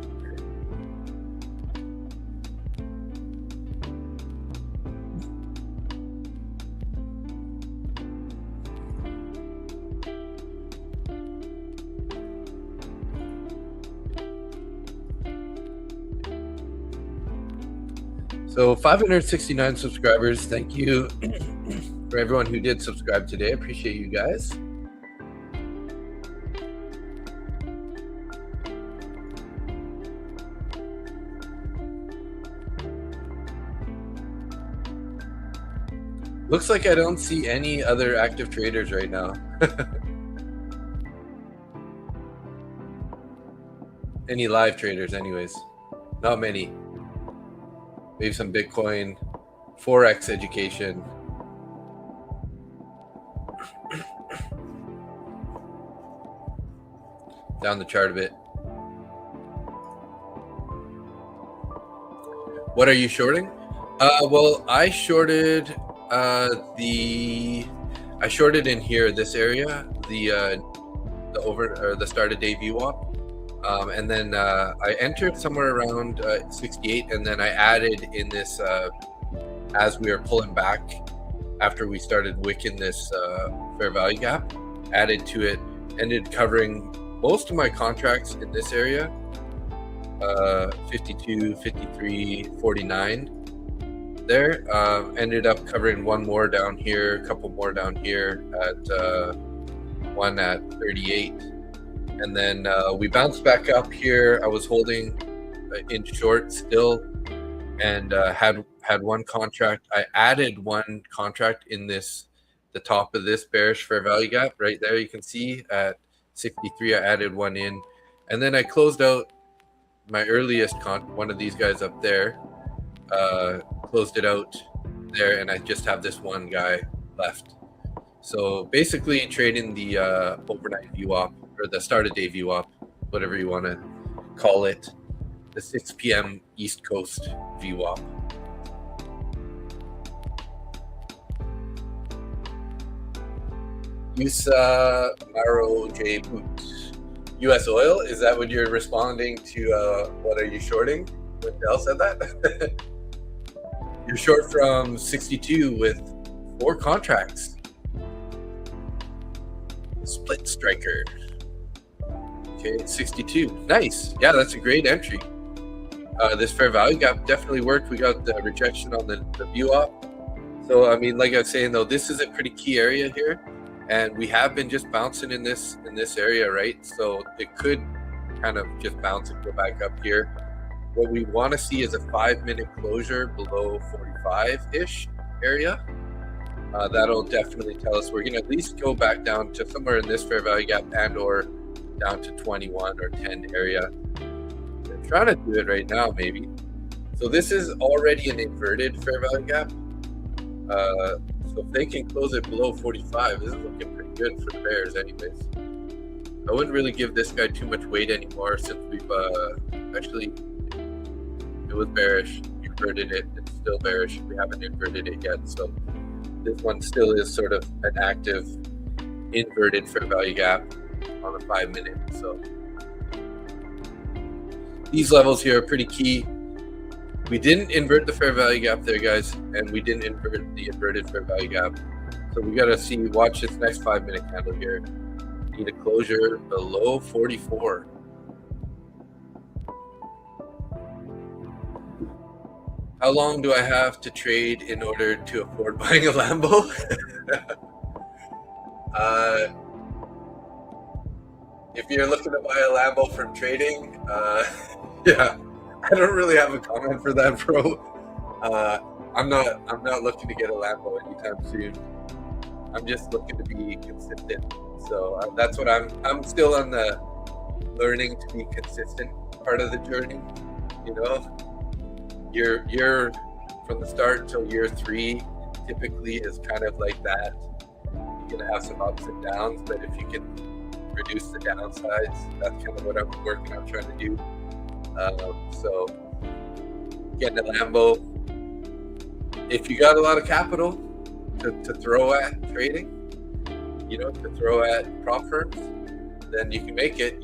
So 569 subscribers. Thank you for everyone who did subscribe today. I appreciate you guys. Looks like I don't see any other active traders right now. Any live traders anyways. Not many. Maybe some Bitcoin, Forex education. Down the chart a bit. What are you shorting? Well, I shorted I shorted in here, this area, the start of day VWAP. And then I entered somewhere around 68, and then I added in this as we were pulling back after we started wicking this fair value gap, added to it, ended covering most of my contracts in this area, 52, 53, 49 there. Ended up covering one more down here, a couple more down here at one at 38. And then we bounced back up here. I was holding in short still, and had one contract. I added one contract in the top of this bearish fair value gap right there. You can see at 63, I added one in, and then I closed out my earliest one of these guys up there. Closed it out there, and I just have this one guy left. So basically trading the overnight VWAP, or the start of day VWAP, whatever you want to call it, the 6 p.m. East Coast VWAP. Yusa Maro J Boot. US oil, is that what you're responding to? What are you shorting? When Dell said that? You're short from 62 with 4 contracts. Split striker. Okay, it's 62. Nice. Yeah, that's a great entry. This fair value gap definitely worked. We got the rejection on the VWAP. So, I mean, like I was saying, though, this is a pretty key area here. And we have been just bouncing in this area, right? So it could kind of just bounce and go back up here. What we want to see is a 5-minute closure below 45-ish area. That'll definitely tell us we're going to at least go back down to somewhere in this fair value gap and or down to 21 or 10 area. I'm trying to do it right now, maybe. So this is already an inverted fair value gap. So if they can close it below 45, this is looking pretty good for the bears anyways. I wouldn't really give this guy too much weight anymore, since we've actually, it was bearish, inverted it, it's still bearish. We haven't inverted it yet, so this one still is sort of an active inverted fair value gap on a 5-minute. So these levels here are pretty key. We didn't invert the fair value gap there, guys, and we didn't invert the inverted fair value gap. So we got to watch this next 5-minute candle here. Need a closure below 44. How long do I have to trade in order to afford buying a Lambo? If you're looking to buy a Lambo from trading, yeah, I don't really have a comment for that, bro. I'm not looking to get a Lambo anytime soon. I'm just looking to be consistent. So that's what I'm still on the learning to be consistent part of the journey. You know, year from the start till year 3 typically is kind of like that. going to have some ups and downs, but if you can reduce the downsides, that's kind of what I'm working on trying to do. So getting a Lambo, if you got a lot of capital to throw at trading, to throw at prop firms, then you can make it.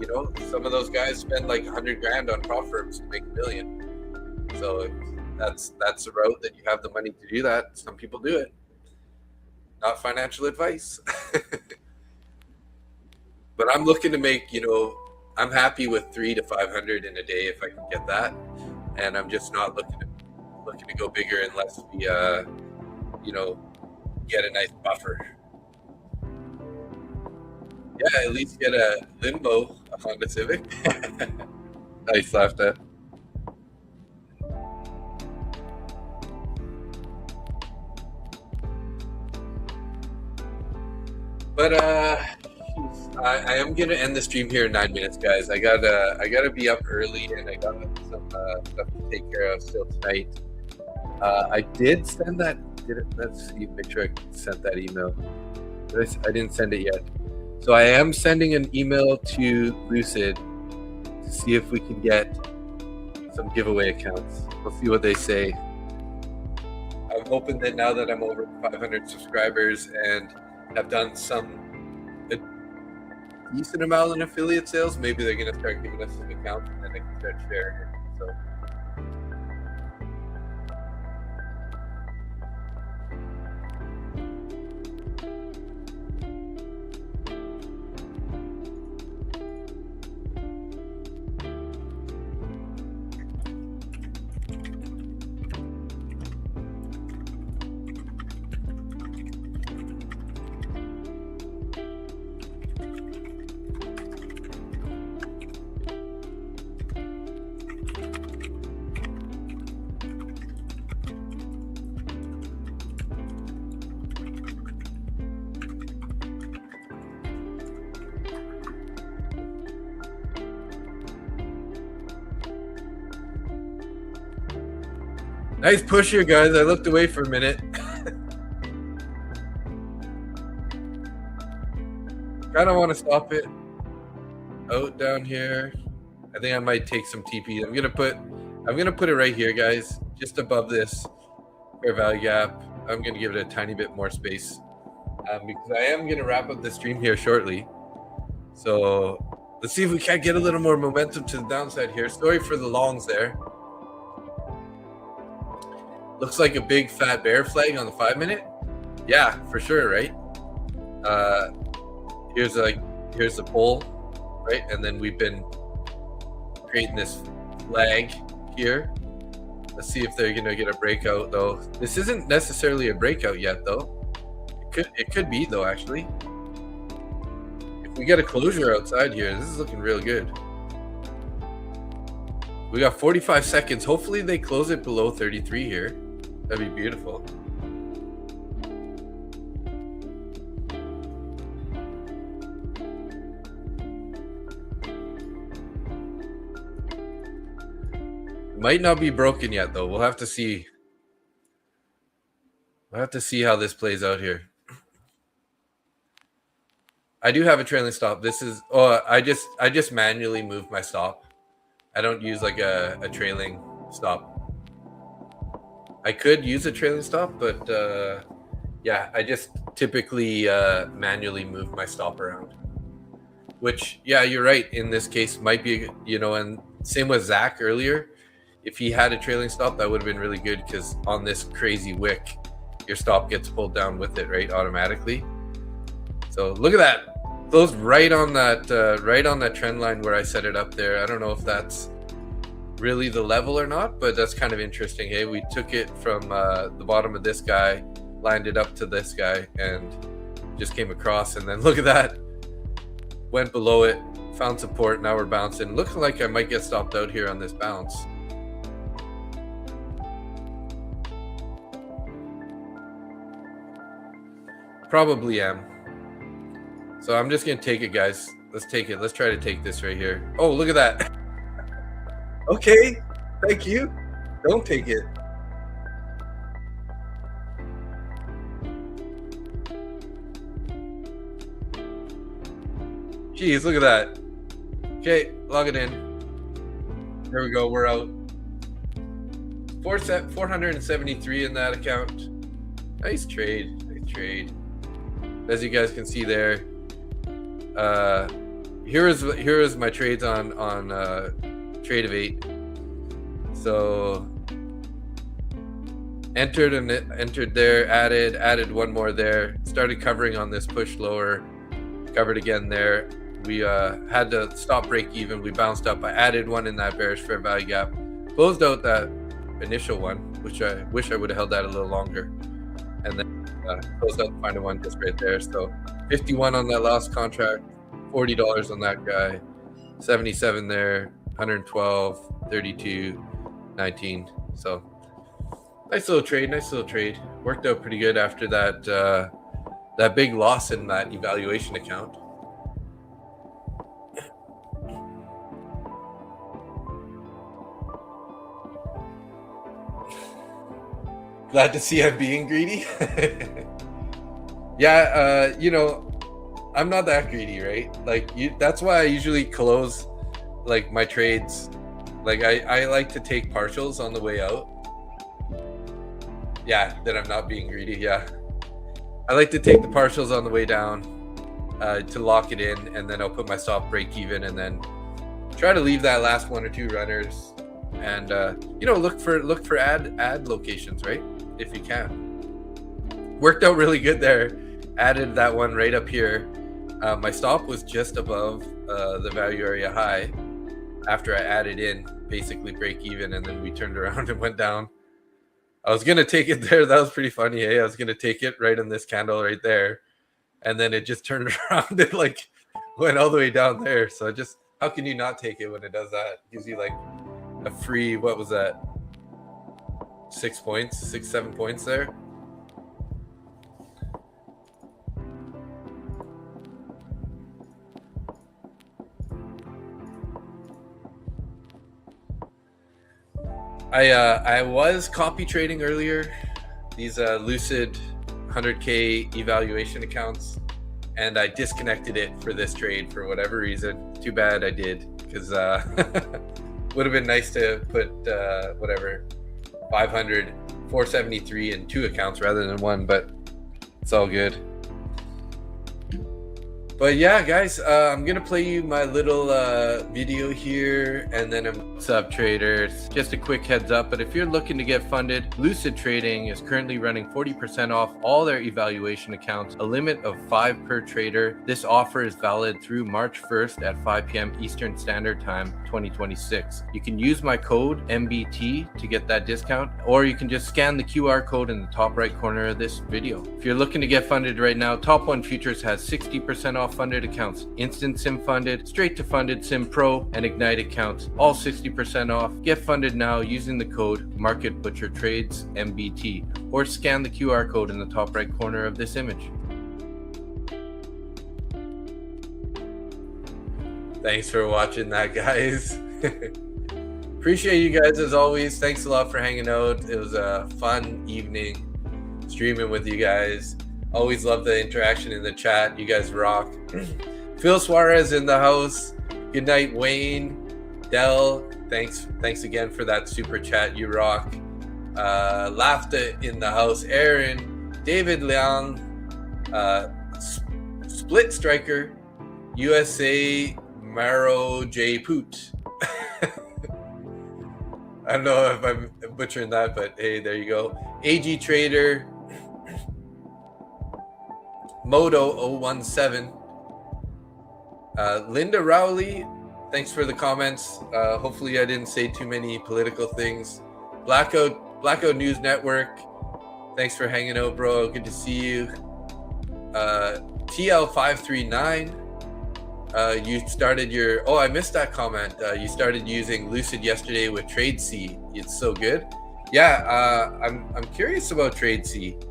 Some of those guys spend like 100 grand on prop firms to make $1 million. So that's the route that you have the money to do that. Some people do it. Not financial advice. But I'm looking to make, I'm happy with 300 to 500 in a day if I can get that. And I'm just not looking to go bigger unless we, get a nice buffer. Yeah, at least get a Limbo, a Honda Civic. Nice, laughed at. But I am gonna end the stream here in 9 minutes, guys. I gotta be up early, and I got some stuff to take care of still tonight. I did send that. Let's see, make sure I sent that email. I didn't send it yet. So I am sending an email to Lucid to see if we can get some giveaway accounts. We'll see what they say. I'm hoping that now that I'm over 500 subscribers and have done a decent amount in affiliate sales, maybe they're going to start giving us some accounts, and then I can start sharing it. So. Nice push here, guys. I looked away for a minute. Kind of want to stop it out down here. I think I might take some TP. I'm gonna put it right here, guys, just above this fair value gap. I'm gonna give it a tiny bit more space because I am gonna wrap up the stream here shortly. So let's see if we can't get a little more momentum to the downside here. Sorry for the longs there. Looks like a big fat bear flag on the 5 minute. Yeah, for sure, right? Here's the pole, right? And then we've been creating this flag here. Let's see if they're gonna get a breakout though. This isn't necessarily a breakout yet though. It could be though, actually. If we get a closure outside here, this is looking real good. We got 45 seconds. Hopefully they close it below 33 here. That'd be beautiful. Might not be broken yet though. We'll have to see. We'll have to see how this plays out here. I do have a trailing stop. This is I just manually moved my stop. I don't use like a trailing stop. I could use a trailing stop, but yeah, I just typically manually move my stop around. Which, yeah, you're right. In this case, might be, and same with Zach earlier. If he had a trailing stop, that would have been really good because on this crazy wick, your stop gets pulled down with it, right, automatically. So look at that. Closed right on that trend line where I set it up there. I don't know if that's really the level or not, but that's kind of interesting. Hey, we took it from the bottom of this guy, lined it up to this guy, and just came across, and then look at that, went below it, found support. Now we're bouncing. Looks like I might get stopped out here on this bounce. Probably am. So I'm just gonna take it, guys. Let's take it. Let's try to take this right here. Oh, look at that. Okay, thank you. Don't take it. Jeez, look at that. Okay, log it in. There we go. We're out. 473 in that account. Nice trade. Nice trade. As you guys can see there, here is my trades on trade of 8. So entered there, added one more there, started covering on this push lower, covered again there. We had to stop break even. We bounced up. I added one in that bearish fair value gap, closed out that initial one, which I wish I would have held that a little longer, and then closed out the final one just right there. So 51 on that last contract, $40 on that guy, 77 there, 112, 32, 19. So nice little trade. Worked out pretty good after that big loss in that evaluation account. Glad to see I'm being greedy. Yeah, I'm not that greedy, right? Like that's why I usually close like my trades. Like I like to take partials on the way out. Yeah, that I'm not being greedy. Yeah, I like to take the partials on the way down to lock it in, and then I'll put my stop break even, and then try to leave that last one or two runners, and look for ad locations, right? If you can. Worked out really good there. Added that one right up here. My stop was just above the value area high after I added in, basically break even, and then we turned around and went down. I was gonna take it there. That was pretty funny. Hey, I was gonna take it right in this candle right there, and then it just turned around and like went all the way down there. So just, how can you not take it when it does that? It gives you like a free, what was that? 6 points, 7 points there. I was copy trading earlier, these Lucid 100K evaluation accounts, and I disconnected it for this trade for whatever reason. Too bad I did, because would have been nice to put 500, 473 in 2 accounts rather than 1, but it's all good. But yeah, guys, I'm gonna play you my little video here, and then what's up, traders? Just a quick heads up, but if you're looking to get funded, Lucid Trading is currently running 40% off all their evaluation accounts, a limit of 5 per trader. This offer is valid through March 1st at 5 p.m. Eastern Standard Time 2026. You can use my code MBT to get that discount, or you can just scan the QR code in the top right corner of this video. If you're looking to get funded right now, Top 1 Futures has 60% off funded accounts, instant sim funded, straight to funded sim pro, and ignite accounts, all 60% off. Get funded now using the code Market Butcher Trades MBT, or scan the QR code in the top right corner of this image. Thanks for watching that, guys. Appreciate you guys as always. Thanks a lot for hanging out. It was a fun evening streaming with you guys. Always love the interaction in the chat. You guys rock. Phil Suarez in the house. Good night, Wayne. Dell, thanks again for that super chat. You rock. Lafta in the house. Aaron, David Liang, Split Striker, USA, Maro J Poot. I don't know if I'm butchering that, but hey, there you go. AG Trader, Moto 017, Linda Rowley, thanks for the comments. Hopefully I didn't say too many political things. Blackout News Network, thanks for hanging out, bro. Good to see you. TL539, you started your, I missed that comment. You started using Lucid yesterday with TradeC. It's so good. Yeah, I'm curious about TradeC.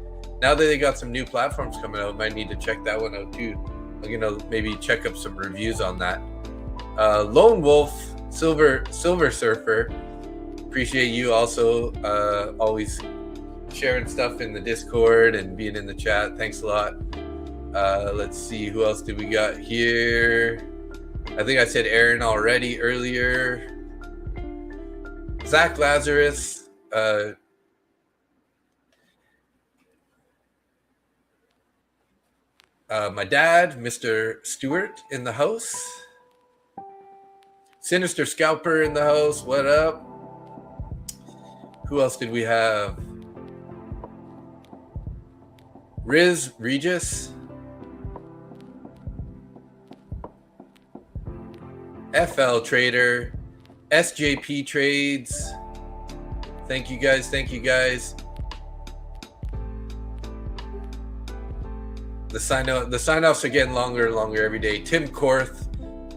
Now that they got some new platforms coming out, might need to check that one out too. I'm gonna maybe check up some reviews on that. Lone Wolf, Silver Surfer, appreciate you also always sharing stuff in the Discord and being in the chat. Thanks a lot. Let's see, who else did we got here? I think I said Aaron already earlier. Zach Lazarus. My dad, Mr. Stewart, in the house. Sinister Scalper in the house. What up? Who else did we have? Riz Regis. FL Trader. SJP Trades. Thank you guys. Thank you guys. The sign-offs are getting longer and longer every day. Tim Korth,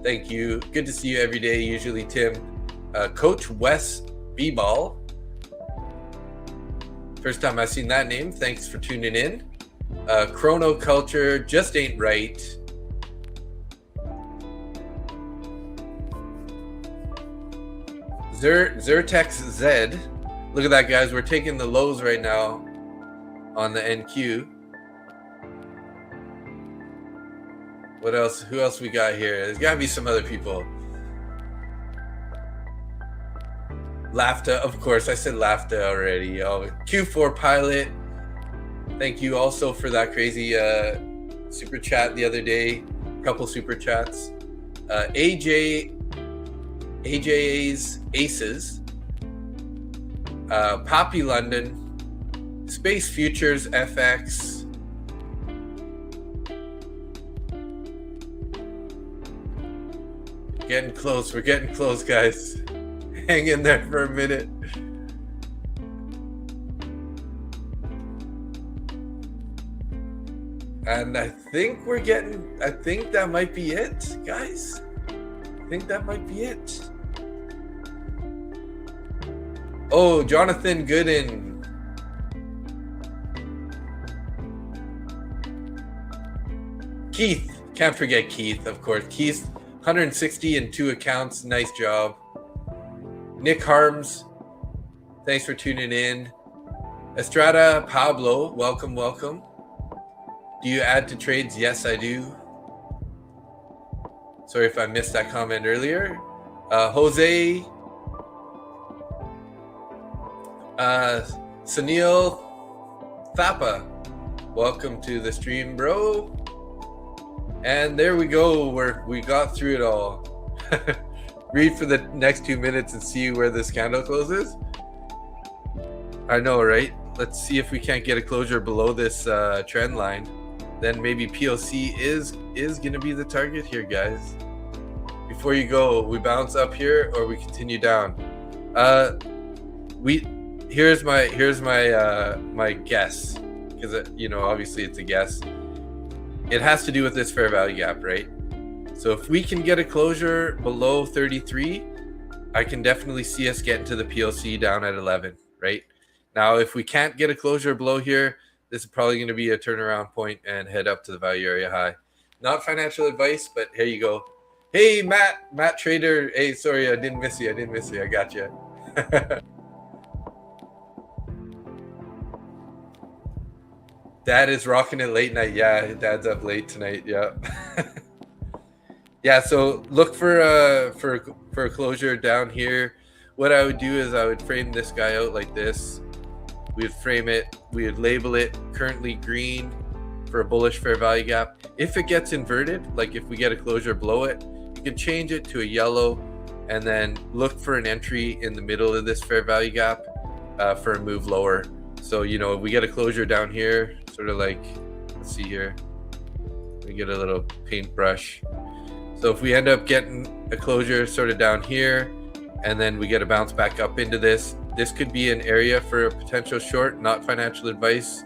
thank you. Good to see you every day, usually, Tim. Coach Wes B-Ball. First time I've seen that name. Thanks for tuning in. Chrono Culture, just ain't right. Zertex Z. Look at that, guys. We're taking the lows right now on the NQ. What else? Who else we got here? There's got to be some other people. Lafta, of course. I said Lafta already. Oh, Q4 Pilot. Thank you also for that crazy super chat the other day. Couple super chats. AJ's Aces. Poppy London. Space Futures FX. Getting close. We're getting close, guys. Hang in there for a minute. And I think that might be it, guys. I think that might be it. Oh, Jonathan Gooden. Keith. Can't forget Keith, of course. Keith. 160 in 2 accounts. Nice job. Nick Harms, thanks for tuning in. Estrada Pablo, welcome. Do you add to trades? Yes, I do. Sorry if I missed that comment earlier. Jose, Sunil Thapa, welcome to the stream, bro. And there we go. We got through it all. Read for the next 2 minutes and see where this candle closes. I know, right? Let's see if we can't get a closure below this trend line. Then maybe POC is going to be the target here, guys. Before you go, we bounce up here or we continue down. Here's my guess, because obviously it's a guess. It has to do with this fair value gap, right? So if we can get a closure below 33, I can definitely see us getting to the PLC down at 11, right? Now, if we can't get a closure below here, this is probably going to be a turnaround point and head up to the value area high. Not financial advice, but here you go. Hey, Matt Trader. Hey, sorry, I didn't miss you. I got you. Dad is rocking it late night. Yeah, Dad's up late tonight. Yeah. Yeah, so look for a closure down here. What I would do is I would frame this guy out like this. We would frame it. We would label it currently green for a bullish fair value gap. If it gets inverted, like if we get a closure below it, you can change it to a yellow and then look for an entry in the middle of this fair value gap for a move lower. So, if we get a closure down here, sort of like, let's see here, we get a little paintbrush. So if we end up getting a closure sort of down here, and then we get a bounce back up into this could be an area for a potential short, not financial advice,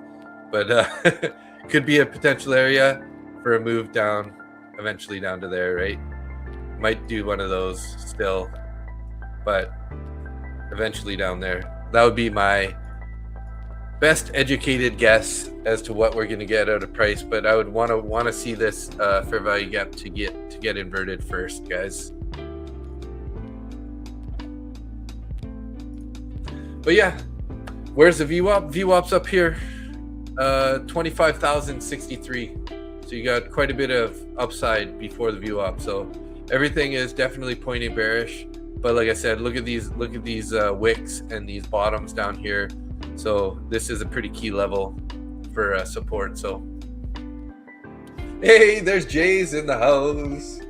but could be a potential area for a move down, eventually down to there, right? Might do one of those still, but eventually down there. That would be my best educated guess as to what we're going to get out of price, but I would want to see this fair value gap to get inverted first, guys. But yeah, where's the VWAP? VWAP's up here, 25,063. So you got quite a bit of upside before the VWAP. So everything is definitely pointing bearish. But like I said, look at these wicks and these bottoms down here. So this is a pretty key level for support. So hey, there's Jay's in the house.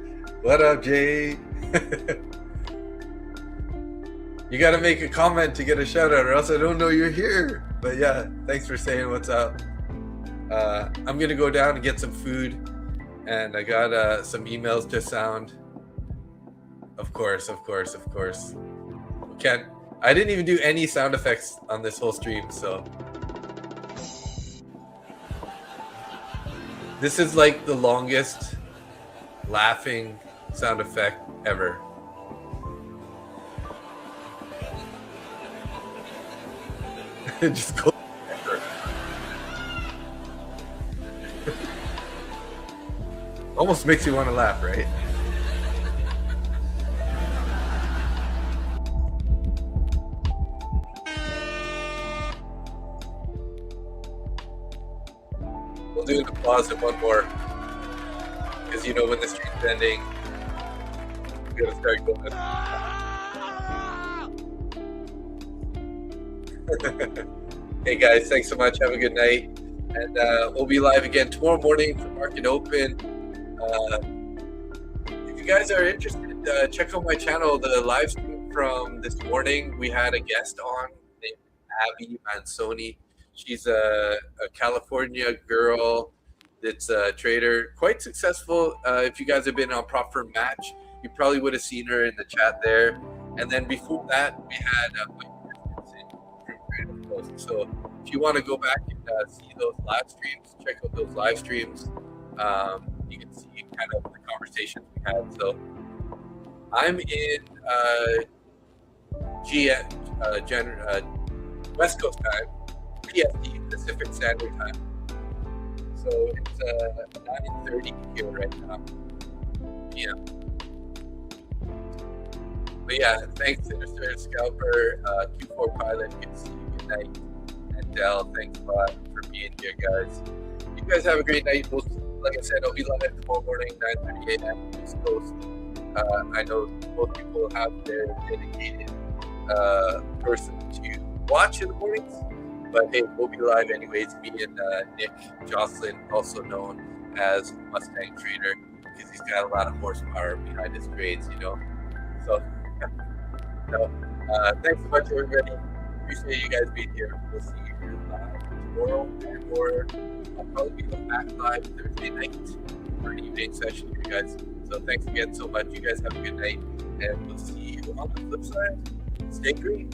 What up, Jay? You got to make a comment to get a shout out, or else I don't know you're here. But yeah, thanks for saying what's up. I'm gonna go down and get some food, and I got some emails to sound. Of course. I didn't even do any sound effects on this whole stream, so this is like the longest laughing sound effect ever. Just go. Almost makes you want to laugh, right? We'll do an applause and one more, because you know when the stream's ending, we gotta start going. Hey guys, thanks so much. Have a good night, and we'll be live again tomorrow morning for Market Open. If you guys are interested, check out my channel. The live stream from this morning, we had a guest on named Abby Mansoni. She's a California girl that's a trader, quite successful. If you guys have been on Prop Firm Match, you probably would have seen her in the chat there. And then before that, we had so if you want to go back and see those live streams, check out those live streams. You can see kind of the conversations we had. So I'm in West Coast time, PST, Pacific Standard Time. So it's 9:30 here right now. Yeah. But yeah, thanks Sinister Scalper, Q4 Pilot, good to see you, good night. And Dell, thanks a lot for being here, guys. You guys have a great night. Like I said, I'll be live tomorrow morning, 9:30 a.m. East Coast. I know most people have their dedicated person to watch in the mornings, but hey, we'll be live anyways. Me and Nick Jocelyn, also known as Mustang Trader, because he's got a lot of horsepower behind his trades, you know. So, thanks so much, everybody. Appreciate you guys being here. We'll see you here live tomorrow, or I'll probably be back live Thursday night for an evening session here, guys. So thanks again so much. You guys have a good night, and we'll see you on the flip side. Stay green.